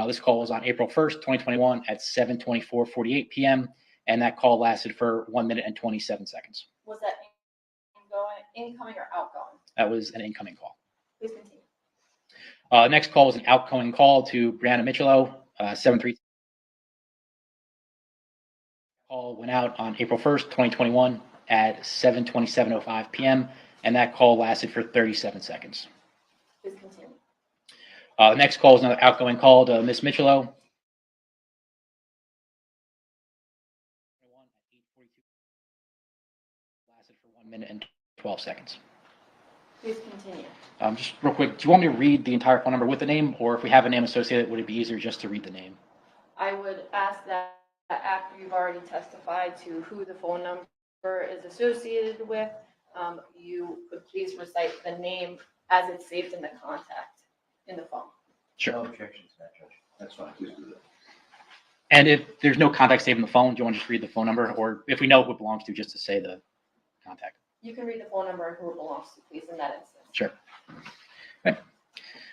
This call was on April 1st, 2021 at 7:24:48 p.m. And that call lasted for 1 minute and 27 seconds. Was that incoming or outgoing? That was an incoming call. Please continue. Next call was an outgoing call to Brianna Michello, 732. Call went out on April 1st, 2021 at 7:27:05 p.m. And that call lasted for 37 seconds. Please continue. The next call is another outgoing call to Miss Michello. Lasted for 1 minute and 12 seconds. Please continue. Just real quick, do you want me to read the entire phone number with the name, or if we have a name associated, would it be easier just to read the name? I would ask that after you've already testified to who the phone number is associated with, you could please recite the name as it's saved in the contact in the phone. Sure. No objections to that, Judge. That's fine, please do that. And if there's no contact saved in the phone, do you want to just read the phone number, or if we know who it belongs to, just to say the contact? You can read the phone number and who it belongs to, please, in that instance. Sure. Okay.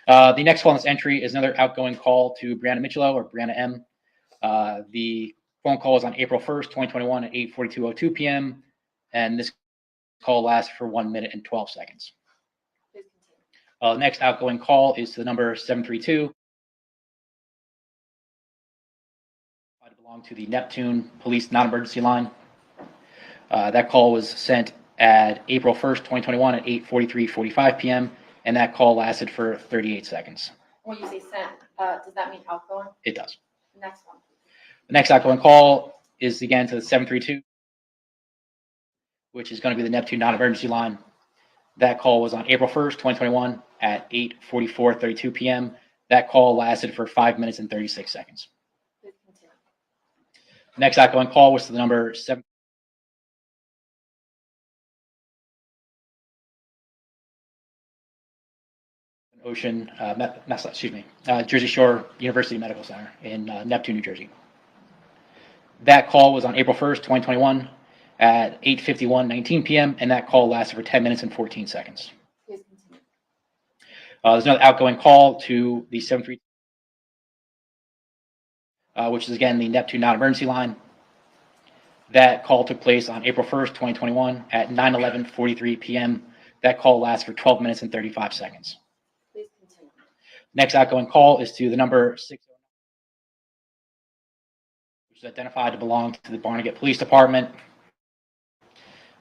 The next call on this entry is another outgoing call to Brianna Michello, or Brianna M. The phone call is on April 1st, 2021 at 8:42:02 p.m. And this call lasts for 1 minute and 12 seconds. Please continue. Next outgoing call is to the number 732. I belong to the Neptune Police Non-Emergency Line. That call was sent at April 1st, 2021 at 8:43:45 p.m. And that call lasted for 38 seconds. When you say sent, does that mean outgoing? It does. Next one. The next outgoing call is again to the 732, which is going to be the Neptune Non-Emergency Line. That call was on April 1st, 2021 at 8:44:32 p.m. That call lasted for 5 minutes and 36 seconds. Please continue. The next outgoing call was to the number 7. Jersey Shore University Medical Center in Neptune, New Jersey. That call was on April 1st, 2021 at 8:51:19 p.m. And that call lasted for 10 minutes and 14 seconds. Please continue. There's another outgoing call to the 732, which is again the Neptune Non-Emergency Line. That call took place on April 1st, 2021 at 9:11:43 p.m. That call lasted for 12 minutes and 35 seconds. Please continue. Next outgoing call is to the number 609, which is identified to belong to the Barnegat Police Department.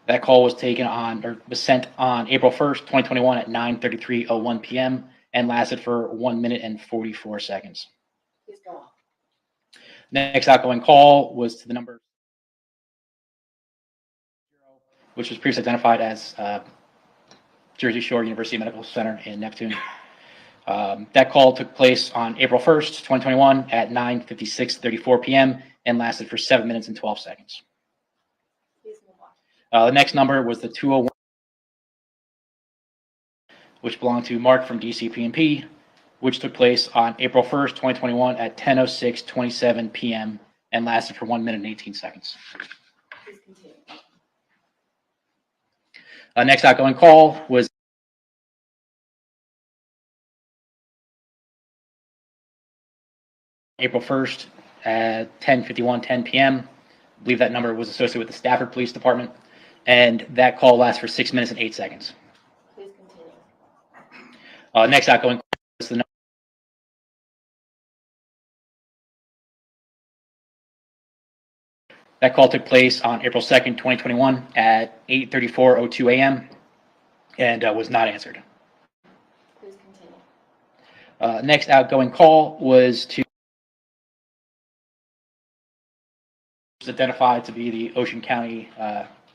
That call was sent on April 1st, 2021 at 9:33:01 p.m. and lasted for 1 minute and 44 seconds. Please go on. Next outgoing call was to the number 0, which was previously identified as Jersey Shore University Medical Center in Neptune. That call took place on April 1st, 2021 at 9:56:34 p.m. and lasted for 7 minutes and 12 seconds. Please move on. The next number was the 201, which belonged to Mark from DCP&P, which took place on April 1st, 2021 at 10:06:27 p.m. and lasted for 1 minute and 18 seconds. Please continue. Next outgoing call was April 1st at 10:51, 10 p.m. I believe that number was associated with the Stafford Police Department, and that call lasts for 6 minutes and 8 seconds. Please continue. Next outgoing call is the that call took place on April 2nd, 2021 at 8:34:02 a.m. and was not answered. Please continue. Next outgoing call was identified to be the Ocean County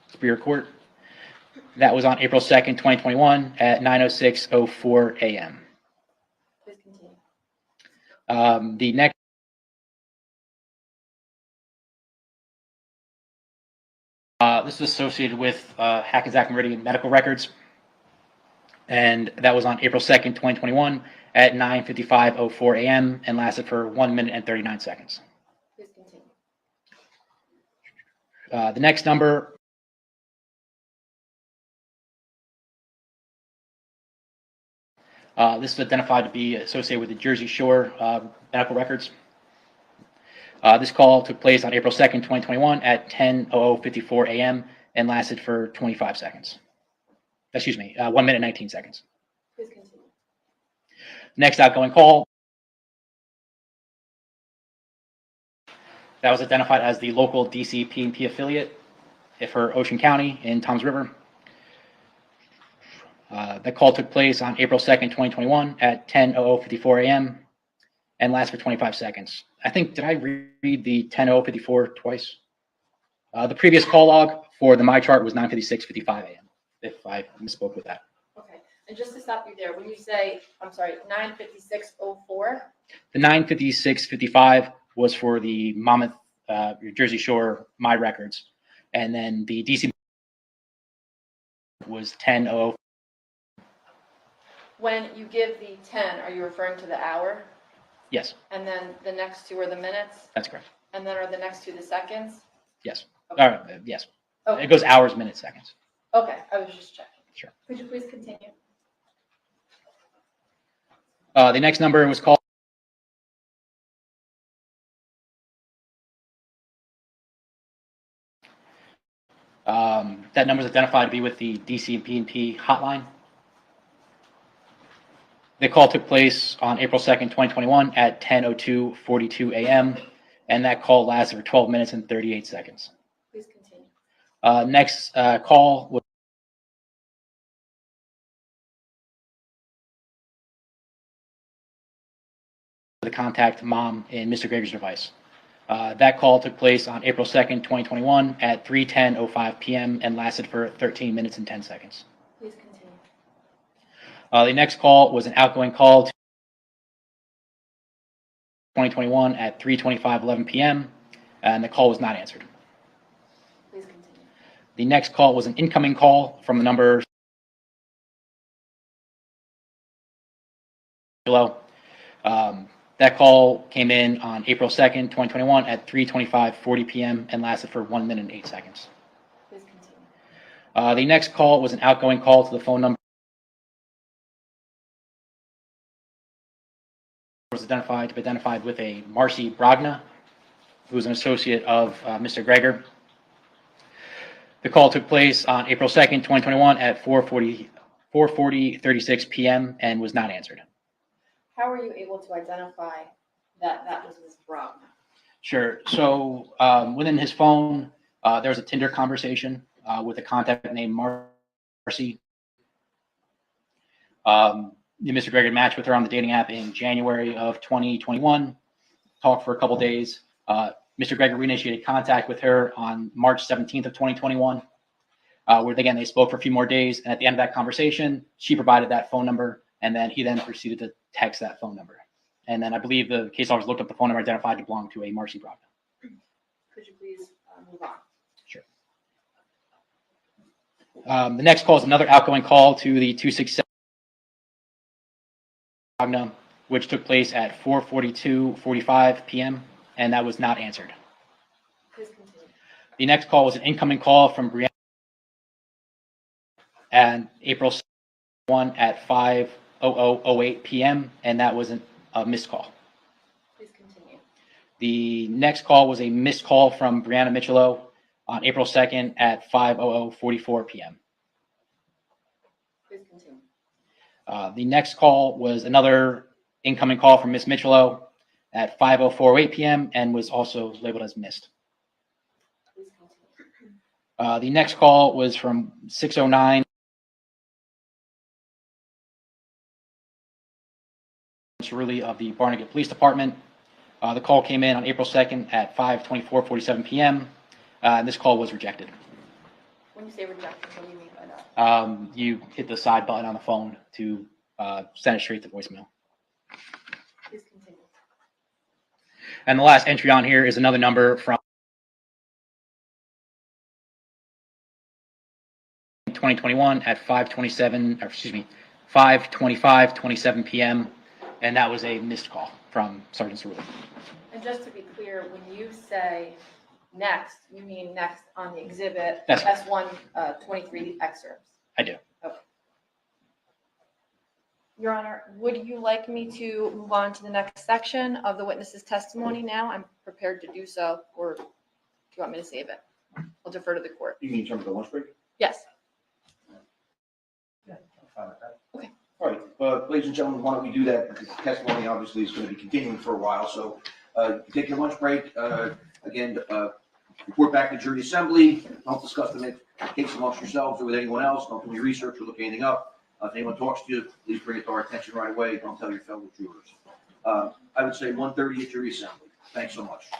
Superior Court. That was on April 2nd, 2021 at 9:06:04 a.m. Please continue. The next this is associated with Hackensack Meridian medical records, and that was on April 2nd, 2021 at 9:55:04 a.m. and lasted for 1 minute and 39 seconds. Please continue. The next number this is identified to be associated with the Jersey Shore medical records. This call took place on April 2nd, 2021 at 10:00:54 a.m. and lasted for 25 seconds. Excuse me, 1 minute and 19 seconds. Please continue. Next outgoing call that was identified as the local DC P&P affiliate for Ocean County in Toms River. That call took place on April 2nd, 2021 at 10:00:54 a.m. and lasted for 25 seconds. I think, did I read the 10:00:54 twice? The previous call log for the My Chart was 9:56:55 a.m. if I misspoke with that. Okay. And just to stop you there, when you say, I'm sorry, 9:56:04. The 9:56:55 was for the Monmouth, Jersey Shore My Records, and then the DC was 10:00. When you give the 10, are you referring to the hour? Yes, And then the next two are the minutes? that's correct. And then are the next two the seconds? Yes. Okay. Yes. Okay. It goes hours, minutes, seconds. Okay, I was just checking. Sure. Could you please continue? The next number was called. That number is identified to be with the DC P&P hotline. The call took place on April 2nd, 2021 at 10:02:42 a.m. and that call lasted for 12 minutes and 38 seconds. Please continue. Next call was the contact mom in Mr. Gregor's device. That call took place on April 2nd, 2021 at 3:10:05 p.m. and lasted for 13 minutes and 10 seconds. Please continue. The next call was an outgoing call to 2021 at 3:25:11 p.m. and the call was not answered. Please continue. The next call was an incoming call from the number below. That call came in on April 2nd, 2021 at 3:25:40 p.m. and lasted for 1 minute and 8 seconds. Please continue. The next call was an outgoing call to the phone number was identified with a Marcy Brogna, who was an associate of Mr. Gregor. The call took place on April 2nd, 2021 at 4:36 p.m. and was not answered. How were you able to identify that that was Ms. Brogna? Sure. So within his phone, there was a Tinder conversation with a contact named Marcy. Mr. Gregor matched with her on the dating app in January of 2021, talked for a couple days. Mr. Gregor reinitiated contact with her on March 17th of 2021, where again, they spoke for a few more days. And at the end of that conversation, she provided that phone number, and then he then proceeded to text that phone number. And then I believe the case officer looked up the phone number identified to belong to a Marcy Brogna. Could you please move on? Sure. The next call is another outgoing call to the 267 Brogna, which took place at 4:42:45 p.m. and that was not answered. Please continue. The next call was an incoming call from Brianna and April 1 at 5:00:08 p.m. and that was a missed call. Please continue. The next call was a missed call from Brianna Michelo on April 2nd at 5:44 p.m. Please continue. The next call was another incoming call from Miss Michelo at 5:48 p.m. and was also labeled as missed. Please continue. The next call was from 6:09 Cerulli of the Barnegat Police Department. The call came in on April 2nd at 5:47 p.m. And this call was rejected. When you say rejected, what do you mean by that? You hit the side button on the phone to send it straight to voicemail. Please continue. And the last entry on here is another number from 2021 at 5:25:27 p.m. And that was a missed call from Sergeant Cerulli. And just to be clear, when you say next, you mean next on the exhibit That's S1 23 excerpts? I do. Okay. Your Honor, would you like me to move on to the next section of the witness's testimony now? I'm prepared to do so, or do you want me to save it? I'll defer to the court. You mean in terms of the lunch break? Yes. Okay. All right, ladies and gentlemen, why don't we do that? Because the testimony obviously is going to be continuing for a while, so take your lunch break. Again, report back to jury assembly. Don't discuss the case amongst yourselves or with anyone else. Don't do any research or look anything up. If anyone talks to you, please bring it to our attention right away. Don't tell your fellow jurors. I would say 1:30 at jury assembly. Thanks so much.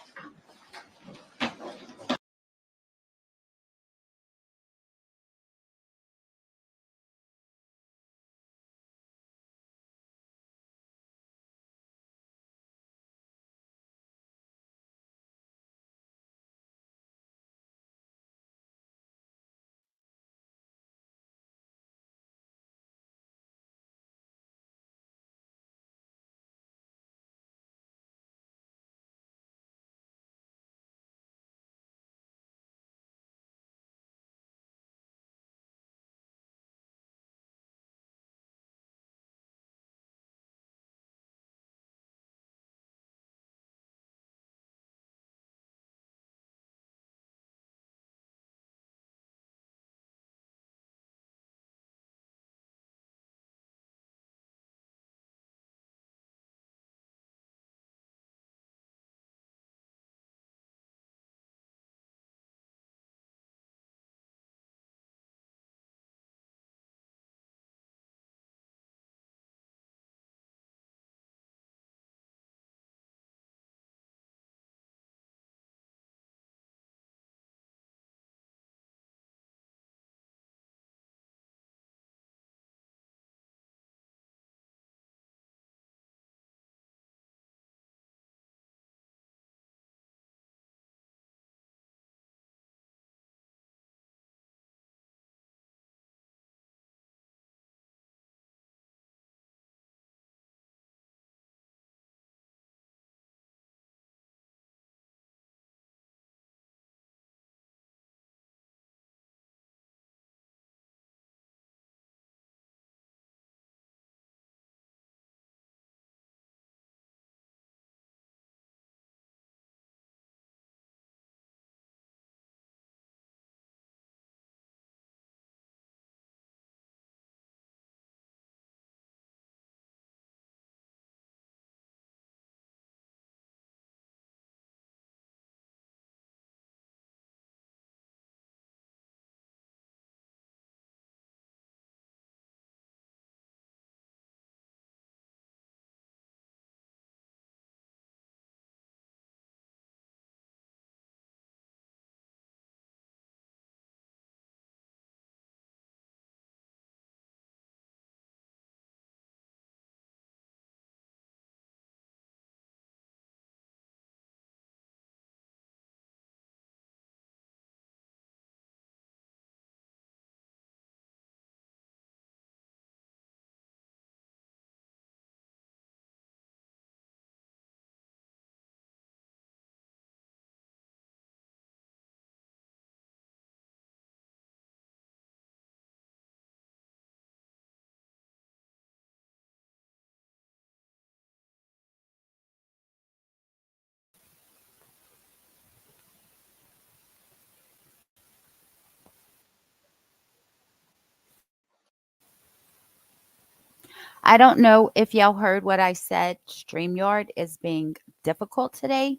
I don't know if y'all heard what I said. StreamYard is being difficult today.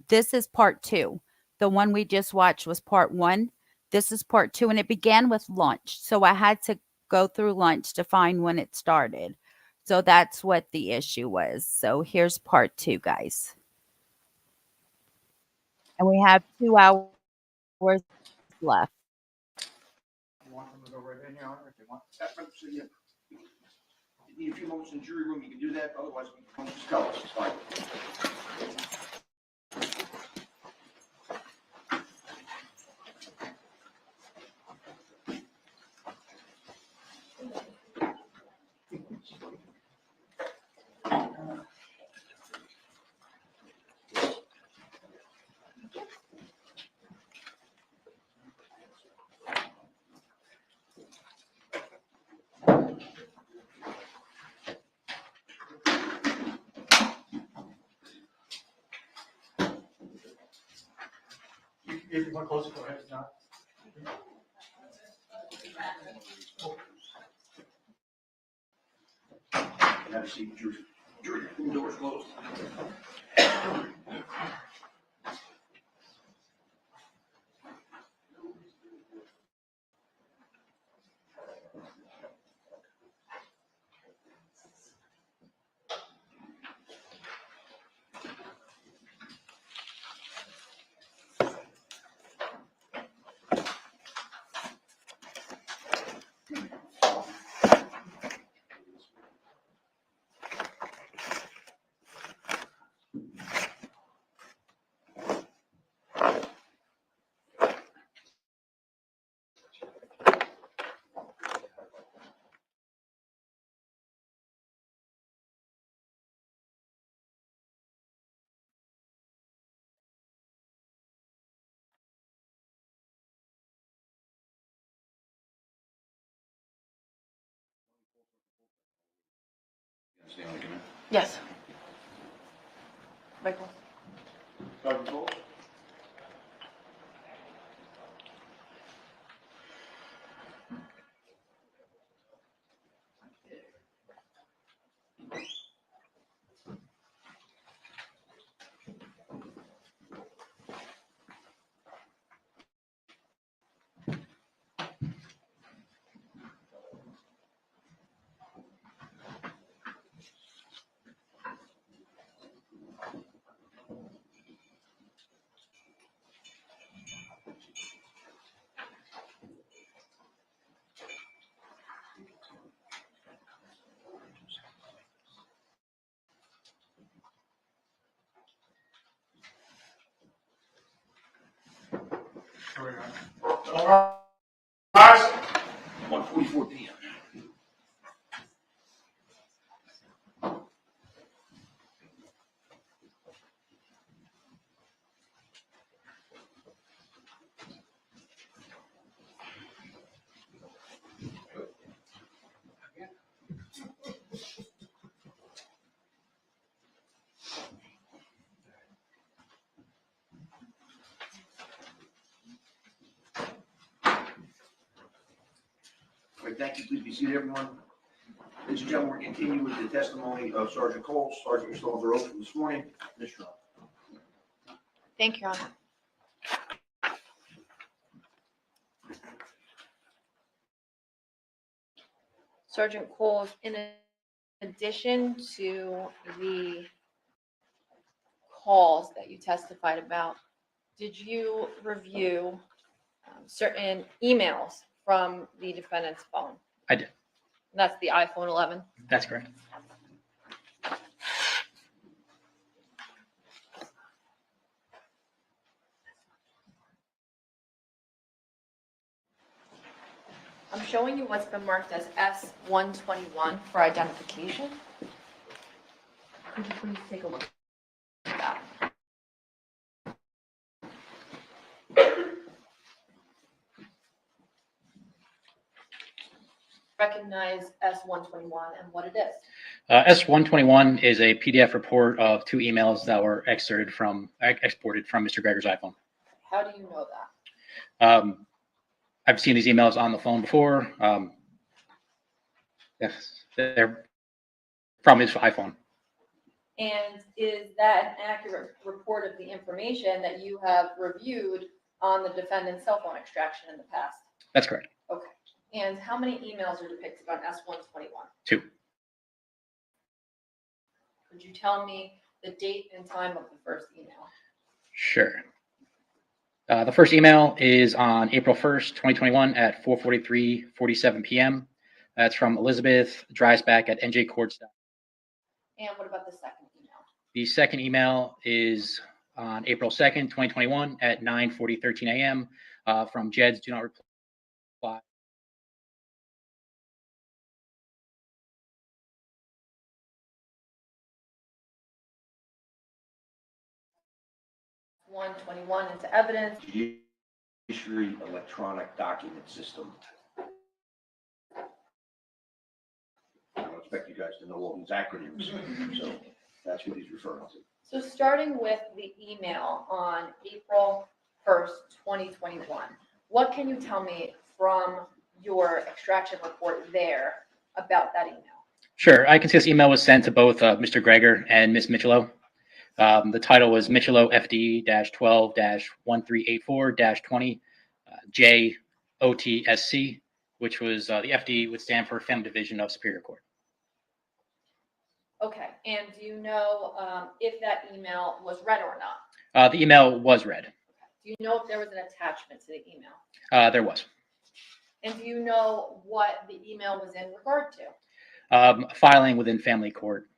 This is part 2. The one we just watched was part 1. This is part 2, and it began with lunch. So I had to go through lunch to find when it started. So that's what the issue was. So here's part 2, guys. And we have 2 hours left. You want them to go right in, Your Honor, if they want? So, yeah. If you need a few moments in the jury room, you can do that, otherwise, you can just tell us, it's fine. If you want to close it, go ahead. Not. Have a seat, jury room doors closed. Yes. Michael. Sergeant Cole? All rise. 1:44 p.m. All right, thank you. Please be seated, everyone. Ladies and gentlemen, we're continuing with the testimony of Sergeant Cole. Sergeant, your stalls are open this morning. Mr. Rowe. Thank you, Your Honor. Sergeant Coles, in addition to the calls that you testified about, did you review certain emails from the defendant's phone? I did. That's the iPhone 11. That's correct. I'm showing you what's been marked as S121 for identification. Could you please take a look at that? Recognize S121 and what it is. S121 is a PDF report of 2 emails that were exported from Mr. Gregor's iPhone. How do you know that? I've seen these emails on the phone before. Yes. They're from his iPhone. And is that an accurate report of the information that you have reviewed on the defendant's cell phone extraction in the past? That's correct. Okay. And how many emails are depicted on S-121? 2. Could you tell me the date and time of the first email? Sure. The first email is on April 1st, 2021 at 4:47 p.m. That's from Elizabeth Dreisbach at NJCourts. And what about the second email? The second email is on April 2nd, 2021 at 9:13 a.m. From Jed's Do Not Reply. S-121 into evidence. Judiciary electronic document system. I don't expect you guys to know all these acronyms, so that's what he's referring to. So starting with the email on April 1st, 2021, what can you tell me from your extraction report there about that email? Sure. I can see this email was sent to both Mr. Gregor and Ms. Michelot. The title was Michelot FD-12-1384-20 JOTSC, which was the FD would stand for Family Division of Superior Court. Okay, and do you know if that email was read or not? The email was read. Do you know if there was an attachment to the email? There was. And do you know what the email was in regard to? Filing within family court.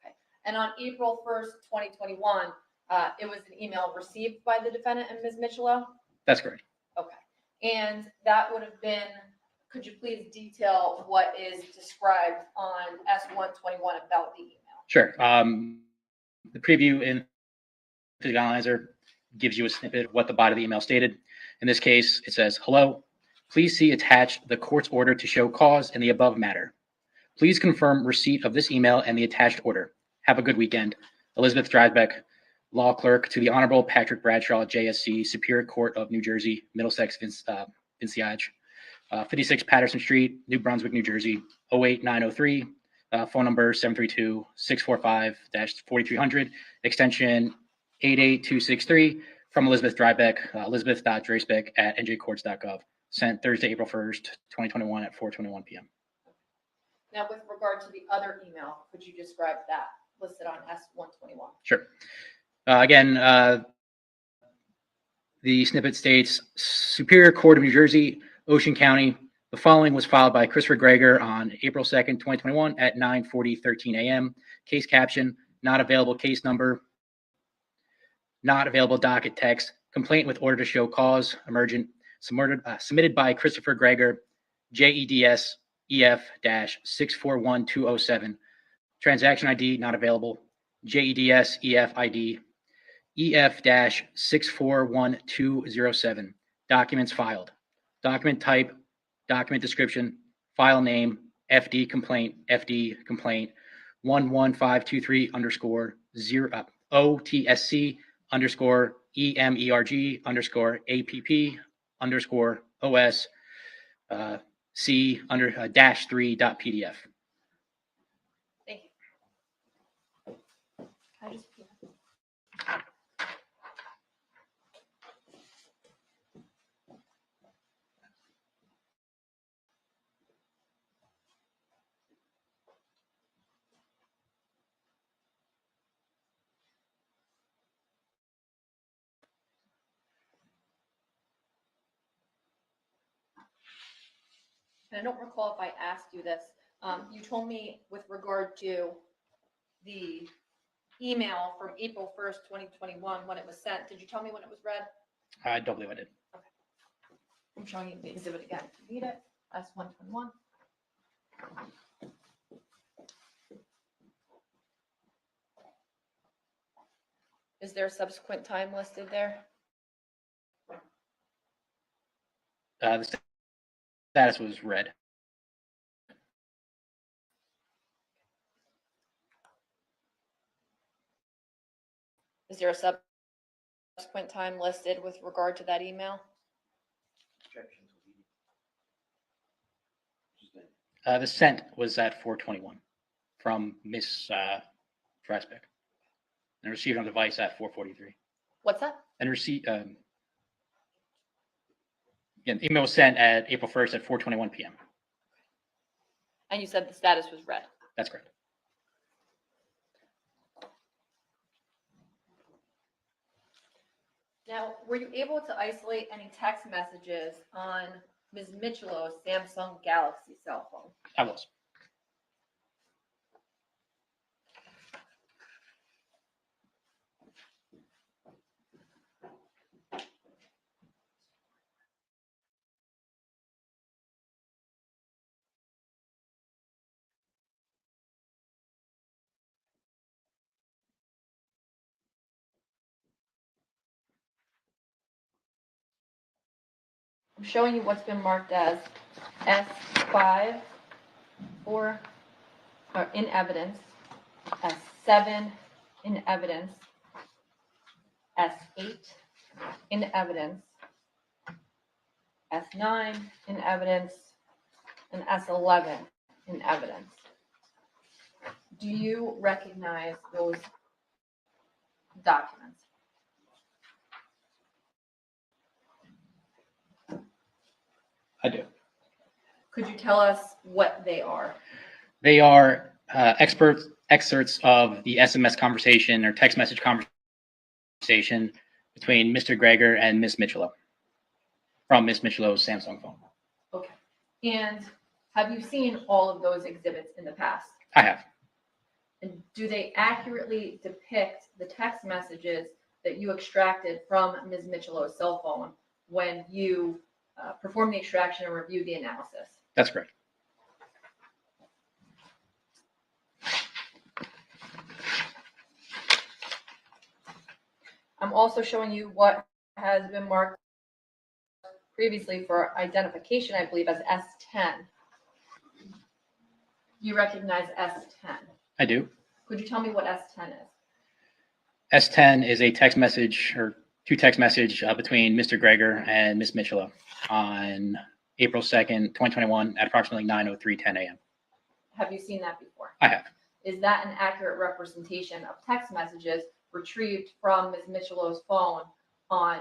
Okay. And on April 1st, 2021, it was an email received by the defendant and Ms. Michelot? That's correct. Okay. And that would have been, could you please detail what is described on S-121 about the email? Sure. The preview in the analyzer gives you a snippet of what the body of the email stated. In this case, it says, "Hello, please see attached the court's order to show cause in the above matter. Please confirm receipt of this email and the attached order. Have a good weekend. Elizabeth Dreisbach, Law Clerk to the Honorable Patrick Bradshaw, JSC, Superior Court of New Jersey, Middlesex, Vinciage, 56 Patterson Street, New Brunswick, New Jersey, 08903, phone number 732-645-4300, extension 88263, from Elizabeth Dreisbach, elizabeth.dreisbach at njcourts.gov, sent Thursday, April 1st, 2021 at 4:21 p.m. Now, with regard to the other email, could you describe that listed on S-121? Sure. Again, the snippet states, Superior Court of New Jersey, Ocean County. The following was filed by Christopher Gregor on April 2nd, 2021 at 9:13 a.m. Case caption, not available case number, not available docket text, complaint with order to show cause, emergent, submitted by Christopher Gregor, JEDS EF-641207. Transaction ID not available. JEDS EF ID EF-641207. Documents filed. Document type, document description, file name, FD complaint 11523 underscore 0 OTSC underscore EMERG underscore APP underscore OS C under -3.pdf. Thank you. Can I just and I don't recall if I asked you this. You told me with regard to the email from April 1st, 2021, when it was sent. Did you tell me when it was read? I don't believe I did. I'm showing you the exhibit again. If you need it, S-121. Is there a subsequent time listed there? The status was read. Is there a subsequent time listed with regard to that email? The sent was at 4:21 from Miss Drasbeck. And received on device at 4:43. What's that? And receipt. Email was sent at April 1st at 4:21 p.m. And you said the status was read. That's correct. Now, were you able to isolate any text messages on Ms. Michelow's Samsung Galaxy cell phone? I was. I'm showing you what's been marked as S5 or in evidence, S7 in evidence, S8 in evidence, S9 in evidence, and S11 in evidence. Do you recognize those documents? I do. Could you tell us what they are? They are excerpts of the SMS conversation or text message conversation between Mr. Gregor and Miss Michelow from Miss Michelow's Samsung phone. Okay. And have you seen all of those exhibits in the past? I have. And do they accurately depict the text messages that you extracted from Ms. Michelow's cell phone when you performed the extraction and reviewed the analysis? That's correct. I'm also showing you what has been marked previously for identification, I believe, as S10. You recognize S10. I do. Could you tell me what S10 is? S10 is a text message or two text message between Mr. Gregor and Miss Michelow on April 2nd, 2021 at approximately 9:10 a.m. Have you seen that before? I have. Is that an accurate representation of text messages retrieved from Ms. Michelow's phone on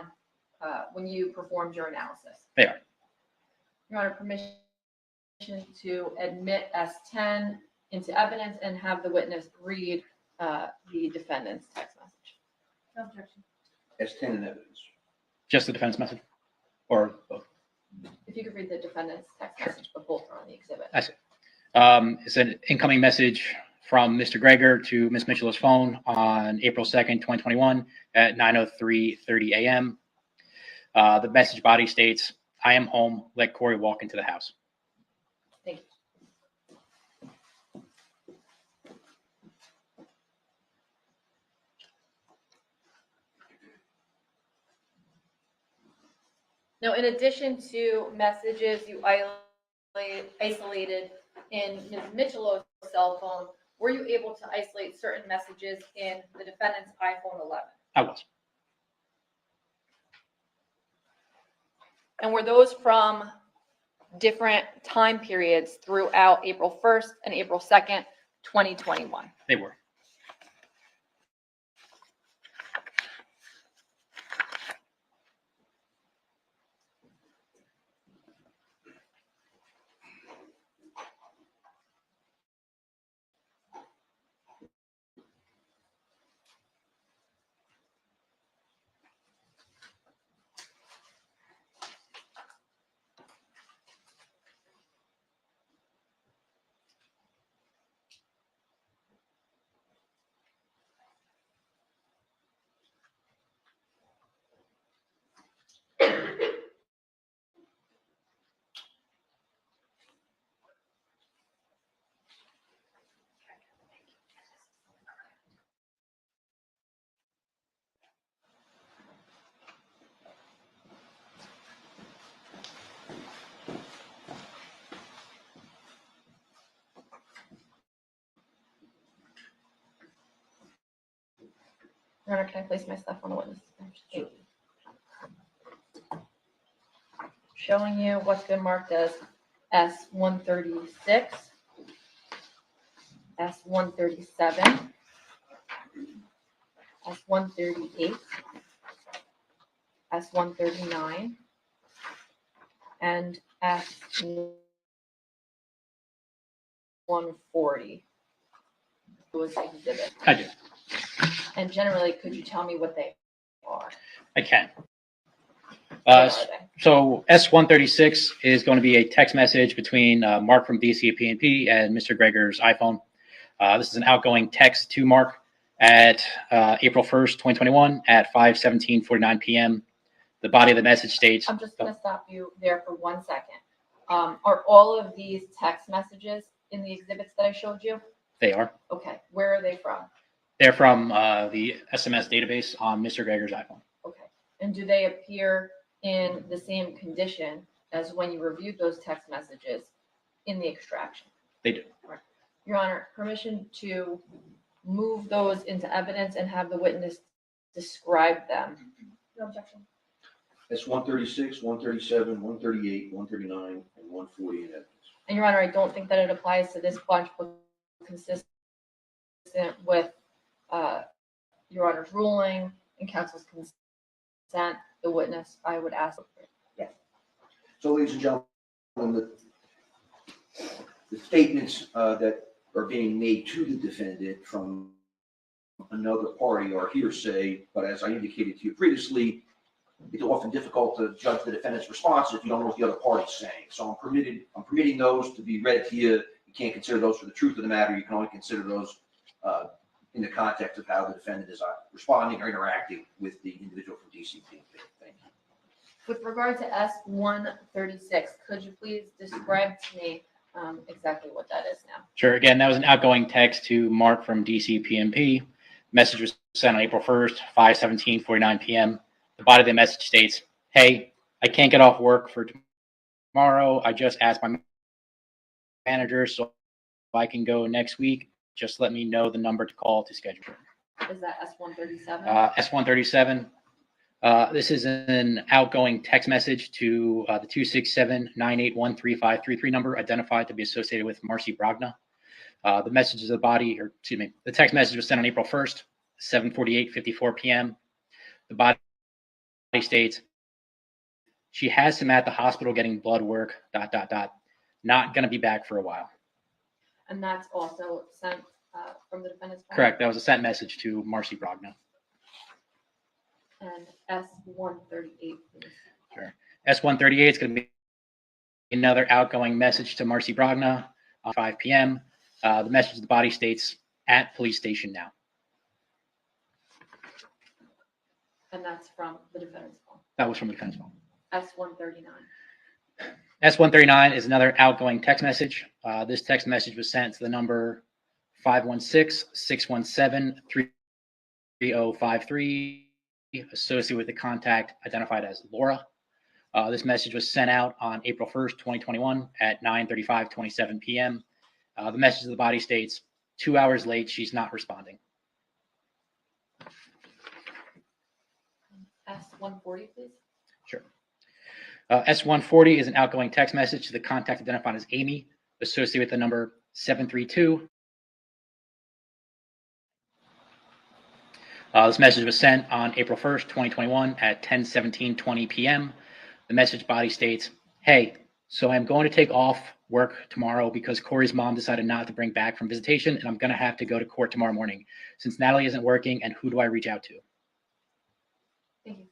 when you performed your analysis? They are. Your Honor, permission to admit S10 into evidence and have the witness read the defendant's text message. No objection. S10 in evidence. Just the defense message or both? If you could read the defendant's text message, but both are on the exhibit. I see. It's an incoming message from Mr. Gregor to Miss Michelow's phone on April 2nd, 2021 at 9:03:30 a.m. The message body states, "I am home. Let Corey walk into the house." Thank you. Now, in addition to messages you isolated in Ms. Michelow's cell phone, were you able to isolate certain messages in the defendant's iPhone 11? I was. And were those from different time periods throughout April 1st and April 2nd, 2021? They were. Your Honor, can I place my stuff on the witness bench? Thank you. Showing you what's been marked as S-136, S-137, S-138, S-139, and S-140. Those exhibits. I do. And generally, could you tell me what they are? I can. What are they? So S-136 is going to be a text message between Mark from DCP&P and Mr. Gregor's iPhone. This is an outgoing text to Mark at April 1st, 2021 at 5:17:49 p.m. The body of the message states, I'm just going to stop you there for 1 second. Are all of these text messages in the exhibits that I showed you? they are. Okay, where are they from? They're from the SMS database on Mr. Gregor's iPhone. Okay, and do they appear in the same condition as when you reviewed those text messages in the extraction? They do. Your Honor, permission to move those into evidence and have the witness describe them. No objection. That's 136, 137, 138, 139, and 140 in evidence. And Your Honor, I don't think that it applies to this bunch, but consistent with Your Honor's ruling and counsel's consent, the witness, I would ask. Yes. So, ladies and gentlemen, the statements that are being made to the defendant from another party are hearsay, but as I indicated to you previously, it's often difficult to judge the defendant's response if you don't know what the other party's saying. So I'm permitting those to be read to you. You can't consider those for the truth of the matter. You can only consider those in the context of how the defendant is responding or interacting with the individual from DCP. Thank you. With regard to S-136, could you please describe to me exactly what that is now? Sure. Again, that was an outgoing text to Mark from DCP&P. Message was sent on April 1st, 5:17:49 p.m. The body of the message states, "Hey, I can't get off work for tomorrow. I just asked my manager so I can go next week. Just let me know the number to call to schedule." Is that S-137? S-137. This is an outgoing text message to the 267-981-3533 number identified to be associated with Marcy Brogna. The message is the body, or excuse me, the text message was sent on April 1st, 7:48:54 p.m. The body states, "She has him at the hospital getting blood work, ... Not going to be back for a while." And that's also sent from the defendant's phone? Correct. That was a sent message to Marcy Brogna. And S-138, please. Sure. S-138 is going to be another outgoing message to Marcy Brogna on 5 p.m. The message of the body states, "At police station now." And that's from the defendant's phone. That was from the defense phone. S-139. S-139 is another outgoing text message. This text message was sent to the number 516-617-3053, associated with the contact identified as Laura. This message was sent out on April 1st, 2021 at 9:35:27 p.m. The message of the body states, 2 hours late, she's not responding. S-140, please. Sure. S-140 is an outgoing text message to the contact identified as Amy, associated with the number 732. This message was sent on April 1st, 2021 at 10:17:20 p.m. The message body states, "Hey, so I'm going to take off work tomorrow because Corey's mom decided not to bring back from visitation, and I'm going to have to go to court tomorrow morning. Since Natalie isn't working, and who do I reach out to?" Thank you.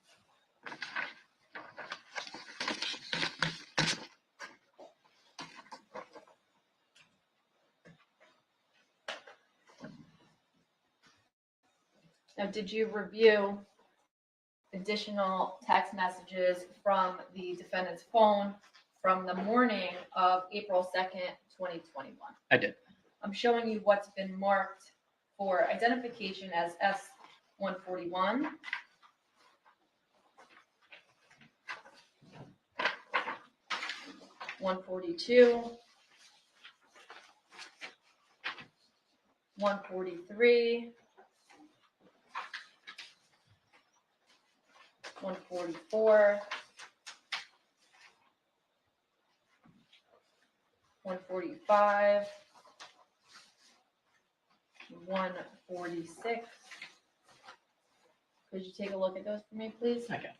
Now, did you review additional text messages from the defendant's phone from the morning of April 2nd, 2021? I did. I'm showing you what's been marked for identification as S-141. (142), 143, 144, 145, 146. Could you take a look at those for me, please? Okay.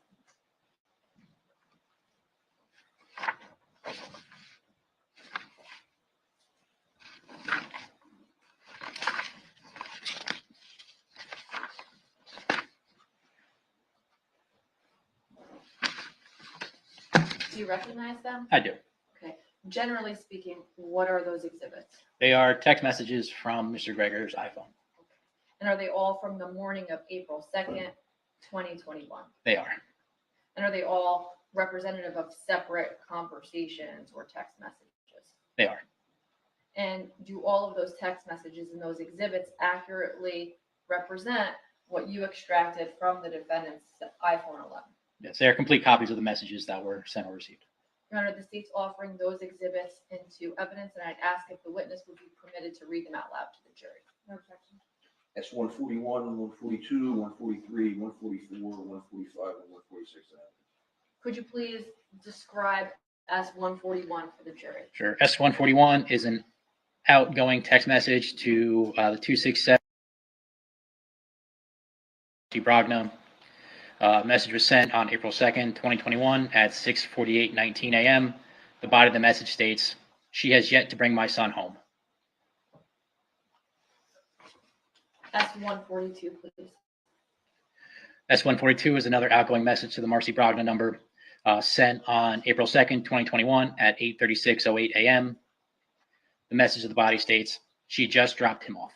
Do you recognize them? I do. Okay. Generally speaking, what are those exhibits? They are text messages from Mr. Gregor's iPhone. And are they all from the morning of April 2nd, 2021? They are. And are they all representative of separate conversations or text messages? They are. And do all of those text messages and those exhibits accurately represent what you extracted from the defendant's iPhone 11? Yes, they are complete copies of the messages that were sent or received. Your Honor, the state's offering those exhibits into evidence, and I'd ask if the witness would be permitted to read them out loud to the jury. No objection. That's 141, 142, 143, 144, 145, and 146. Could you please describe S-141 for the jury? Sure. S-141 is an outgoing text message to the 267 Brogna. Message was sent on April 2nd, 2021 at 6:48:19 a.m. The body of the message states, "She has yet to bring my son home." S-142, please. S-142 is another outgoing message to the Marcy Brogna number sent on April 2nd, 2021 at 8:36:08 a.m. The message of the body states, "She just dropped him off."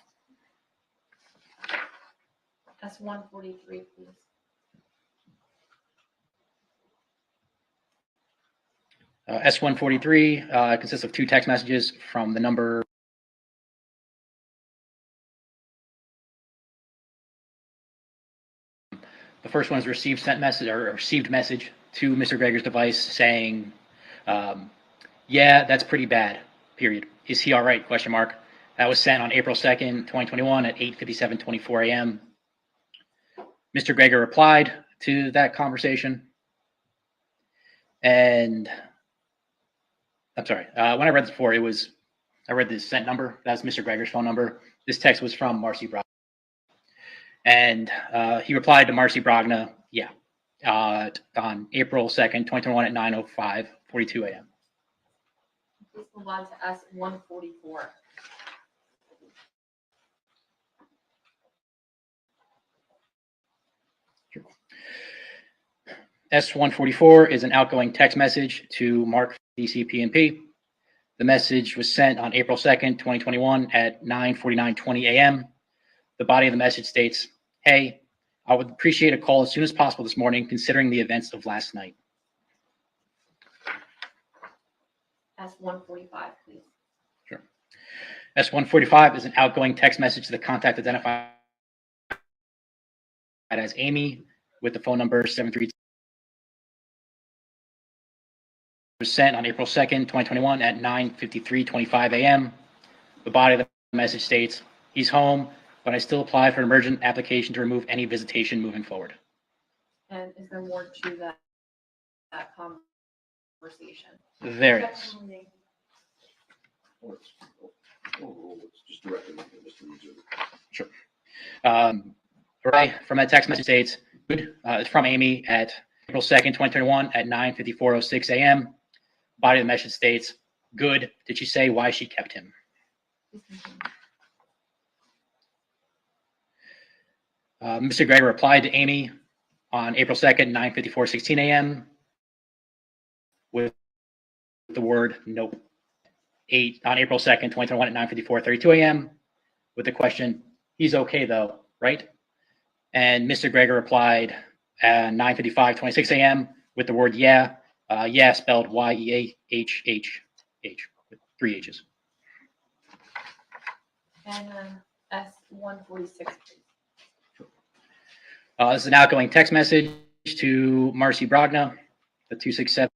S-143, please. S-143 consists of two text messages from the number The first one is received message to Mr. Gregor's device saying, "Yeah, that's pretty bad, period. Is he all right, question mark." That was sent on April 2nd, 2021 at 8:57:24 a.m. Mr. Gregor replied to that conversation. And I'm sorry, when I read this before, I read the sent number. That's Mr. Gregor's phone number. This text was from Marcy Brogna. And he replied to Marcy Brogna, yeah, on April 2nd, 2021 at 9:05:42 a.m. Please move on to S-144. S-144 is an outgoing text message to Mark DCP&P. The message was sent on April 2nd, 2021 at 9:49:20 a.m. The body of the message states, "Hey, I would appreciate a call as soon as possible this morning, considering the events of last night." S-145, please. Sure. S-145 is an outgoing text message to the contact identified as Amy with the phone number 732. Was sent on April 2nd, 2021 at 9:53:25 a.m. The body of the message states, "He's home, but I still apply for an emergent application to remove any visitation moving forward." And is there more to that conversation? There it is. It's just directed to Mr. Rizzo. Sure. Right from that text message states, "Good." It's from Amy at April 2nd, 2021 at 9:54:06 a.m. Body of the message states, "Good. Did she say why she kept him?" Mr. Gregor replied to Amy on April 2nd, 9:54:16 a.m. with the word nope. On April 2nd, 2021 at 9:54:32 a.m. with the question, "He's okay though, right?" And Mr. Gregor replied at 9:55:26 a.m. with the word yeah, yeah spelled Y-E-A-H-H-H with 3 H's. And S-146, please. This is an outgoing text message to Marcy Brogna, the 267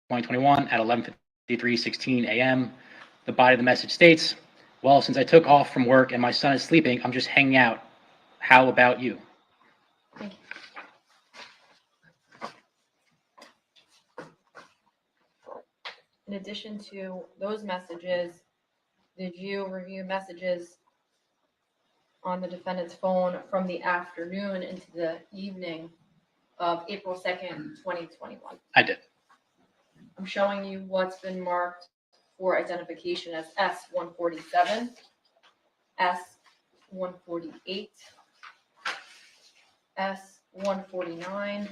2021 at 11:53:16 a.m. The body of the message states, "Well, since I took off from work and my son is sleeping, I'm just hanging out. How about you?" Thank you. in addition to those messages, did you review messages on the defendant's phone from the afternoon into the evening of April 2nd, 2021? I did. I'm showing you what's been marked for identification as S147, S148, S149,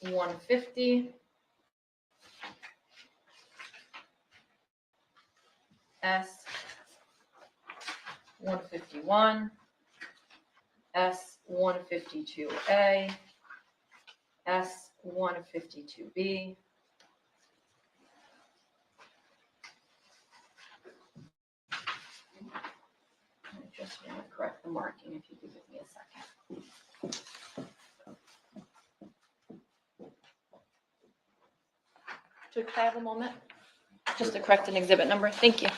S150, S151, S152A, S152B, I just want to correct the marking if you could give me a second. Could I have a moment? Just to correct an exhibit number. Thank you.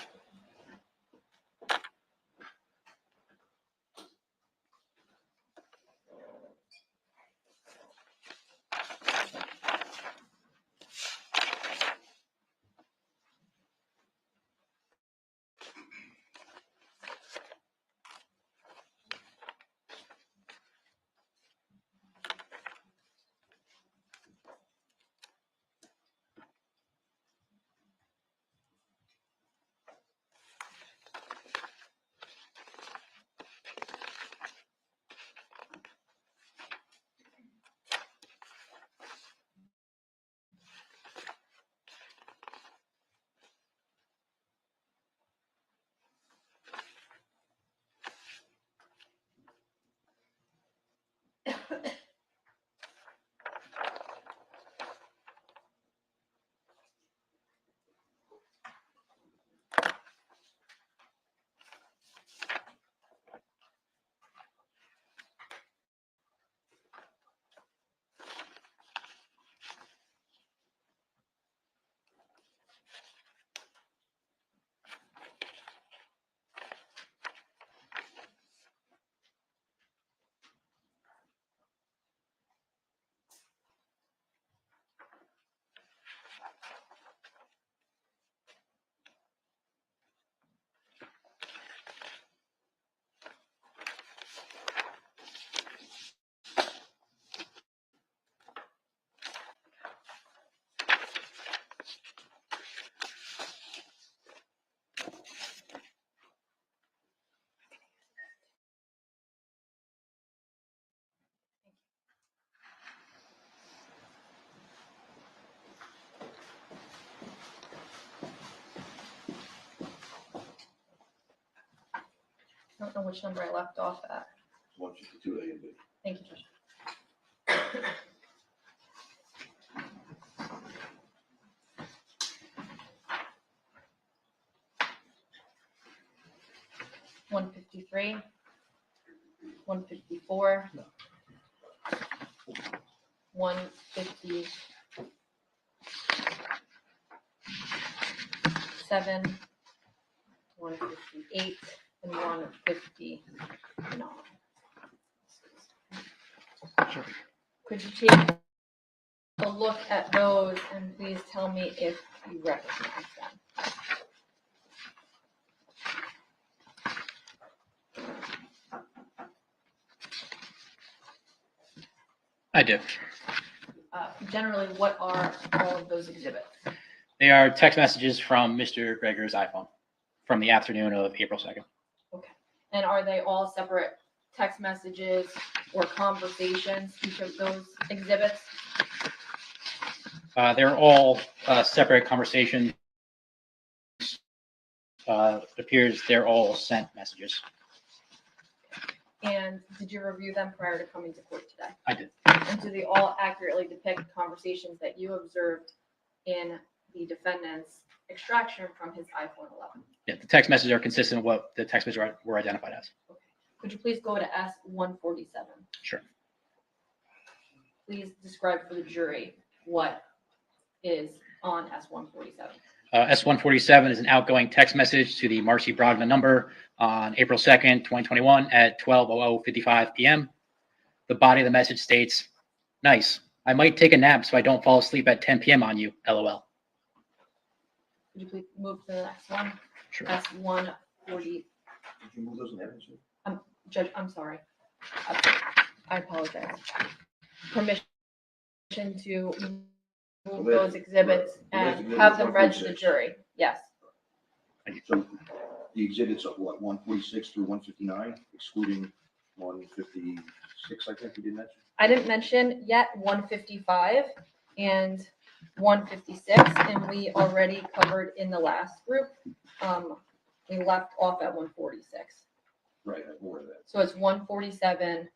I don't know which number I left off at. 152A and B. Thank you, Judge. One 154, 157, 158, and 159. Could you take a look at those and please tell me if you recognize them? I do. Generally, what are all of those exhibits? They are text messages from Mr. Gregor's iPhone from the afternoon of April 2nd. Okay. And are they all separate text messages or conversations, each of those exhibits? They're all separate conversations. It appears they're all sent messages. And did you review them prior to coming to court today? I did. And do they all accurately depict conversations that you observed in the defendant's extraction from his iPhone 11? Yeah, the text messages are consistent with what the text messages were identified as. Okay. Could you please go to S147? Sure. Please describe for the jury what is on S147. S147 is an outgoing text message to the Marcy Brogna number on April 2nd, 2021 at 12:55 p.m. The body of the message states, "Nice. I might take a nap so I don't fall asleep at 10 p.m. on you, LOL." Could you please move to the next one? Sure. S140, Did you move those in evidence? Judge, I'm sorry. I apologize. Permission to move those exhibits and have them read to the jury. Yes. So the exhibits of what, 146 through 159, excluding 156, I think you did mention? I didn't mention yet 155 and 156, and we already covered in the last group. We left off at 146. Right, I'm aware of that. So it's 147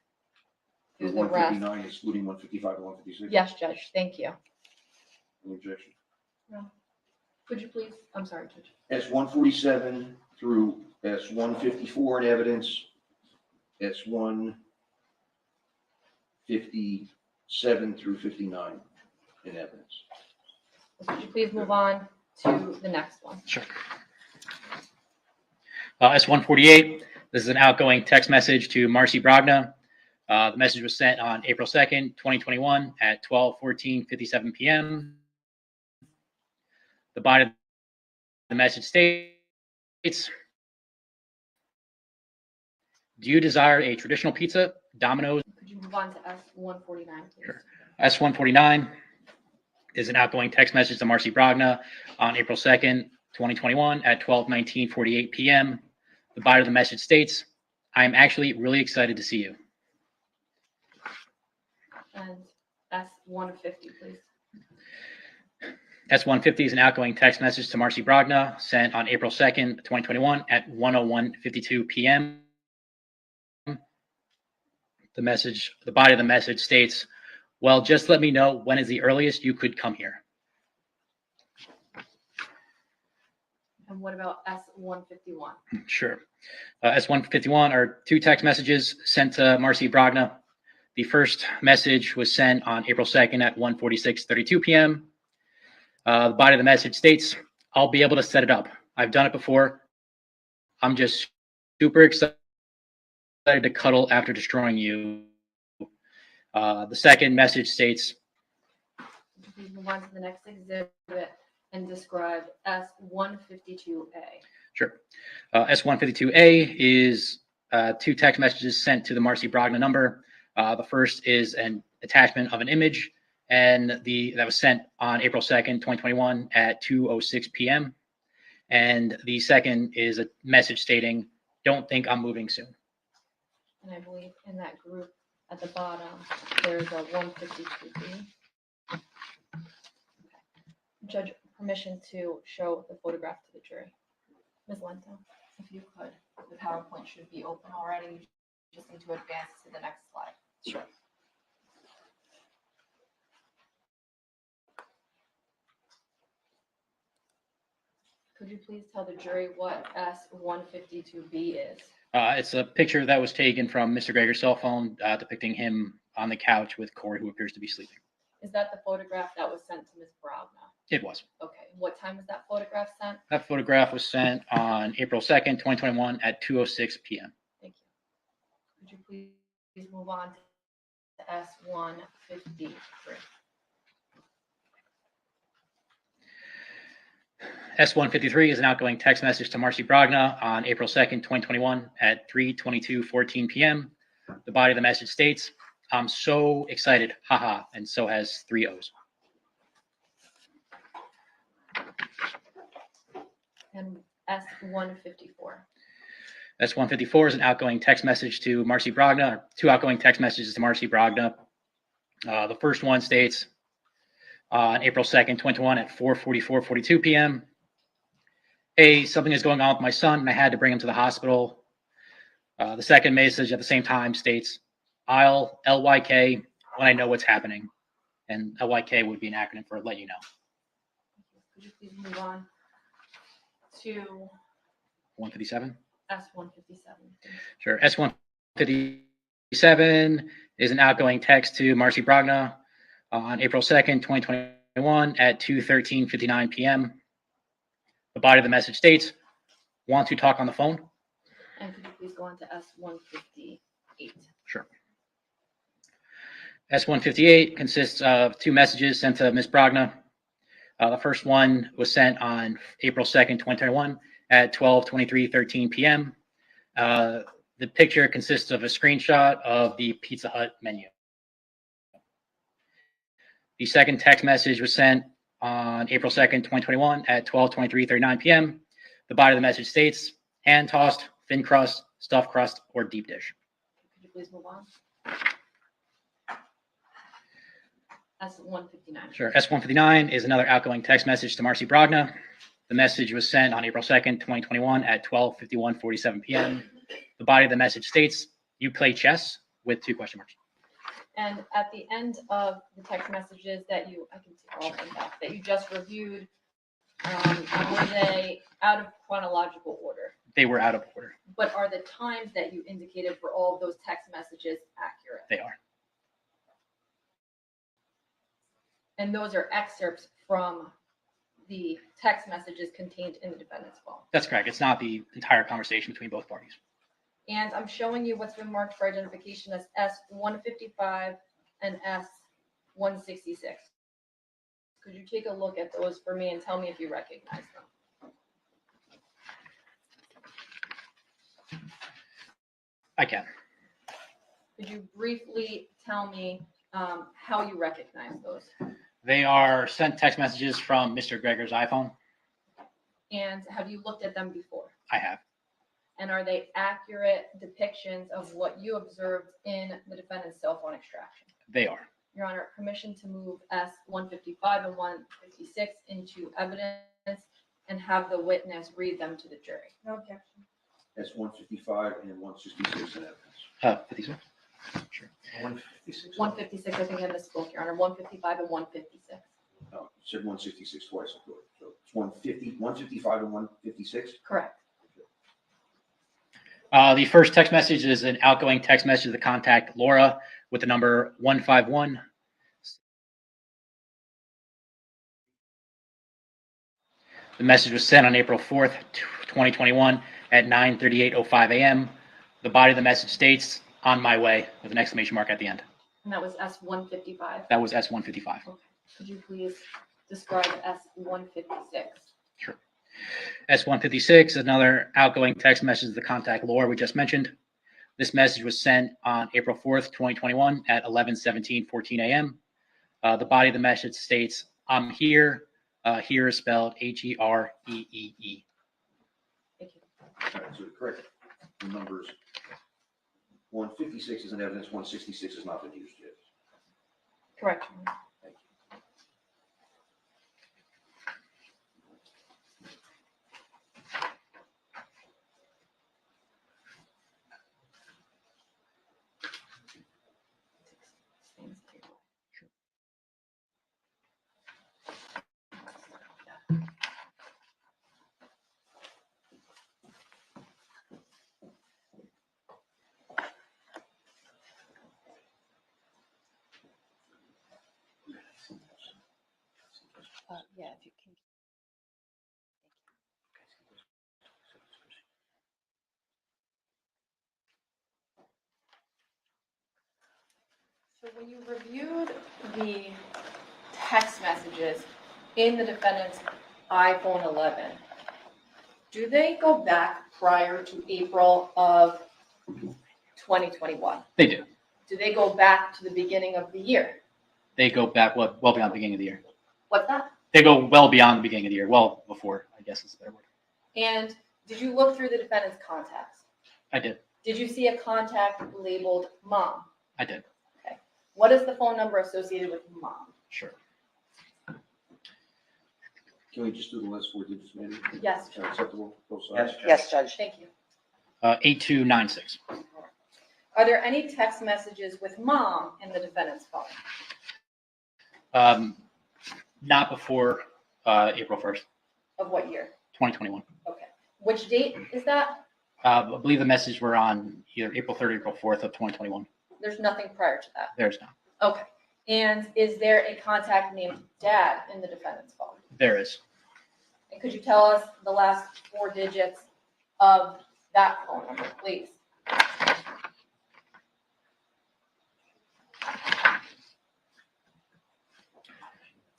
through the rest. 159 excluding 155 and 156? Yes, Judge, thank you. No objection. Could you please, I'm sorry, Judge. S147 through S154 in evidence, S157 through 59 in evidence. Could you please move on to the next one? Sure. S148, this is an outgoing text message to Marcy Brogna. The message was sent on April 2nd, 2021 at 12:57 p.m. The body of the message states, "Do you desire a traditional pizza, Domino's?" Could you move on to S149, please? Sure. S149 is an outgoing text message to Marcy Brogna on April 2nd, 2021 at 12:48 p.m. The body of the message states, "I am actually really excited to see you." And S150, please. S150 is an outgoing text message to Marcy Brogna sent on April 2nd, 2021 at 1:52 p.m. The body of the message states, "Well, just let me know when is the earliest you could come here." And what about S151? Sure. S151 are two text messages sent to Marcy Brogna. The first message was sent on April 2nd at 1:46:32 p.m. The body of the message states, "I'll be able to set it up. I've done it before. I'm just super excited to cuddle after destroying you." The second message states, Please move on to the next exhibit and describe S152A. sure. S152A is two text messages sent to the Marcy Brogna number. The first is an attachment of an image, and that was sent on April 2nd, 2021 at 2:06 p.m. And the second is a message stating, "Don't think I'm moving soon." And I believe in that group at the bottom, there's a 152B. Judge, permission to show the photograph to the jury. Ms. Lento, if you could, the PowerPoint should be open already. You just need to advance to the next slide. Sure. Could you please tell the jury what S152B is? It's a picture that was taken from Mr. Gregor's cell phone depicting him on the couch with Corey, who appears to be sleeping. Is that the photograph that was sent to Ms. Brogna? It was. Okay, what time was that photograph sent? That photograph was sent on April 2nd, 2021 at 2:06 p.m. Thank you. Could you please move on to S153? S153 is an outgoing text message to Marcy Brogna on April 2nd, 2021 at 3:22:14 p.m. The body of the message states, "I'm so excited, haha," and so has 3 O's. And S154. S154 is an outgoing text message to Marcy Brogna, or two outgoing text messages to Marcy Brogna. The first one states, on April 2nd, 2021 at 4:44:42 p.m. "Hey, something is going on with my son, and I had to bring him to the hospital." The second message at the same time states, "I'll LYK when I know what's happening." And LYK would be an acronym for let you know. Could you please move on to 157? S157? Sure. S157 is an outgoing text to Marcy Brogna on April 2nd, 2021 at 2:13:59 p.m. The body of the message states, want to talk on the phone? And could you please go on to S158? Sure. S158 consists of 2 messages sent to Ms. Brogna. The first one was sent on April 2nd, 2021 at 12:23:13 p.m. The picture consists of a screenshot of the Pizza Hut menu. The second text message was sent on April 2nd, 2021 at 12:23:39 p.m. The body of the message states, hand tossed, thin crust, stuffed crust, or deep dish. Could you please move on? S159. Sure. S159 is another outgoing text message to Marcy Brogna. The message was sent on April 2nd, 2021 at 12:51:47 p.m. The body of the message states, you play chess, with 2 question marks. And at the end of the text messages that you, I can take all of them back, that you just reviewed, were they out of chronological order? They were out of order. But are the times that you indicated for all of those text messages accurate? They are. And those are excerpts from the text messages contained in the defendant's phone. That's correct. It's not the entire conversation between both parties. And I'm showing you what's been marked for identification as S155 and S166. Could you take a look at those for me and tell me if you recognize them? I can. Could you briefly tell me how you recognize those? They are sent text messages from Mr. Gregor's iPhone. And have you looked at them before? I have. And are they accurate depictions of what you observed in the defendant's cell phone extraction? They are. Your Honor, permission to move S155 and 156 into evidence and have the witness read them to the jury. No objection. That's 155 and 166 in evidence. 56? Sure. 156? 156, I think I misspoke, Your Honor. 155 and 156. No, you said 166 twice, I thought. So it's 155 and 156? Correct. The first text message is an outgoing text message to contact Laura with the number 151. The message was sent on April 4th, 2021 at 9:38:05 a.m. The body of the message states, on my way, with an exclamation mark at the end. And that was S155. That was S155. Okay. Could you please describe S156? Sure. S156 is another outgoing text message to the contact Laura we just mentioned. This message was sent on April 4th, 2021 at 11:17:14 a.m. The body of the message states, I'm here. Here is spelled H-E-R-E-E-E. Thank you. All right, so correct. The numbers 156 is in evidence, 166 has not been used yet. Correct. Thank you. Yeah, if you can. So when you reviewed the text messages in the defendant's iPhone 11, do they go back prior to April of 2021? They do. Do they go back to the beginning of the year? They go back well beyond the beginning of the year. What's that? They go well beyond the beginning of the year. Well before, I guess is a better word. And did you look through the defendant's contacts? I did. Did you see a contact labeled mom? I did. Okay. What is the phone number associated with mom? Sure. Can we just do the last 4 digits maybe? Yes, Is that acceptable, both sides? Yes, Judge. Thank you. 8296. Are there any text messages with mom in the defendant's phone? Not before April 1st, Of what year? 2021. Okay. Which date is that? I believe the messages were on either April 3rd or April 4th of 2021. There's nothing prior to that. There's not. Okay. And is there a contact named dad in the defendant's phone? There is. And could you tell us the last 4 digits of that phone number, please?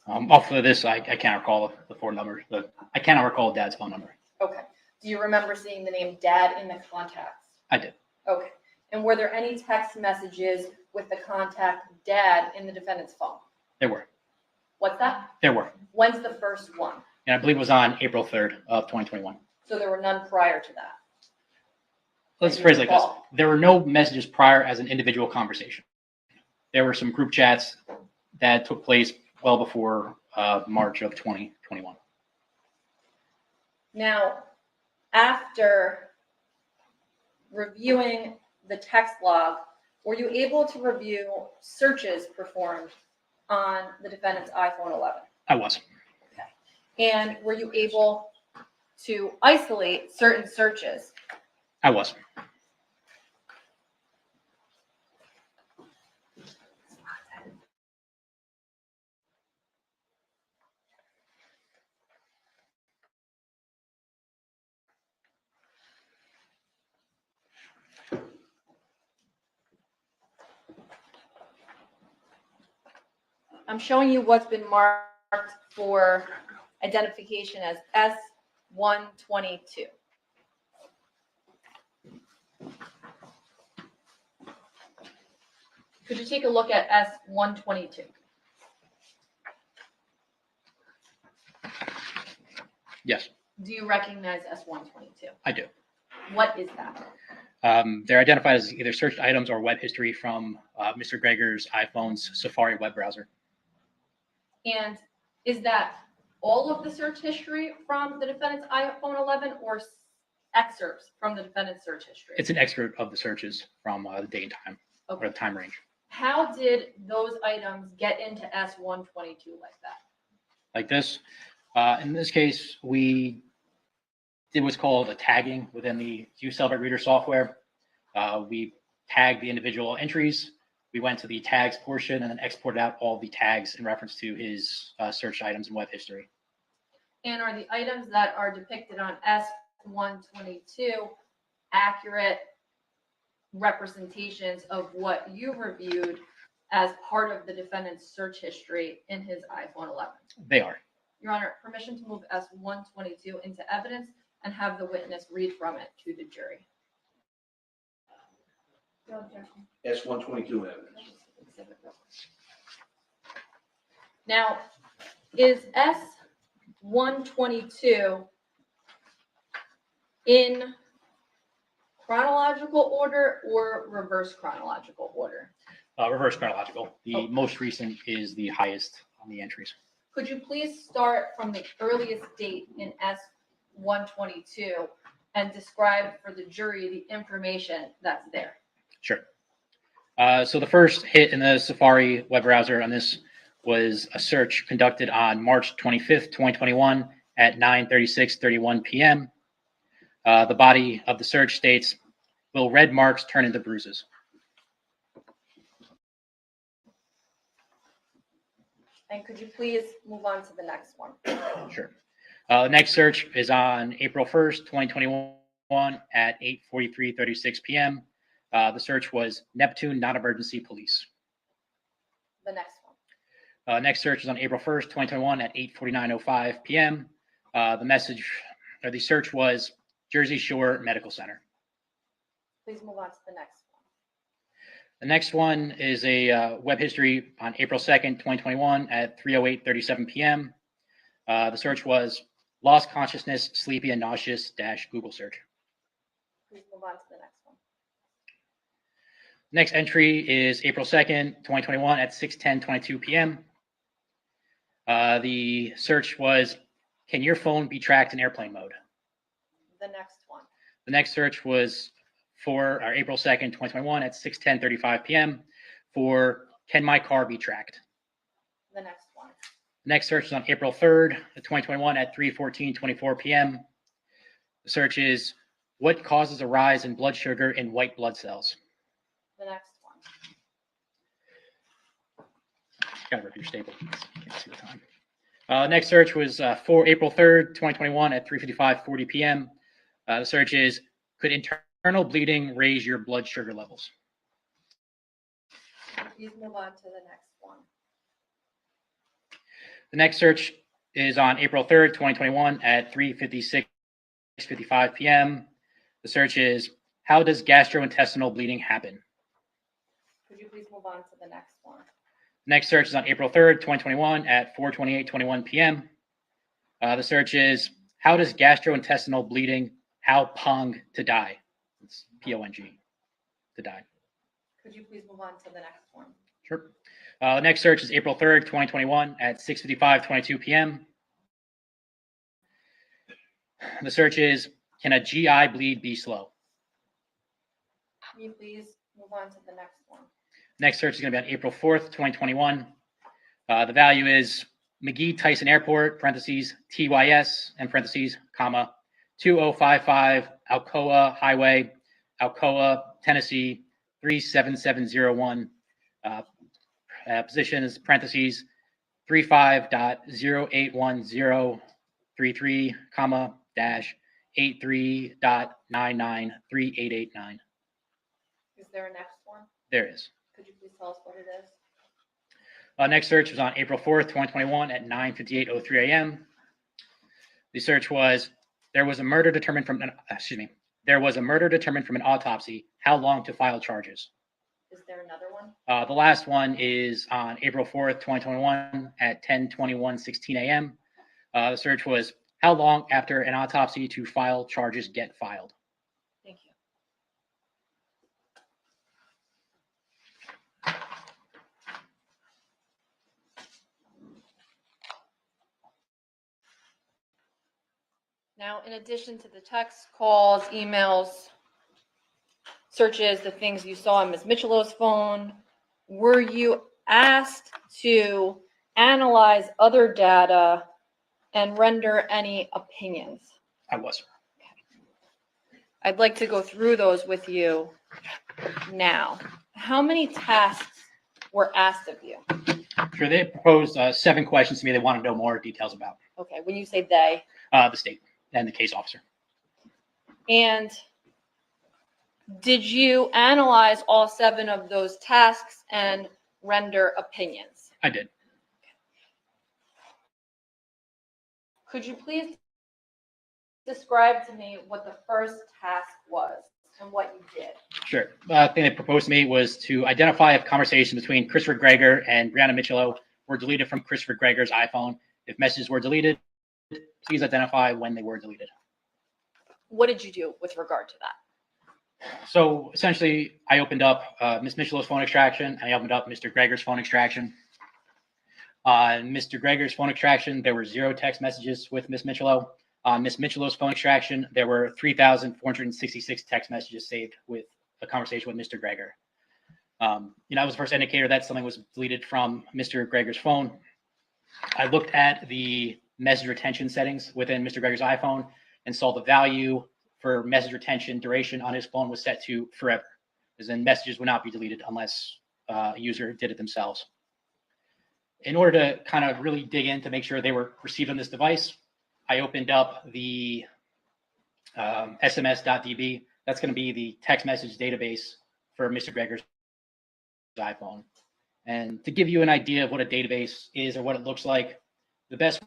Off of this, I can't recall the 4 numbers, but I cannot recall Dad's phone number. Okay. Do you remember seeing the name Dad in the contacts? I did. Okay. And were there any text messages with the contact Dad in the defendant's phone? There were. What's that? There were. When's the first one? And I believe it was on April 3rd of 2021. So there were none prior to that. Let's That you phrase it like this. recall. There were no messages prior as an individual conversation. There were some group chats that took place well before March of 2021. Now, after reviewing the text log, were you able to review searches performed on the defendant's iPhone 11? I was. And were you able to isolate certain searches? I was. I'm showing you what's been marked for identification as S122. Could you take a look at S122? Yes, Do you recognize S122? I do. What is that? They're identified as either searched items or web history from Mr. Gregor's iPhone's Safari web browser. And is that all of the search history from the defendant's iPhone 11 or excerpts from the defendant's search history? It's an excerpt of the searches from the date and time, or Okay. the time range. How did those items get into S122 like that? Like this. In this case, we did what's called a tagging within the Celebrate Reader software. We tagged the individual entries. We went to the tags portion and then exported out all the tags in reference to his search items and web history. And are the items that are depicted on S122 accurate representations of what you reviewed as part of the defendant's search history in his iPhone 11? They are. Your Honor, permission to move S122 into evidence and have the witness read from it to the jury. No objection. S-122 evidence. Now, is S122 in chronological order or reverse chronological order? Reverse chronological. The most recent is the highest on the entries. Could you please start from the earliest date in S122 and describe for the jury the information that's there? Sure. So the first hit in the Safari web browser on this was a search conducted on March 25th, 2021 at 9:36:31 p.m. The body of the search states, "Will red marks turn into bruises?" And could you please move on to the next one? Sure. The next search is on April 1st, 2021 at 8:43:36 p.m. The search was Neptune Non-Emergency Police. The next one. Next search is on April 1st, 2021 at 8:49:05 p.m. The search was Jersey Shore Medical Center. Please move on to the next one. The next one is a web history on April 2nd, 2021 at 3:08:37 p.m. The search was lost consciousness, sleepy and nauseous - Google search. Please move on to the next one. Next entry is April 2nd, 2021 at 6:10:22 p.m. The search was, can your phone be tracked in airplane mode? The next one. The next search was for April 2nd, 2021 at 6:10:35 p.m. for, can my car be tracked? The next one. The next search is on April 3rd, 2021 at 3:14:24 p.m. The search is, what causes a rise in blood sugar in white blood cells? The next one. Gotta rip your staple. Can't see the time. Next search was for April 3rd, 2021 at 3:55:40 p.m. The search is, could internal bleeding raise your blood sugar levels? Please move on to the next one. The next search is on April 3rd, 2021 at 3:55 p.m. The search is, how does gastrointestinal bleeding happen? Could you please move on to the next one? Next search is on April 3rd, 2021 at 4:21 p.m. The search is, how does gastrointestinal bleeding, how pong to die? It's P-O-N-G, to die. Could you please move on to the next one? Sure. The next search is April 3rd, 2021 at 6:55:22 p.m. The search is, can a GI bleed be slow? Can you please move on to the next one? Next search is going to be on April 4th, 2021. The value is McGee Tyson Airport, parentheses, TYS, and parentheses, comma, 2055 Alcoa Highway, Alcoa, Tennessee, 37701. Position is parentheses, 35.081033, comma, dash, 83.993889. Is there a next one? There is. Could you please tell us what it is? Next search was on April 4th, 2021 at 9:58:03 a.m. The search was, there was a murder determined from an autopsy. How long to file charges? Is there another one? The last one is on April 4th, 2021 at 10:21:16 a.m. The search was, how long after an autopsy to file charges get filed? Thank you. Now, in addition to the text, calls, emails, searches, the things you saw on Ms. Michelow's phone, were you asked to analyze other data and render any opinions? I was. I'd like to go through those with you now. How many tasks were asked of you? Sure. They proposed 7 questions to me. They want to know more details about Okay, when you say they. the state and the case officer. And did you analyze all 7 of those tasks and render opinions? I did. Could you please describe to me what the first task was and what you did? Sure. The thing they proposed to me was to identify if conversations between Christopher Gregor and Brianna Michelow were deleted from Christopher Gregor's iPhone. If messages were deleted, please identify when they were deleted. What did you do with regard to that? So essentially, I opened up Ms. Michelow's phone extraction, and I opened up Mr. Gregor's phone extraction. On Mr. Gregor's phone extraction, there were 0 text messages with Ms. Michelow. On Ms. Michelow's phone extraction, there were 3,466 text messages saved with a conversation with Mr. Gregor. That was the first indicator that something was deleted from Mr. Gregor's phone. I looked at the message retention settings within Mr. Gregor's iPhone and saw the value for message retention duration on his phone was set to forever, as in messages would not be deleted unless a user did it themselves. In order to kind of really dig in to make sure they were received on this device, I opened up the sms.db. That's going to be the text message database for Mr. Gregor's iPhone. And to give you an idea of what a database is or what it looks like, the best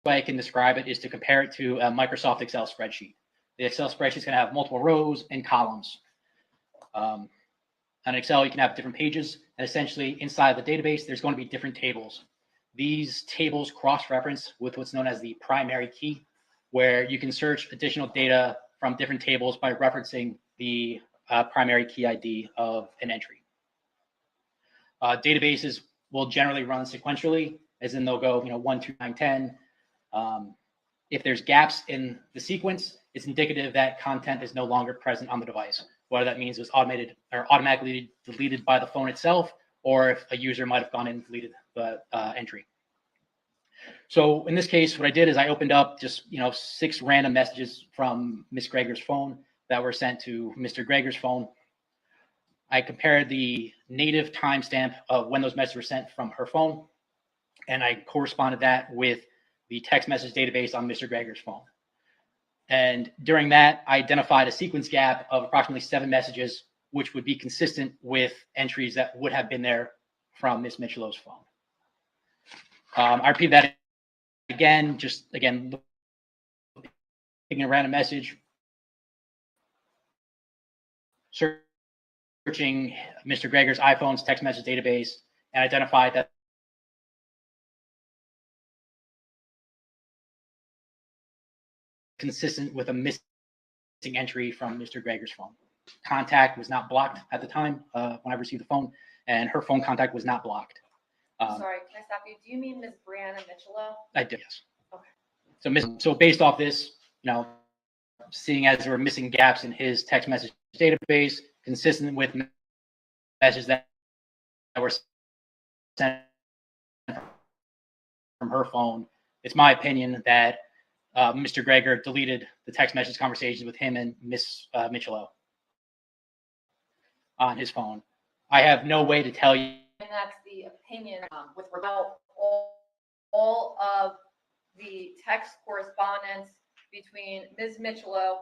way I can describe it is to compare it to a Microsoft Excel spreadsheet. The Excel spreadsheet is going to have multiple rows and columns. On Excel, you can have different pages, and essentially inside the database, there's going to be different tables. These tables cross-reference with what's known as the primary key, where you can search additional data from different tables by referencing the primary key ID of an entry. Databases will generally run sequentially, as in they'll go 1, 2, 9, 10. If there's gaps in the sequence, it's indicative that content is no longer present on the device. Whether that means it was automated or automatically deleted by the phone itself, or if a user might have gone in and deleted the entry. So in this case, what I did is I opened up just 6 random messages from Ms. Gregor's phone that were sent to Mr. Gregor's phone. I compared the native timestamp of when those messages were sent from her phone and I corresponded that with the text message database on Mr. Gregor's phone. And during that, I identified a sequence gap of approximately 7 messages, which would be consistent with entries that would have been there from Ms. Michelot's phone. I repeat that again, taking a random message, searching Mr. Gregor's iPhone's text message database, and identified that consistent with a missing entry from Mr. Gregor's phone. Contact was not blocked at the time when I received the phone, and her phone contact was not blocked. Sorry, can I stop you? Do you mean Ms. Brianna Michelot? I did, yes. Okay. So based off this, seeing as there were missing gaps in his text message database, consistent with messages that were sent from her phone, it's my opinion that Mr. Gregor deleted the text message conversations with him and Miss Michelot on his phone. I have no way to tell you. And that's the opinion with regard to all of the text correspondence between Ms. Michelot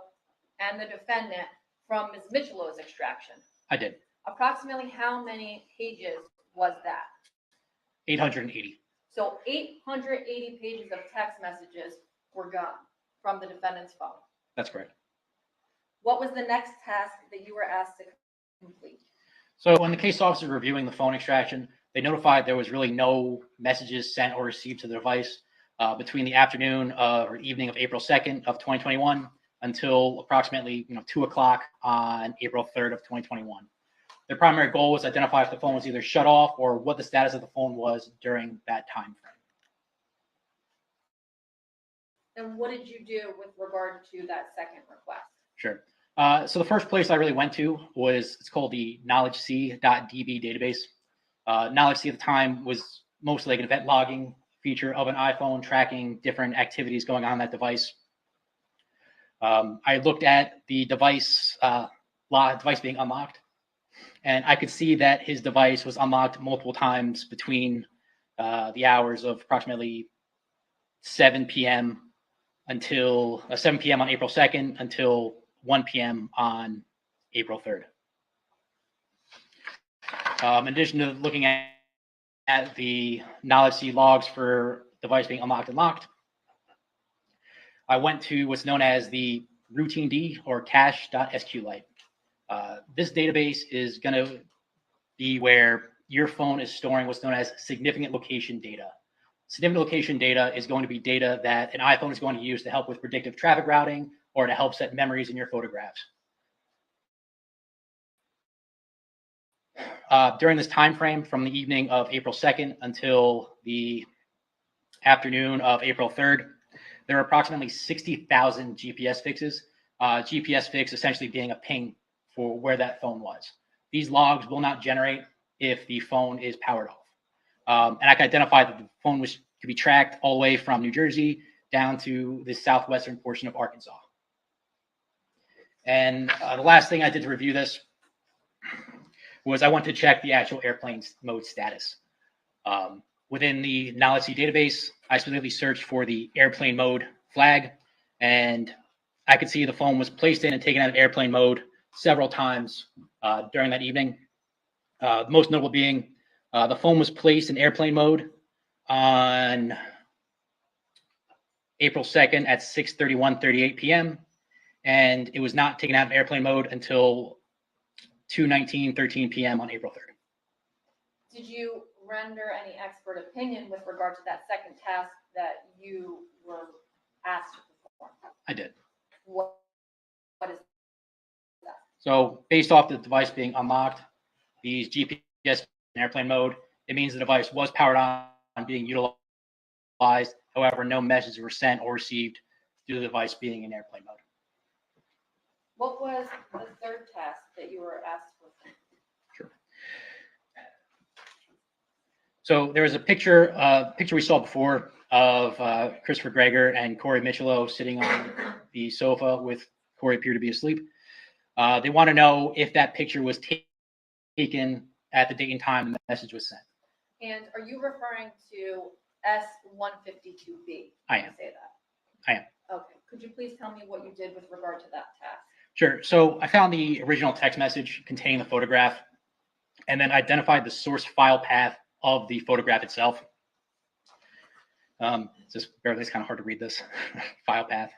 and the defendant from Ms. Michelot's extraction. I did. Approximately how many pages was that? 880. So 880 pages of text messages were gone from the defendant's phone. That's correct. What was the next task that you were asked to complete? So when the case officer reviewing the phone extraction, they notified there was really no messages sent or received to the device between the afternoon or evening of April 2nd of 2021 until approximately 2 o'clock on April 3rd of 2021. Their primary goal was to identify if the phone was either shut off or what the status of the phone was during that time frame. And what did you do with regard to that second request? Sure. So the first place I really went to was, it's called the knowledgec.db database. KnowledgeC at the time was mostly like an event logging feature of an iPhone tracking different activities going on that device. I looked at the device being unlocked, and I could see that his device was unlocked multiple times between the hours of approximately 7 p.m. until 7 p.m. on April 2nd until 1 p.m. on April 3rd. In addition to looking at the KnowledgeC logs for device being unlocked and locked, I went to what's known as the routine D or cache.sqlite. This database is going to be where your phone is storing what's known as significant location data. Significant location data is going to be data that an iPhone is going to use to help with predictive traffic routing or to help set memories in your photographs. During this time frame from the evening of April 2nd until the afternoon of April 3rd, there are approximately 60,000 GPS fixes. GPS fix essentially being a ping for where that phone was. These logs will not generate if the phone is powered off. And I can identify that the phone could be tracked all the way from New Jersey down to the southwestern portion of Arkansas. And the last thing I did to review this was I went to check the actual airplane mode status. Within the KnowledgeC database, I specifically searched for the airplane mode flag, and I could see the phone was placed in and taken out of airplane mode several times during that evening. The most notable being the phone was placed in airplane mode on April 2nd at 6:38 p.m. and it was not taken out of airplane mode until 2:13 p.m. on April 3rd. Did you render any expert opinion with regard to that second task that you were asked to perform? I did. What is that? So based off the device being unlocked, these GPS in airplane mode, it means the device was powered on being utilized. However, no messages were sent or received due to the device being in airplane mode. What was the third task that you were asked to perform? Sure. So there was a picture we saw before of Christopher Gregor and Corey Michelot sitting on the sofa with Corey appeared to be asleep. They want to know if that picture was taken at the date and time the message was sent. And are you referring to S152B. I am. Say that. I am. Okay. Could you please tell me what you did with regard to that task? Sure. So I found the original text message containing the photograph and then identified the source file path of the photograph itself. Just barely, it's kind of hard to read this file path.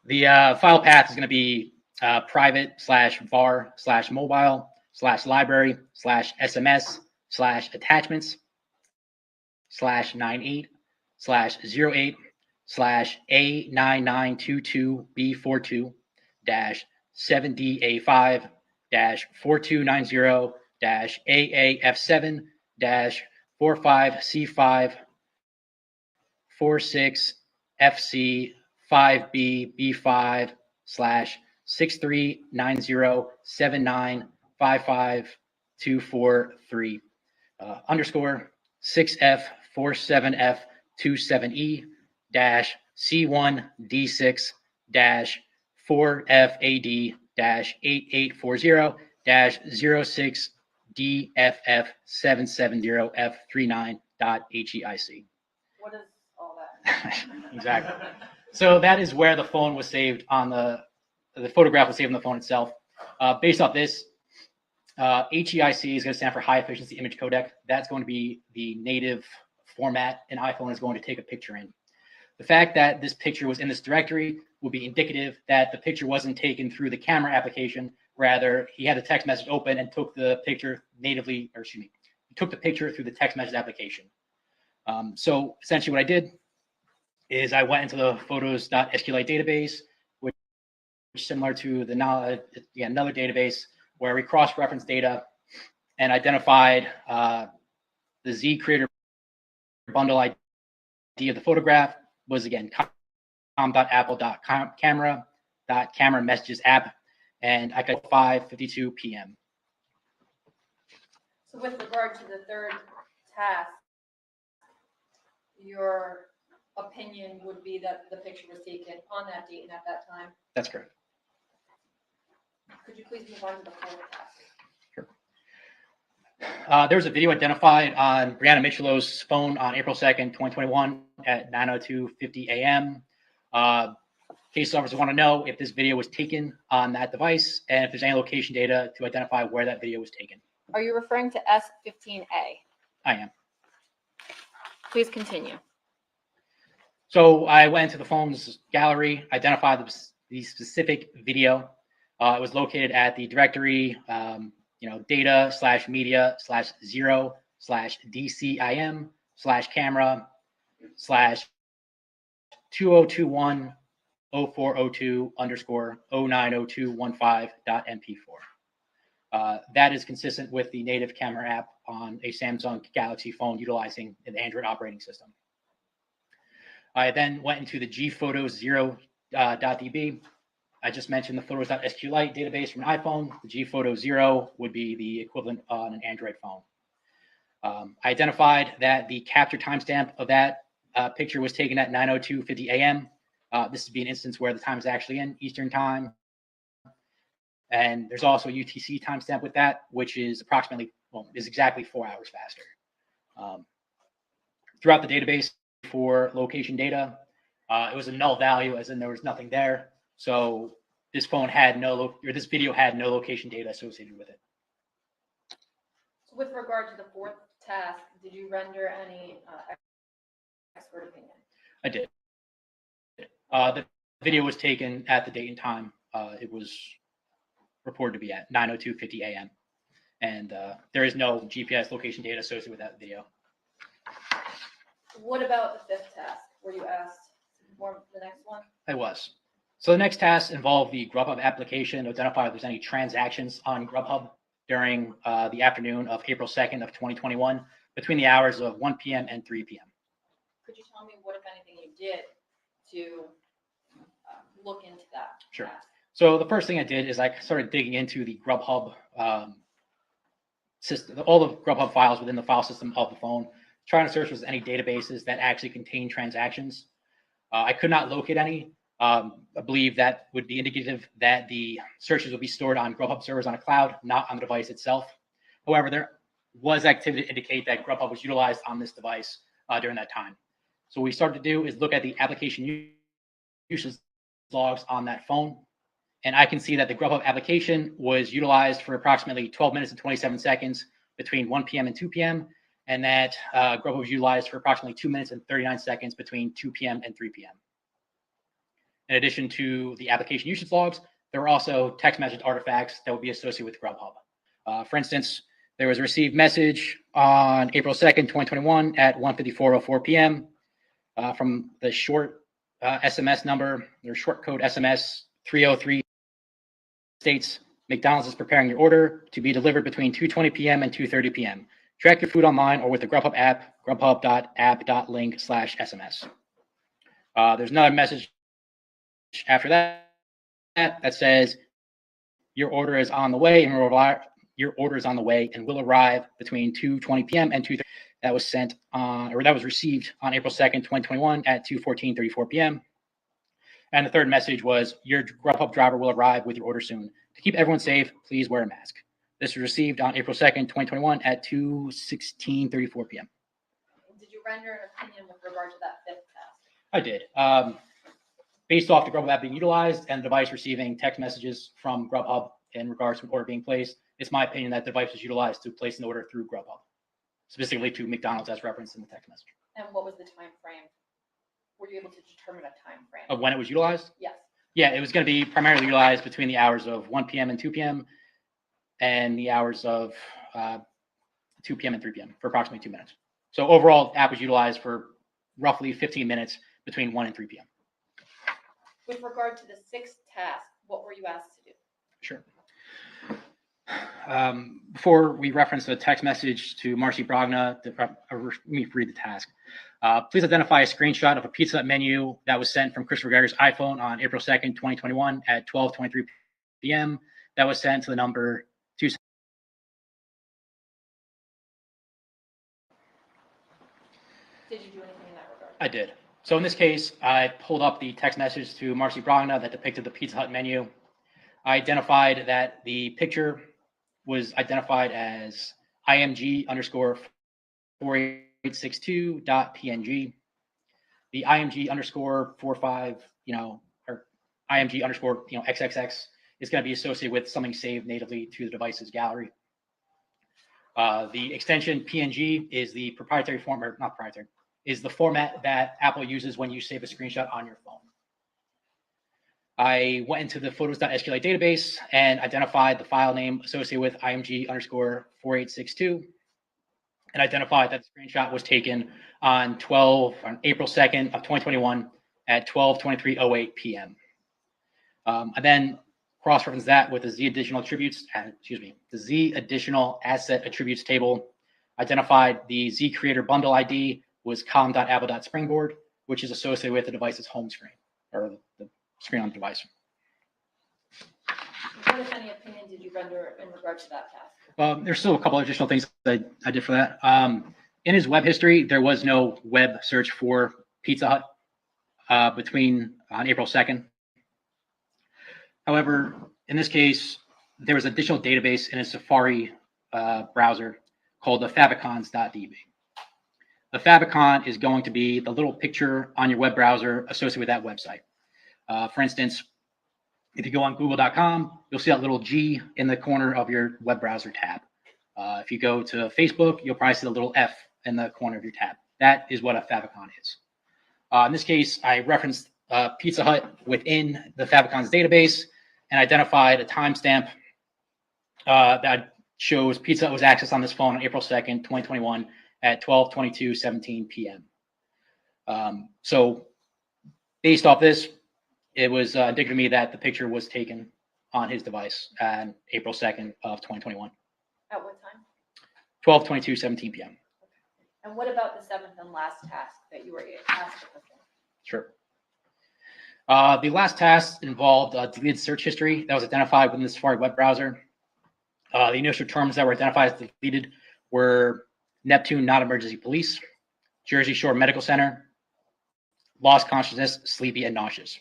The file path is going to be private/var/library/attachments/9A/99222B42-70A5-42909-5524-3 underscore 6F47F270-8840-06DFF770F39.HEIC. What is all that? Exactly. So that is where the phone was saved on the photograph was saved on the phone itself. Based off this, HEIC is going to stand for high efficiency image codec. That's going to be the native format an iPhone is going to take a picture in. The fact that this picture was in this directory will be indicative that the picture wasn't taken through the camera application. Rather, he had the text message open and took the picture natively, or excuse me, he took the picture through the text message application. So essentially what I did is I went into the photos.sqlite database, which is similar to the another database where we cross-reference data and identified the Z creator bundle ID of the photograph was again com.apple.camera.camera messages app, and I got 5:52 p.m. So with regard to the third task, your opinion would be that the picture was taken on that date and at that time. That's correct. Could you please move on to the fourth task? There was a video identified on Brianna Michelow's phone on April 2nd, 2021 at 9:02:50 a.m. Case officers want to know if this video was taken on that device and if there's any location data to identify where that video was taken. Are you referring to S15A? I am. Please continue. So I went into the phone's gallery, identified the specific video. It was located at the directory, data/media/camera/2021-0402_090215.mp4. That is consistent with the native camera app on a Samsung Galaxy phone utilizing an Android operating system. I then went into the gphotos0.db. I just mentioned the photos.sqlite database from an iPhone. The gphoto 0 would be the equivalent on an Android phone. I identified that the capture timestamp of that picture was taken at 9:02:50 a.m. This would be an instance where the time is actually in Eastern time. And there's also a UTC timestamp with that, which is exactly 4 hours faster. Throughout the database for location data, it was a null value, as in there was nothing there. So this phone had this video had no location data associated with it. So with regard to the fourth task, did you render any expert opinion? I did. The video was taken at the date and time it was reported to be at 9:02:50 a.m. And there is no GPS location data associated with that video. What about the fifth task? Were you asked to perform the next one? I was. So the next task involved the Grubhub application to identify if there's any transactions on Grubhub during the afternoon of April 2nd of 2021 between the hours of 1 p.m. and 3 p.m. Could you tell me what, if anything, you did to look into that? Sure. task? So the first thing I did is I started digging into the Grubhub system, all the Grubhub files within the file system of the phone, trying to search if there's any databases that actually contain transactions. I could not locate any. I believe that would be indicative that the searches will be stored on Grubhub servers on a cloud, not on the device itself. However, there was activity to indicate that Grubhub was utilized on this device, during that time. So what we started to do is look at the application usage logs on that phone. And I can see that the Grubhub application was utilized for approximately 12 minutes and 27 seconds between 1 p.m. and 2 p.m. And that Grubhub was utilized for approximately 2 minutes and 39 seconds between 2 p.m. and 3 p.m. In addition to the application usage logs, there were also text message artifacts that would be associated with Grubhub. For instance, there was a received message on April 2nd, 2021 at 1:54:04 p.m. From the short SMS number, or short code SMS 303 states, McDonald's is preparing your order to be delivered between 2:20 p.m. and 2:30 p.m. Track your food online or with the Grubhub app, grubhub.app.link/SMS. There's another message after that says your order is on the way and will arrive between 2:20 p.m. and 2:30. That was sent on, or that was received on April 2nd, 2021 at 2:14:34 p.m. And the third message was your Grubhub driver will arrive with your order soon. To keep everyone safe, please wear a mask. This was received on April 2nd, 2021 at 2:16:34 p.m. Did you render an opinion with regard to that fifth task? I did. Based off the Grubhub app being utilized and the device receiving text messages from Grubhub in regards to an order being placed, it's my opinion that the device was utilized to place an order through Grubhub, specifically to McDonald's as referenced in the text message. And what was the time frame? Were you able to determine a time frame? Of when it was utilized? Yes. Yeah, it was going to be primarily utilized between the hours of 1 p.m. and 2 p.m. and the hours of 2 p.m. and 3 p.m. for approximately 2 minutes. So overall, the app was utilized for roughly 15 minutes between 1 and 3 p.m. With regard to the sixth task, what were you asked to do? Sure. Before we reference the text message to Marcy Brogna, let me read the task. Please identify a screenshot of a Pizza Hut menu that was sent from Christopher Gregor's iPhone on April 2nd, 2021 at 12:23 p.m. That was sent to the number 2. Did you do anything in that regard? I did. So in this case, I pulled up the text message to Marcy Brogna that depicted the Pizza Hut menu. I identified that the picture was identified as img_4862.png. The img_45, or img_ XXX is going to be associated with something saved natively to the device's gallery. The extension PNG is the proprietary form, or not proprietary, is the format that Apple uses when you save a screenshot on your phone. I went into the photos.sqlite database and identified the file name associated with img_4862 and identified that the screenshot was taken on April 2nd of 2021 at 12:23:08 p.m. I then cross-referenced that with the Z additional asset attributes table, identified the Z creator bundle ID was com.apple.springboard, which is associated with the device's home screen, or the screen on the device. What, if any, opinion did you render in regard to that task? There's still a couple additional things I did for that. In his web history, there was no web search for Pizza Hut on April 2nd. However, in this case, there was additional database in a Safari browser called the favicons.db. The favicon is going to be the little picture on your web browser associated with that website. For instance, if you go on google.com, you'll see that little G in the corner of your web browser tab. If you go to Facebook, you'll probably see the little F in the corner of your tab. That is what a favicon is. In this case, I referenced Pizza Hut within the favicons database and identified a timestamp that shows Pizza Hut was accessed on this phone on April 2nd, 2021 at 12:22:17 p.m. So based off this, it was indicative to me that the picture was taken on his device on April 2nd of 2021. At what time? 12:22:17 p.m. And what about the seventh and last task that you were asked to perform? Sure. The last task involved deleted search history that was identified within the Safari web browser. The initial terms that were identified as deleted were Neptune Not Emergency Police, Jersey Shore Medical Center, Lost Consciousness, Sleepy, and Nauseous.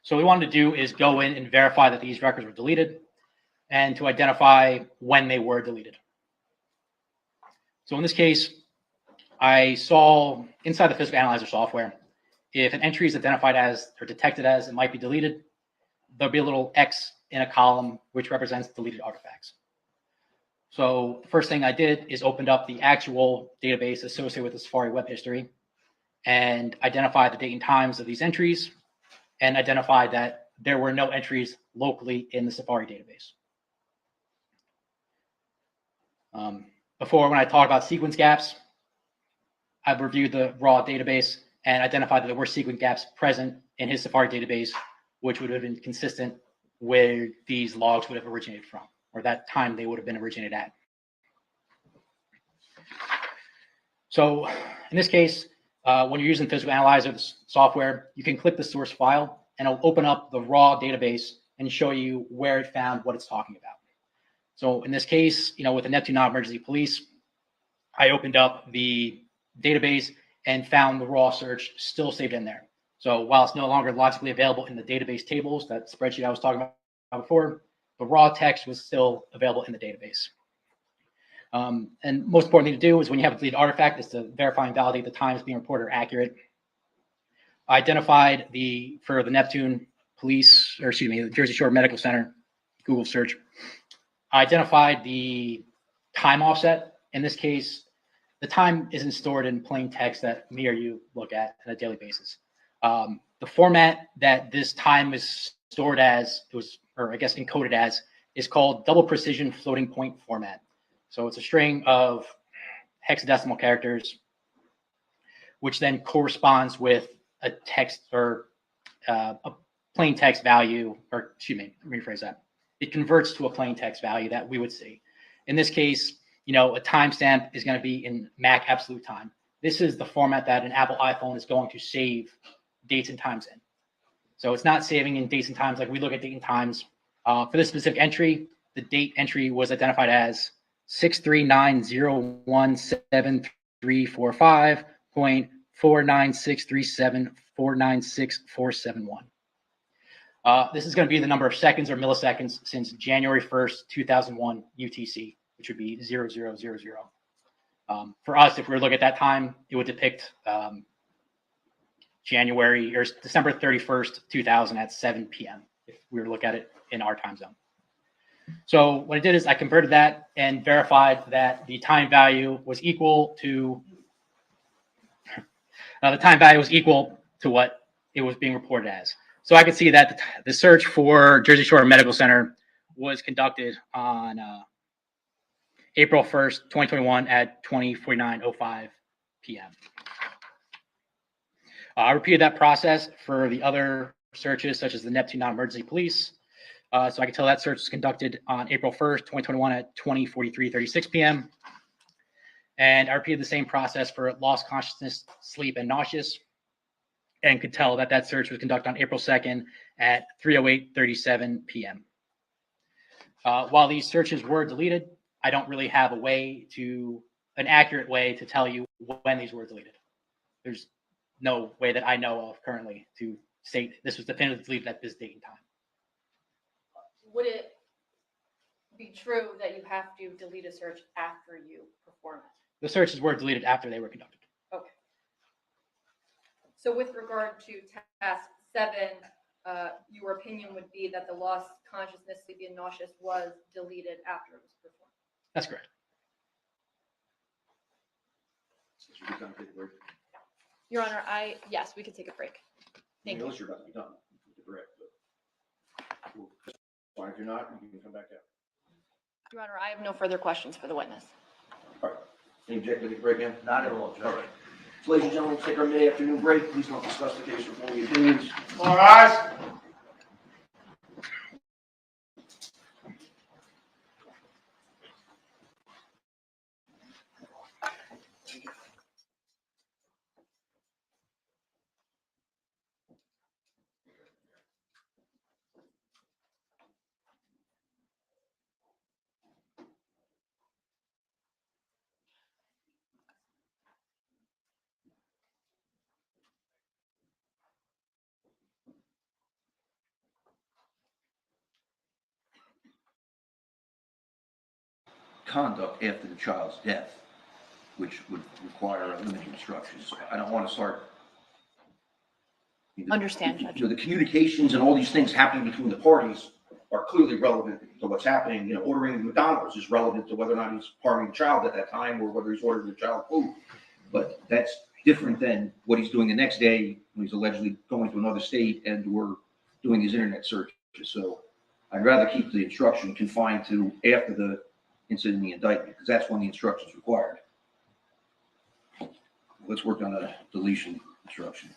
So what we wanted to do is go in and verify that these records were deleted and to identify when they were deleted. So in this case, I saw inside the physical analyzer software, if an entry is identified as or detected as it might be deleted, there'll be a little X in a column which represents deleted artifacts. So the first thing I did is opened up the actual database associated with the Safari web history and identified the date and times of these entries and identified that there were no entries locally in the Safari database. Before, when I talked about sequence gaps, I've reviewed the raw database and identified that there were sequence gaps present in his Safari database, which would have been consistent where these logs would have originated from, or that time they would have been originated at. So in this case, when you're using physical analyzer software, you can click the source file and it'll open up the raw database and show you where it found what it's talking about. So in this case, with the Neptune Non-Emergency Police, I opened up the database and found the raw search still saved in there. So while it's no longer logically available in the database tables, that spreadsheet I was talking about before, the raw text was still available in the database. And most important thing to do is when you have a deleted artifact is to verify and validate the times being reported are accurate. I identified for the Neptune Police, or excuse me, the Jersey Shore Medical Center, Google search, I identified the time offset. In this case, the time isn't stored in plain text that me or you look at on a daily basis. The format that this time is stored as, or I guess encoded as, is called double precision floating point format. So it's a string of hexadecimal characters, which then corresponds with a text or a plain text value, or excuse me, let me rephrase that. It converts to a plain text value that we would see. In this case, a timestamp is going to be in Mac absolute time. This is the format that an Apple iPhone is going to save dates and times in. So it's not saving in dates and times like we look at date and times. For this specific entry, the date entry was identified as 639017345.49637496471. This is going to be the number of seconds or milliseconds since January 1st, 2001 UTC, which would be 0000. For us, if we were looking at that time, it would depict January or December 31st, 2000 at 7 p.m. if we were to look at it in our time zone. So what I did is I converted that and verified that the time value was equal to what it was being reported as. So I could see that the search for Jersey Shore Medical Center was conducted on April 1st, 2021 at 20:49:05 p.m. I repeated that process for the other searches, such as the Neptune Non-Emergency Police. So I can tell that search was conducted on April 1st, 2021 at 20:43:36 p.m. And I repeated the same process for lost consciousness, sleep, and nauseous, and could tell that search was conducted on April 2nd at 3:08:37 p.m. While these searches were deleted, I don't really have an accurate way to tell you when these were deleted. There's no way that I know of currently to state this was definitively deleted at this date and time. Would it be true that you have to delete a search after you perform it? The searches were deleted after they were conducted. Okay. So with regard to task 7, your opinion would be that the lost consciousness, sleepy, and nauseous was deleted after it was performed? That's correct. Your Honor, yes, we could take a break. Thank you. Unless you're about to be done. Correct. Fine, if you're not, you can come back out. Your Honor, I have no further questions for the witness. All right. Any objection to the break in? Not at all, Judge. All right. So, ladies and gentlemen, let's take our mid-afternoon break. Please don't discuss the case or form your opinions. All rise. Conduct after the child's death. which would require limiting instructions. So I don't want to start. Understand, Judge. The communications and all these things happening between the parties are clearly relevant to what's happening. Ordering McDonald's is relevant to whether or not he's harming the child at that time or whether he's ordering the child food. But that's different than what he's doing the next day when he's allegedly going to another state and we're doing his internet searches. So I'd rather keep the instruction confined to after the incident in the indictment, because that's when the instruction is required. Let's work on a deletion instruction.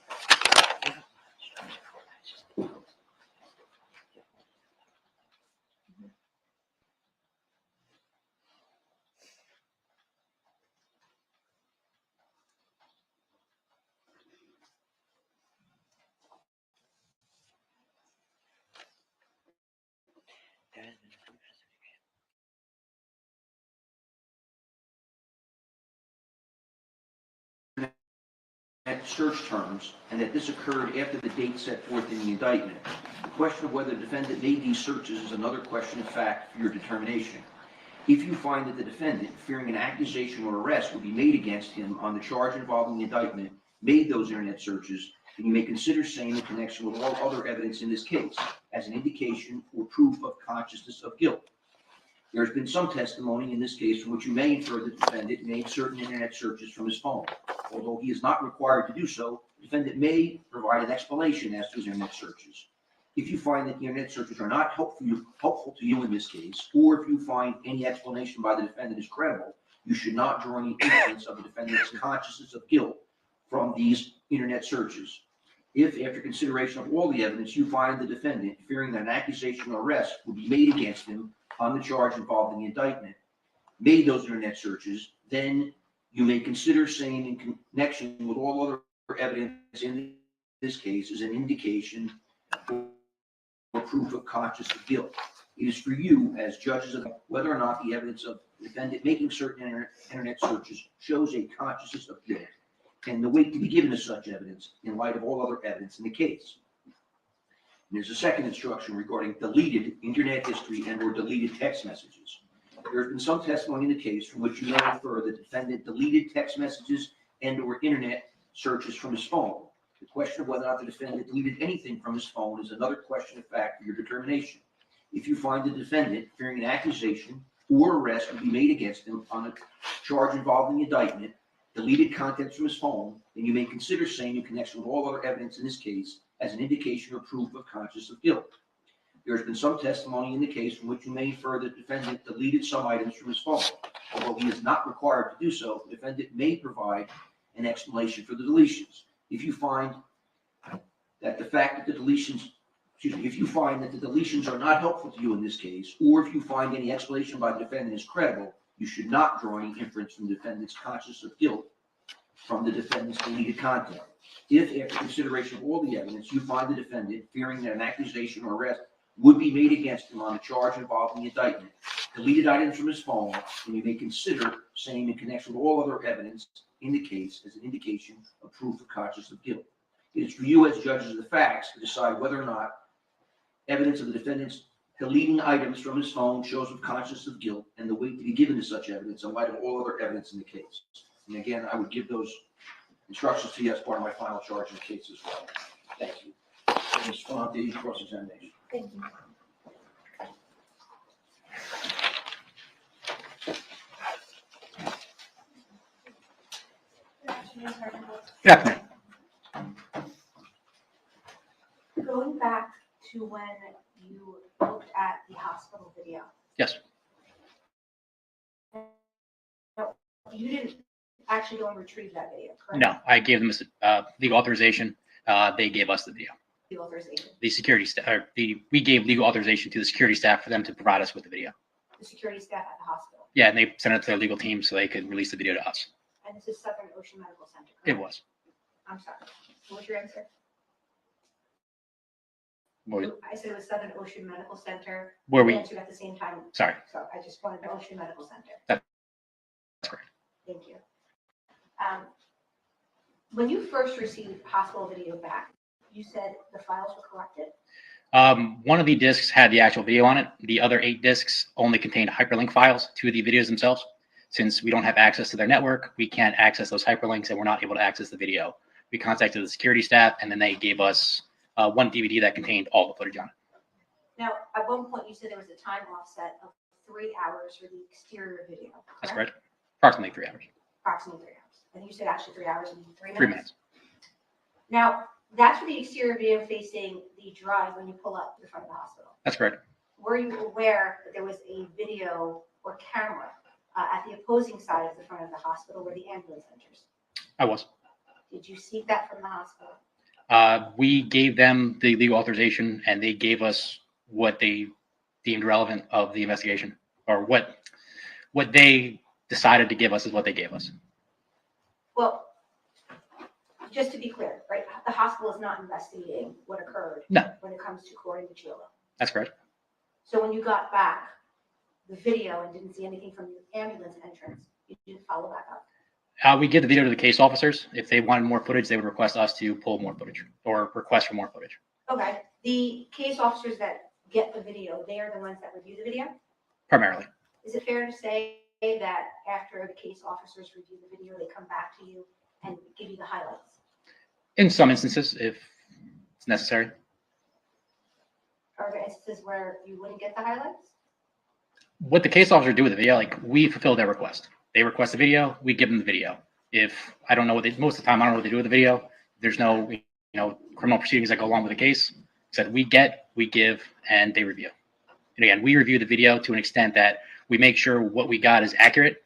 At search terms, and that this occurred after the date set forth in the indictment. The question of whether the defendant made these searches is another question of fact for your determination. If you find that the defendant, fearing an accusation or arrest will be made against him on the charge involving the indictment, made those internet searches, then you may consider saying in connection with all other evidence in this case as an indication or proof of consciousness of guilt. There has been some testimony in this case from which you may infer the defendant made certain internet searches from his phone. Although he is not required to do so, the defendant may provide an explanation as to his internet searches. If you find that the internet searches are not helpful to you in this case, or if you find any explanation by the defendant is credible, you should not draw any inference of the defendant's consciousness of guilt from these internet searches. If, after consideration of all the evidence, you find the defendant, fearing that an accusation or arrest will be made against him on the charge involved in the indictment, made those internet searches, then you may consider saying in connection with all other evidence in this case as an indication or proof of consciousness of guilt. It is for you, as judges, of whether or not the evidence of the defendant making certain internet searches shows a consciousness of guilt, and the weight to be given to such evidence in light of all other evidence in the case. And there's a second instruction regarding deleted internet history and or deleted text messages. There has been some testimony in the case from which you may infer the defendant deleted text messages and or internet searches from his phone. The question of whether or not the defendant deleted anything from his phone is another question of fact for your determination. If you find the defendant, fearing an accusation or arrest will be made against him on a charge involving the indictment, deleted contents from his phone, then you may consider saying in connection with all other evidence in this case as an indication or proof of consciousness of guilt. There has been some testimony in the case from which you may infer the defendant deleted some items from his phone. Although he is not required to do so, the defendant may provide an explanation for the deletions. If you find that the fact that the deletions, if you find that the deletions are not helpful to you in this case, or if you find any explanation by the defendant is credible, you should not draw any inference from the defendant's consciousness of guilt from the defendant's deleted content. If, after consideration of all the evidence, you find the defendant, fearing that an accusation or arrest would be made against him on a charge involving the indictment, deleted items from his phone, then you may consider saying in connection with all other evidence in the case as an indication of proof of consciousness of guilt. It is for you as judges of the facts to decide whether or not evidence of the defendant's deleting items from his phone shows of consciousness of guilt and the weight to be given to such evidence in light of all other evidence in the case. And again, I would give those instructions to you as part of my final charge in the case as well. Thank you. Ms. Fonte, cross-examination. Thank you. Good afternoon. Going back to when you looked at the hospital video. Yes. You didn't actually go and retrieve that video, correct? No, I gave them legal authorization. They gave us the video. The authorization. The security staff, we gave legal authorization to the security staff for them to provide us with the video. The security staff at the hospital. Yeah, and they sent it to their legal team so they could release the video to us. And this is Southern Ocean Medical Center, correct? It was. I'm sorry. What was your answer? Where, I said it was Southern Ocean Medical Center. where You we, answered at the same time. sorry. So I just wanted the Ocean Medical Center. That's correct. Thank you. When you first received hospital video back, you said the files were corrupted? One of the discs had the actual video on it. The other 8 discs only contained hyperlink files to the videos themselves. Since we don't have access to their network, we can't access those hyperlinks and we're not able to access the video. We contacted the security staff and then they gave us one DVD that contained all the footage on it. Now, at one point, you said there was a time offset of 3 hours for the exterior video. That's correct. Approximately 3 hours. Approximately 3 hours. I think you said actually 3 hours and 3 minutes. 3 minutes. Now, that's for the exterior video facing the drive when you pull up to the front of the hospital. That's correct. Were you aware that there was a video or camera at the opposing side of the front of the hospital where the ambulance enters? I was. Did you seek that from the hospital? We gave them the legal authorization and they gave us what they deemed relevant of the investigation, or what they decided to give us is what they gave us. Well, just to be clear, right, the hospital is not investigating what occurred No. when it comes to Corey Michillo. That's correct. So when you got back the video and didn't see anything from the ambulance entrance, you didn't follow back up? We give the video to the case officers. If they wanted more footage, they would request us to pull more footage or request for more footage. Okay, the case officers that get the video, they are the ones that review the video? Primarily. Is it fair to say that after the case officers review the video, they come back to you and give you the highlights? In some instances, if it's necessary. Are there instances where you wouldn't get the highlights? What the case officers do with the video, like we fulfill their request. They request the video, we give them the video. If I don't know what they, most of the time I don't know what they do with the video. There's no, criminal proceedings that go along with the case. Said we get, we give, and they review. And again, we review the video to an extent that we make sure what we got is accurate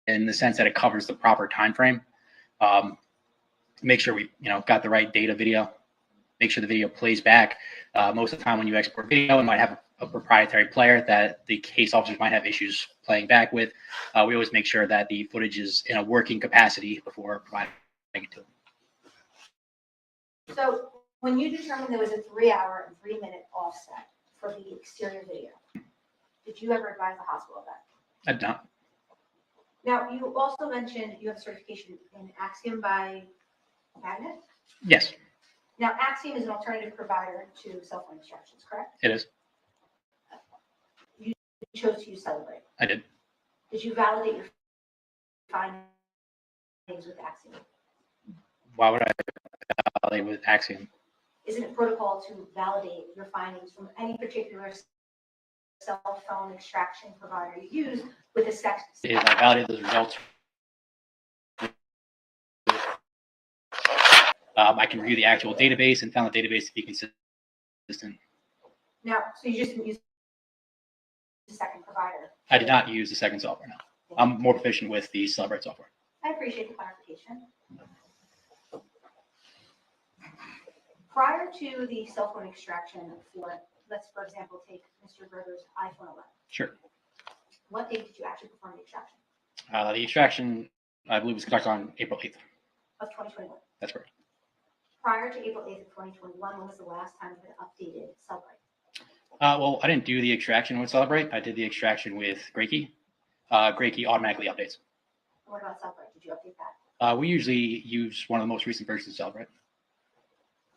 in the sense that it covers the proper time frame. Make sure we, got the right data video. Make sure the video plays back. Most of the time when you export video, it might have a proprietary player that the case officers might have issues playing back with. We always make sure that the footage is in a working capacity before providing it to them. So when you determined there was a 3-hour and 3-minute offset for the exterior video, did you ever advise the hospital of that? I did not. Now, you also mentioned you have certification in Axiom by Magnet. Yes, Now, Axiom is an alternative provider to cell phone extractions, correct? it is. You chose to use Celebrate. I did. Did you validate your findings with Axiom? Why would I validate with Axiom? Isn't it protocol to validate your findings from any particular cell phone extraction provider you use with a sex? If I validate those results, I can review the actual database and found the database to be consistent. Now, so you just didn't use the second provider? I did not use the second software. No, I'm more proficient with the Celebrate software. I appreciate the clarification. Prior to the cell phone extraction for, let's for example, take Mr. Gregor's iPhone 11. Sure. What date did you actually perform the extraction? The extraction, I believe, was conducted on April 8th. Of 2021. That's correct. Prior to April 8th of 2021, when was the last time you had updated Celebrate? Well, I didn't do the extraction with Celebrate. I did the extraction with Gregor. Gregor automatically updates. What about Celebrate? Did you update that? We usually use one of the most recent versions of Celebrate.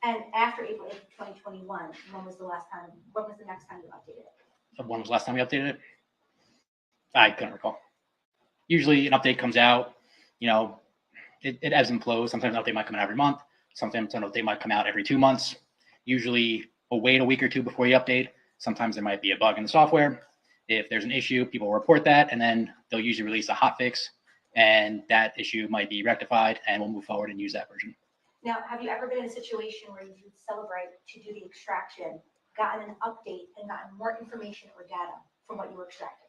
And after April 8th of 2021, when was the next time you updated it? When was the last time we updated it? I couldn't recall. Usually an update comes out, it ebbs and flows. Sometimes an update might come out every month. Sometimes an update might come out every 2 months. Usually we'll wait a week or two before you update. Sometimes there might be a bug in the software. If there's an issue, people will report that, and then they'll usually release a hot fix, and that issue might be rectified, and we'll move forward and use that version. Now, have you ever been in a situation where you've used Celebrate to do the extraction, gotten an update, and gotten more information or data from what you were extracting?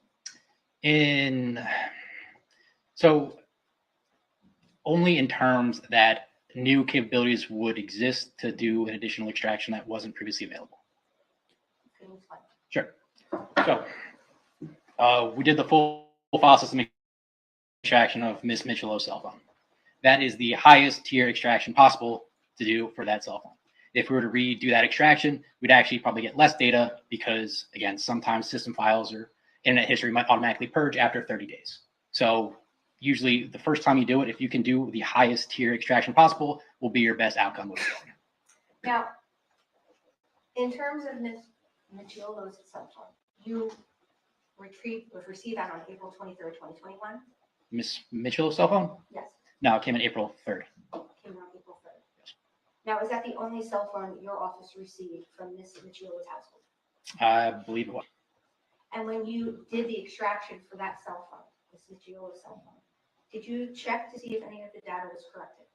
So only in terms that new capabilities would exist to do an additional extraction that wasn't previously available. Can you explain? Sure. So we did the full file system extraction of Miss Michelot's cell phone. That is the highest tier extraction possible to do for that cell phone. If we were to redo that extraction, we'd actually probably get less data because, again, sometimes system files or internet history might automatically purge after 30 days. So usually the first time you do it, if you can do the highest tier extraction possible, will be your best outcome. Now, in terms of Ms. Michiolo's cell phone, you receive that on April 23rd, 2021? Miss Mitchell's cell phone? Yes, No, it came in April 3rd. came on April 3rd. Now, is that the only cell phone your office received from Ms. Michiola's household? I believe it was. And when you did the extraction for that cell phone, Ms. Michiola's cell phone, did you check to see if any of the data was corrected?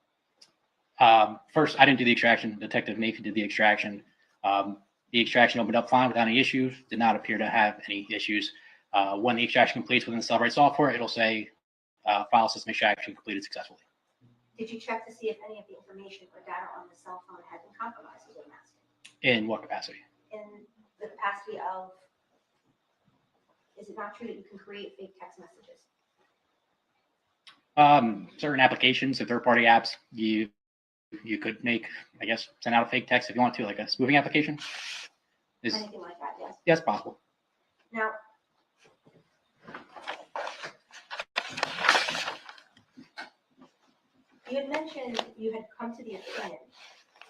First, I didn't do the extraction. Detective Nathan did the extraction. The extraction opened up fine without any issues. Did not appear to have any issues. When the extraction completes within the Cellbrite software, it'll say file system extraction completed successfully. Did you check to see if any of the information or data on the cell phone had been compromised, is what I'm asking? In what capacity? In the capacity of, is it not true that you can create fake text messages? Certain applications and third-party apps, you could make, I guess, send out a fake text if you want to, like a spoofing application. Anything like that, yes. Yes, possible. Now, you had mentioned you had come to the opinion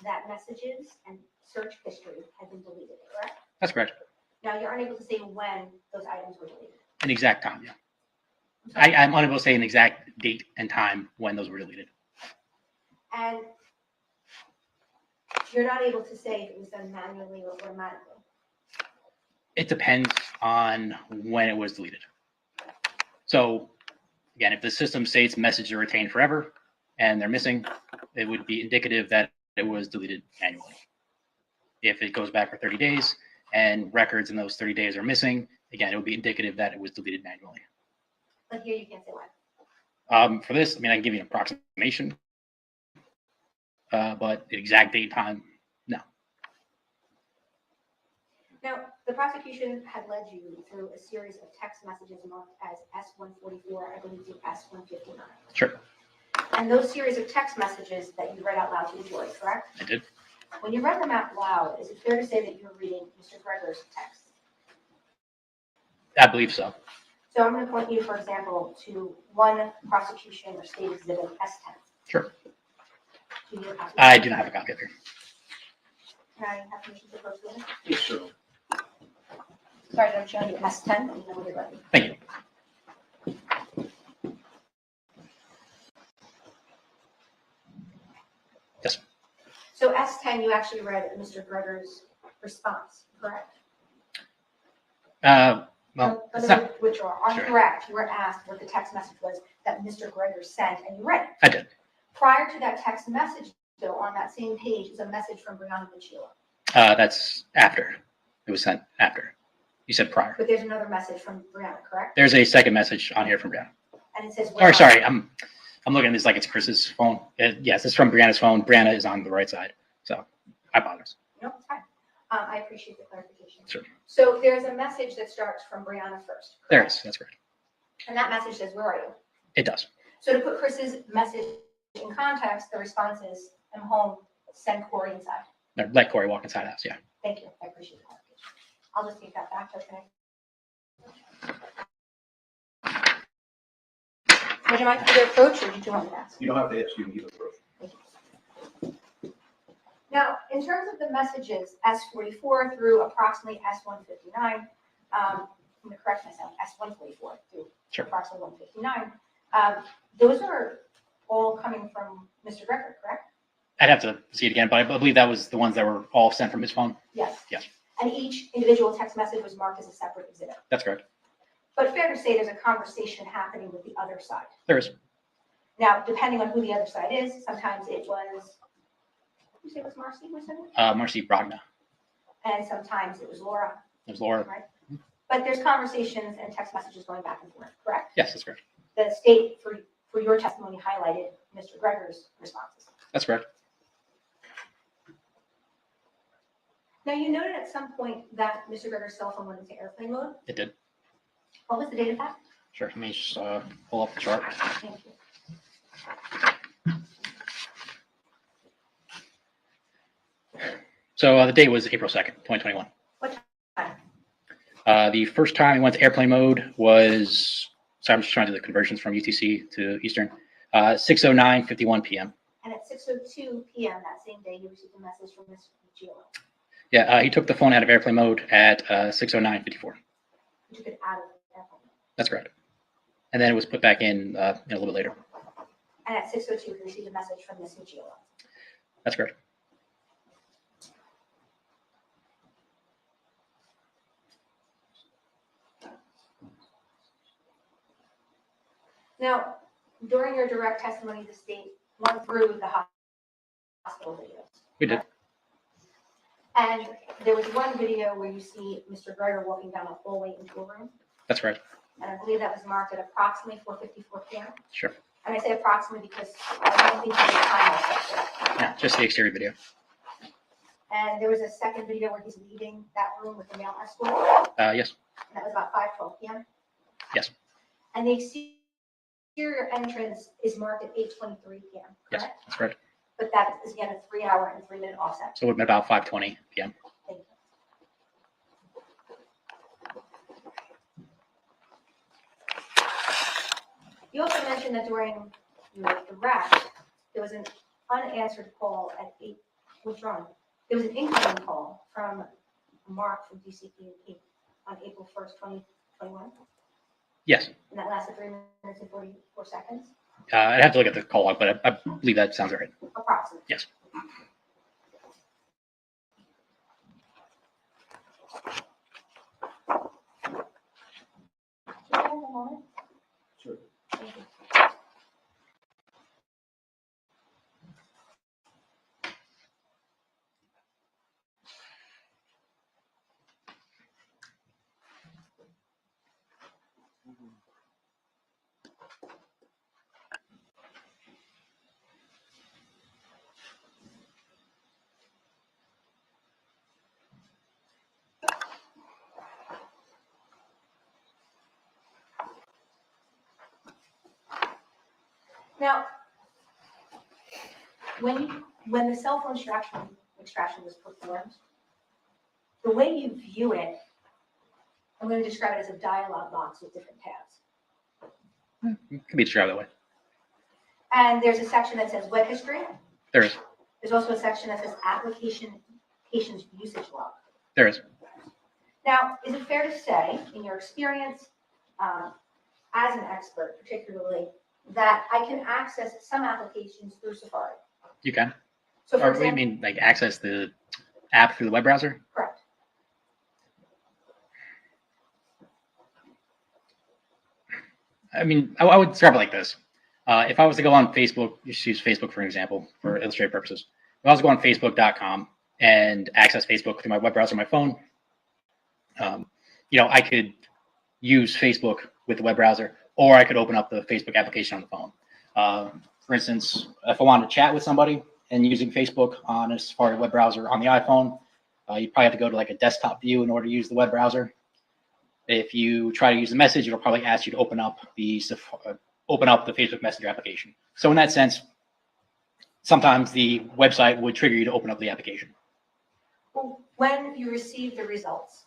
that messages and search history had been deleted, correct? That's correct. Now, you're unable to say when those items were deleted. An exact time, yeah. I'm unable to say an exact date and time when those were deleted. And you're not able to say if it was done manually or automatically. It depends on when it was deleted. So again, if the system states messages are retained forever and they're missing, it would be indicative that it was deleted manually. If it goes back for 30 days and records in those 30 days are missing, again, it would be indicative that it was deleted manually. But here you can't say when. For this, I mean, I can give you an approximation, but the exact date time, no. Now, the prosecution had led you through a series of text messages marked as S-144, I believe, to S-159. Sure, And those series of text messages that you read out loud to the jury, correct? I did. When you read them out loud, is it fair to say that you were reading Mr. Gregor's text? I believe so. So I'm going to point you, for example, to one prosecution or state exhibit S10. Sure. Do you have a copy? I do not have a copy of it. Can I have permission to approach the witness? Yes, sir. Sorry, I'm showing you S10. Let me know when you're ready. Thank you. Yes. So S10, you actually read Mr. Gregor's response, correct? Well, Let it's me not, withdraw. Are you Sure. correct? You were asked what the text message was that Mr. Gregor sent, and you read it. I did. Prior to that text message, though, on that same page is a message from Brianna Michila. That's after. It was sent after. You said prior. But there's another message from Brianna, correct? There's a second message on here from Brianna. And it says. Or sorry, I'm looking at this like it's Chris's phone. Yes, it's from Brianna's phone. Brianna is on the right side. So I apologize. No, it's fine. I appreciate the clarification. Sure. So there's a message that starts from Brianna first. There it correct? is. That's correct. And that message says, where are you? It does. So to put Chris's message in context, the response is, I'm home, send Corey inside. No, let Corey walk inside the house. Yeah. Thank you. I appreciate the clarification. I'll just take that back, okay? Would you like me to approach or did you want me to ask? You don't have to ask, you can give it first. Now, in terms of the messages, S44 through approximately S159, I'm going to correct myself, S144 through Sure. approximately 159, those are all coming from Mr. Gregor, correct? I'd have to see it again, but I believe that was the ones that were all sent from his phone. Yes. Yes. And each individual text message was marked as a separate exhibit. That's correct. But fair to say there's a conversation happening with the other side. There is. Now, depending on who the other side is, sometimes it was, you say it was Marcy, was it? Marcy Brogna. And sometimes it was Laura, There's Laura. right? But there's conversations and text messages going back and forth, correct? Yes, that's correct. The state, for your testimony, highlighted Mr. Gregor's responses. That's correct. Now, you noted at some point that Mr. Gregor's cell phone went into airplane mode. It did. What was the date of that? Sure. Let me just pull up the chart. Thank you. So the date was April 2nd, 2021. What time? The first time it went to airplane mode was, sorry, I'm just trying to do the conversions from UTC to Eastern, 6:09:51 p.m. And at 6:02 p.m. that same day, you received a message from Ms. Gio. Yeah, he took the phone out of airplane mode at 6:09:54. You took it out of That's correct. And then it was put back in a little bit later. And at 6:02, we received a message from Ms. Mugiola. That's correct. Now, during your direct testimony, the state went through the hospital videos. We did. And there was one video where you see Mr. Gregor walking down a hallway into a room. That's correct. And I believe that was marked at approximately 4:54 p.m. Sure. And I say approximately because I don't think there's a time all set for that. Yeah, just the exterior video. And there was a second video where he's leaving that room with the male escort. Yes. And that was about 5:12 p.m. Yes. And the exterior entrance is marked at 8:23 p.m. Yes, correct? that's correct. But that is again a 3-hour and 3-minute offset. So it would have been about 5:20 p.m. Thank you. You also mentioned that during your direct, there was an unanswered call at 8, withdrawn. There was an incoming call from Mark from DCP on April 1st, 2021, Yes. and that lasted 3 minutes and 44 seconds, I'd have to look at the call log, but I believe that sounds right. approximately. Yes. Do you have a moment? Sure. Thank you. Now, when the cell phone extraction was performed, the way you view it, I'm going to describe it as a dialog box with different tabs. It could be described that way. And there's a section that says web history. There is. There's also a section that says applications usage log. There is. Now, is it fair to say, in your experience as an expert particularly, that I can access some applications through Safari? You can. So for Or what do you example, mean, like access the app through the web browser? correct. I mean, I would describe it like this. If I was to go on Facebook, just use Facebook for an example, for illustrative purposes. If I was to go on Facebook.com and access Facebook through my web browser on my phone, I could use Facebook with the web browser, or I could open up the Facebook application on the phone. For instance, if I wanted to chat with somebody and using Facebook on a Safari web browser on the iPhone, you'd probably have to go to like a desktop view in order to use the web browser. If you try to use the message, it'll probably ask you to open up the Facebook Messenger application. So in that sense, sometimes the website would trigger you to open up the application. Well, when you receive the results,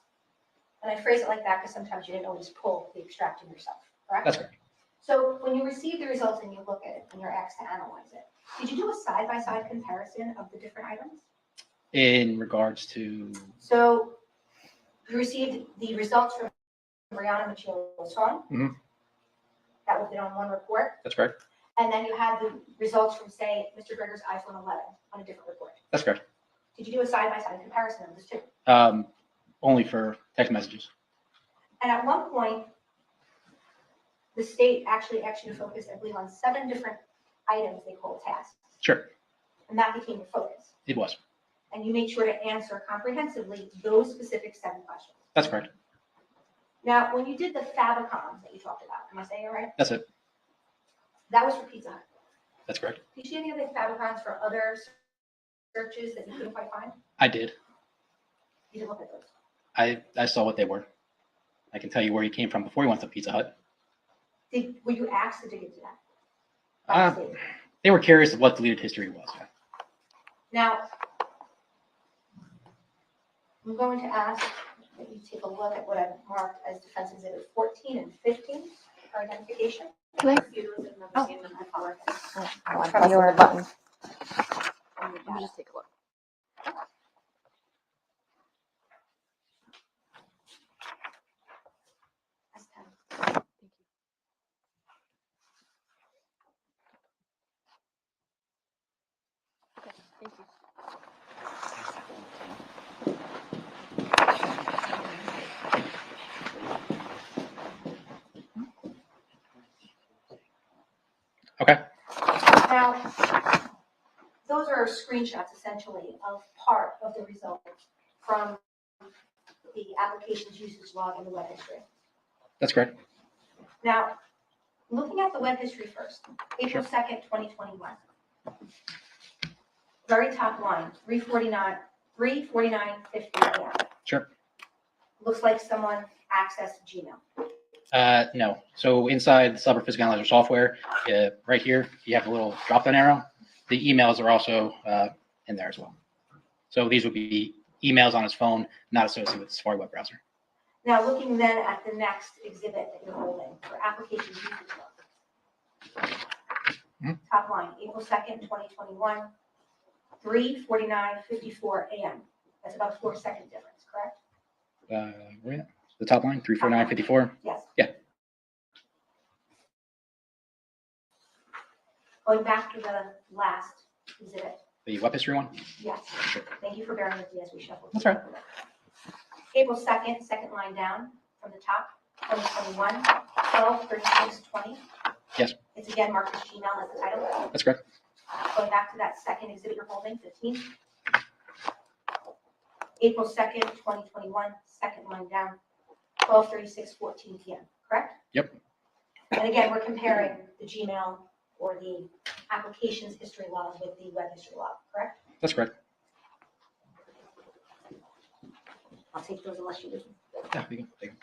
and I phrase it like that because sometimes you didn't always pull the extraction yourself, correct? That's correct. So when you receive the results and you look at it and you're asked to analyze it, did you do a side-by-side comparison of the different items? In regards to, So you received the results from Brianna Machiola's phone. Mhm. That was on one report. that's correct. And then you had the results from, say, Mr. Gregor's iPhone 11 on a different report. That's correct. Did you do a side-by-side comparison of those two? Only for text messages. And at one point, the state actually asked you to focus, I believe, on 7 different items they call tasks. Sure, And that became your focus. it was. And you made sure to answer comprehensively those specific 7 questions. That's correct. Now, when you did the favicons that you talked about, am I saying it right? That's it. That was for Pizza Hut. That's correct. Did you see any of the favicons for other searches that you couldn't quite find? I did. You didn't look at those. I saw what they were. I can tell you where you came from before you went to Pizza Hut. Were you asked to dig into that? By the state? They were curious of what deleted history was. Now, I'm going to ask that you take a look at what I've marked as defense exhibit 14 and 15 for identification. Can I- Oh, I apologize. From your button. Let me just take a look. That's 10. her screenshots essentially of part of the results from the application's usage log and the web history. That's correct. Now, looking at the web history first, April 2nd, 2021. Very top line, 3:49:50 a.m. Sure. Looks like someone accessed Gmail. No. So inside the Cyber Physical Analyzer software, right here, you have a little drop-down arrow. The emails are also in there as well. So these would be emails on his phone, not associated with the Safari web browser. Now, looking then at the next exhibit that you're holding for application usage log. Top line, April 2nd, 2021, 3:49:54 a.m. That's about a 4-second difference, correct? Where at? The top line, 34954. Yes. Yeah. Going back to the last exhibit. The web history one? Yes. Thank you for bearing with me as we shuffle. That's right. April 2nd, second line down from the top, 2021, 12:36:20. Yes. It's again marked as Gmail as the title. That's correct. Going back to that second exhibit you're holding, 15. April 2nd, 2021, second line down, 12:36:14 p.m., correct? Yep. And again, we're comparing the Gmail or the application's history log with the web history log, correct? That's correct. I'll take those unless you do. Yeah, we can take them.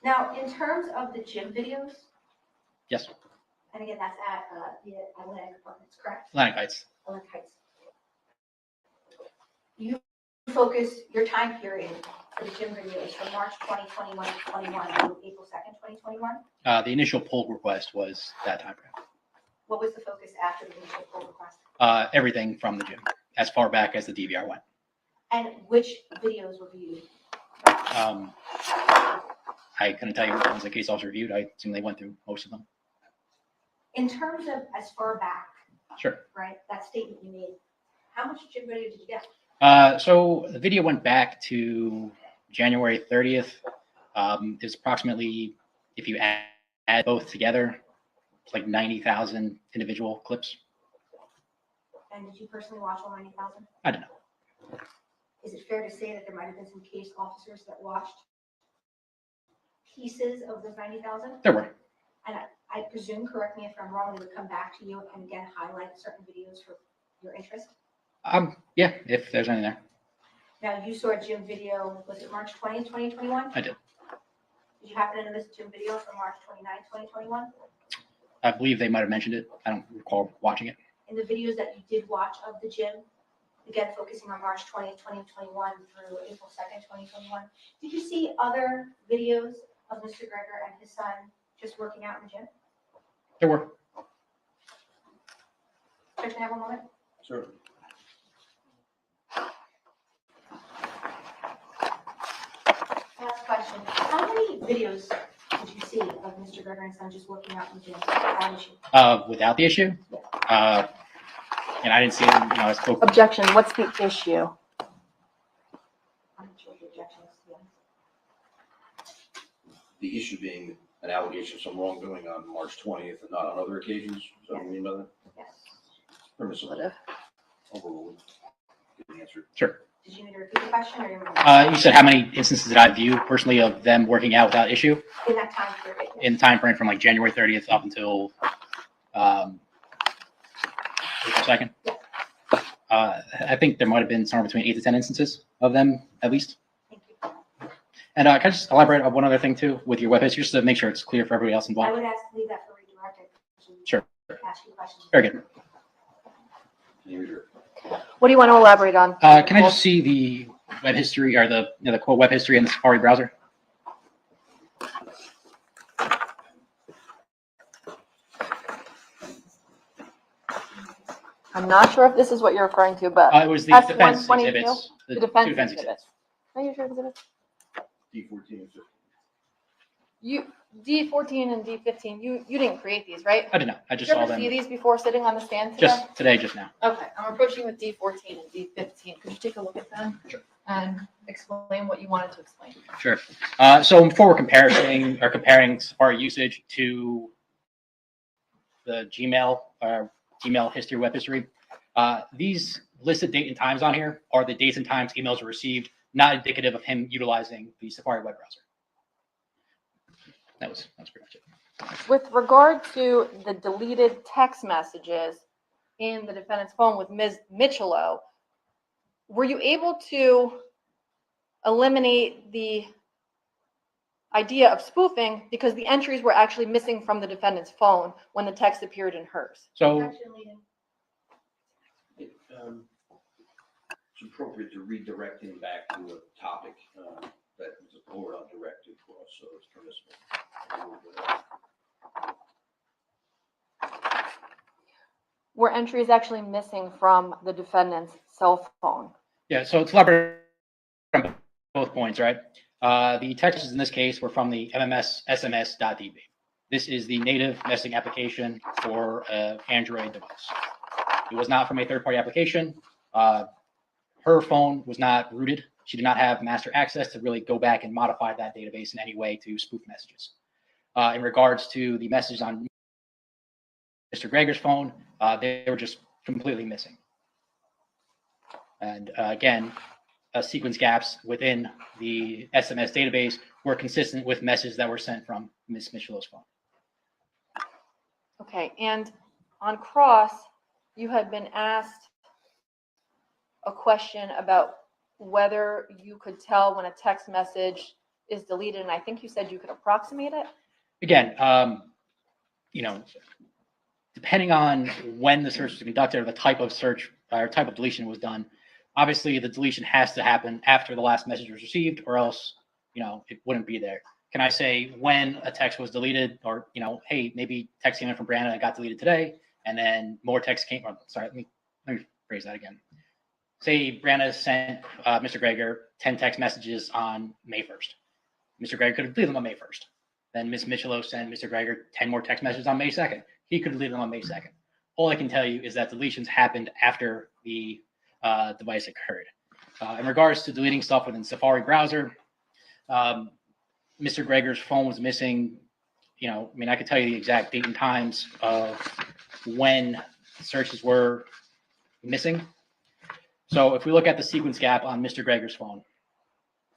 Now, in terms of the gym videos, Yes. and again, that's at the Atlantic Apartments, correct? Atlantic Heights. Atlantic Heights. You focus your time period for the gym videos from March 2021 to 21 to April 2nd, 2021. The initial pull request was that time frame. What was the focus after the initial pull request? Everything from the gym, as far back as the DVR went. And which videos were viewed? I couldn't tell you which ones the case officer reviewed. I assume they went through most of them. In terms of as far back, Sure. right, that statement you made, how much gym video did you get? So the video went back to January 30th. It's approximately, if you add both together, it's like 90,000 individual clips. And did you personally watch all 90,000? I don't know. Is it fair to say that there might have been some case officers that watched pieces of those 90,000? There were. And I presume, correct me if I'm wrong, they would come back to you and again highlight certain videos for your interest? Yeah, if there's any there. Now, you saw a gym video, was it March 20th, 2021? I did. Did you happen to miss a gym video from March 29th, 2021? I believe they might have mentioned it. I don't recall watching it. In the videos that you did watch of the gym, again, focusing on March 20th, 2021 through April 2nd, 2021, did you see other videos of Mr. Gregor and his son just working out in the gym? There were. Can I have a moment? Sure. Last question. How many videos did you see of Mr. Gregor and son just working out in the gym? Without issue? Without the issue? And I didn't see them, I spoke. Objection, what's the issue? I'm not sure what the objection is, to be honest. The issue being an allegation of some wrongdoing on March 20th and not on other occasions. Is that what you mean by that? Yes. Permissible. Overruled. Good answer. Sure. Did you need to repeat the question, or you You said how many instances did I view personally of them working out without issue? in that time period? In the time frame from like January 30th up until April 2nd? I think there might have been somewhere between 8 to 10 instances of them, at least. Thank you. And can I just elaborate on one other thing too with your web history, just to make sure it's clear for everybody else I involved? would ask to leave that for redirected. Sure. Ask you questions. Very good. What do you want to elaborate on? Can I just see the web history or the quote web history in the Safari browser? I'm not sure if this is what you're referring to, but It was the defense S122, exhibits. the two defense exhibits. Are you sure exhibits? D14 and 15. You, D14 and D15, you didn't create these, right? I did not. I just Did you saw ever see them these before sitting on the stand today? just today, just now. Okay, I'm approaching with D14 and D15. Could you take a look at them? Sure. And explain what you wanted to explain? Sure. So before we're comparing Safari usage to the Gmail history, web history, these listed date and times on here are the dates and times emails were received, not indicative of him utilizing the Safari web browser. That's pretty much it. With regard to the deleted text messages in the defendant's phone with Ms. Michelow, were you able to eliminate the idea of spoofing because the entries were actually missing from the defendant's phone when the text appeared in hers? So It's appropriate to redirect him back to a topic that was a board directed for us, so it's permissible. Were entries actually missing from the defendant's cell phone? yeah, so it's elaborated from both points, right? The texts in this case were from the MMS SMS.db. This is the native messaging application for an Android device. It was not from a third-party application. Her phone was not rooted. She did not have master access to really go back and modify that database in any way to spoof messages. In regards to the messages on Mr. Gregor's phone, they were just completely missing. And again, sequence gaps within the SMS database were consistent with messages that were sent from Ms. Michelow's phone. Okay, and on cross, you had been asked a question about whether you could tell when a text message is deleted, and I think you said you could approximate it. Again, depending on when the search was conducted or the type of search or type of deletion was done, obviously the deletion has to happen after the last message was received, or else, it wouldn't be there. Can I say when a text was deleted, or, hey, maybe text came in from Brandon and got deleted today, and then more text came, let me phrase that again. Say Brandon sent Mr. Gregor 10 text messages on May 1st. Mr. Gregor could have deleted them on May 1st. Then Ms. Michelow sent Mr. Gregor 10 more text messages on May 2nd. He could have deleted them on May 2nd. All I can tell you is that deletions happened after the device occurred. In regards to deleting stuff within Safari browser, Mr. Gregor's phone was missing. I could tell you the exact date and times of when searches were missing. So if we look at the sequence gap on Mr. Gregor's phone,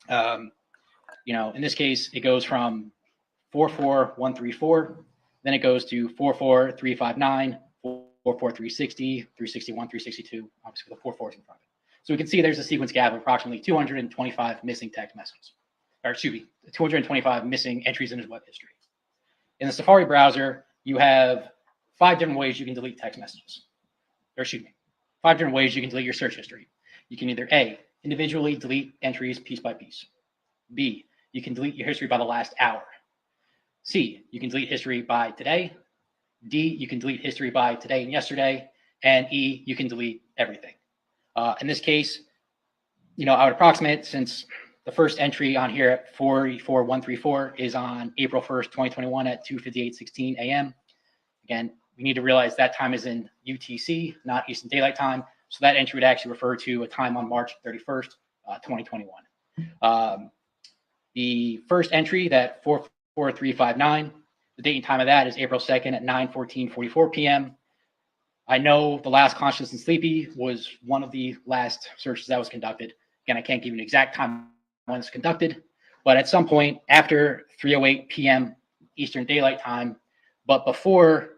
in this case, it goes from 44134, then it goes to 44359, 44360, 361, 362, obviously with the 4 4s in front of it. So we can see there's a sequence gap of approximately 225 missing text messages, 225 missing entries in his web history. In the Safari browser, you have 5 different ways you can delete text messages. 5 different ways you can delete your search history. You can either A, individually delete entries piece by piece. B, you can delete your history by the last hour. C, you can delete history by today. D, you can delete history by today and yesterday. And E, you can delete everything. In this case, I would approximate, since the first entry on here at 44134 is on April 1st, 2021 at 2:58:16 a.m. Again, we need to realize that time is in UTC, not Eastern Daylight Time. So that entry would actually refer to a time on March 31st, 2021. The first entry, that 44359, the date and time of that is April 2nd at 9:14:44 p.m. I know the last Conscious and Sleepy was one of the last searches that was conducted. Again, I can't give you an exact time when it's conducted, but at some point after 3:08 p.m. Eastern Daylight Time, but before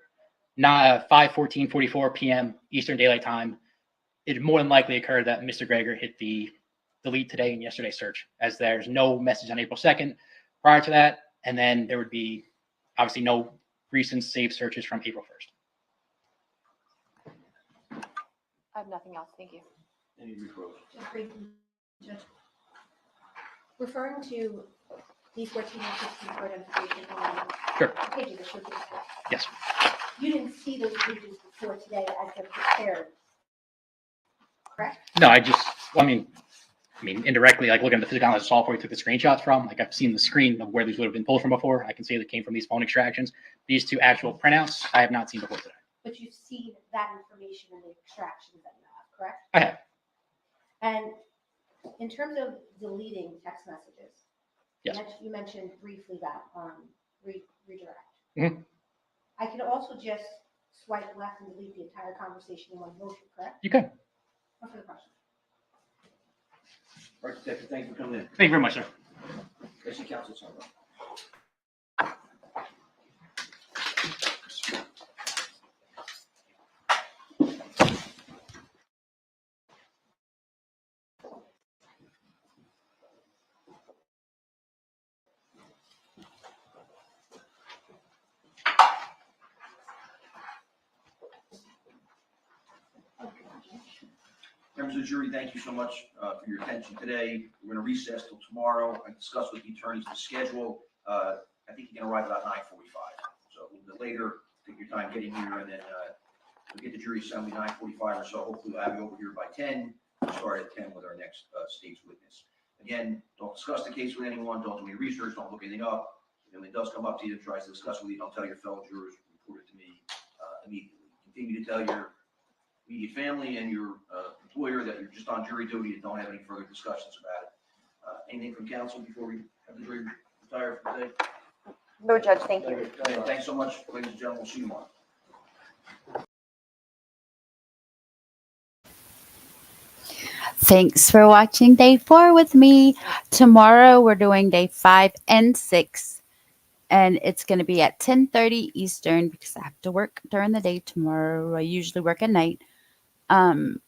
5:14:44 p.m. Eastern Daylight Time, it more than likely occurred that Mr. Gregor hit the delete today and yesterday search, as there's no message on April 2nd prior to that, and then there would be obviously no recent saved searches from April 1st. I have nothing else. Thank you. Any reproach? Just briefly, Judge. Referring to D14 and 16 for identification on Sure. pages that should be discussed. Yes. You didn't see those pages before today as they're prepared, correct? No, I mean, indirectly, like looking at the physical analysis software we took the screenshots from, like I've seen the screen of where these would have been pulled from before. I can see that came from these phone extractions. These two actual printouts, I have not seen before today. But you've seen that information in the extractions that you have, correct? I have. And in terms of deleting text messages, Yes. you mentioned briefly that redirect. Mhm. I could also just swipe left and delete the entire conversation in one motion, correct? You could. Or for the question. All right, Detective, thank you for coming in. Thank you very much, sir. I see counsel, sorry. Members of the jury, thank you so much for your attention today. We're going to recess till tomorrow. I discussed with the attorneys the schedule. I think you can arrive about 9:45. So a little bit later, take your time getting here, and then we'll get the jury assembly 9:45 or so. Hopefully we'll have you over here by 10. We'll start at 10 with our next state's witness. Again, don't discuss the case with anyone. Don't do any research. Don't look anything up. If it does come up to you and tries to discuss with you, don't tell your fellow jurors. Report it to me immediately. Continue to tell your immediate family and your employer that you're just on jury duty and don't have any further discussions about it. Anything from counsel before we have the jury retire for the day? No, Judge, thank you. Thanks so much, ladies and gentlemen. We'll see you tomorrow. Thanks for watching day 4 with me. Tomorrow we're doing day 5 and 6. And it's going to be at 10:30 Eastern because I have to work during the day tomorrow. I usually work at night.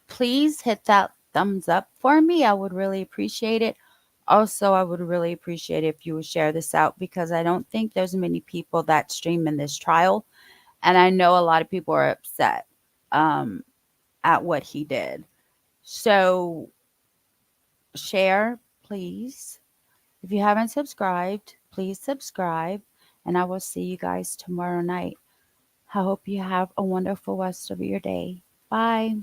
Please hit that thumbs up for me. I would really appreciate it. Also, I would really appreciate it if you would share this out because I don't think there's many people that stream in this trial. And I know a lot of people are upset at what he did. So share, please. If you haven't subscribed, please subscribe. And I will see you guys tomorrow night. I hope you have a wonderful rest of your day. Bye.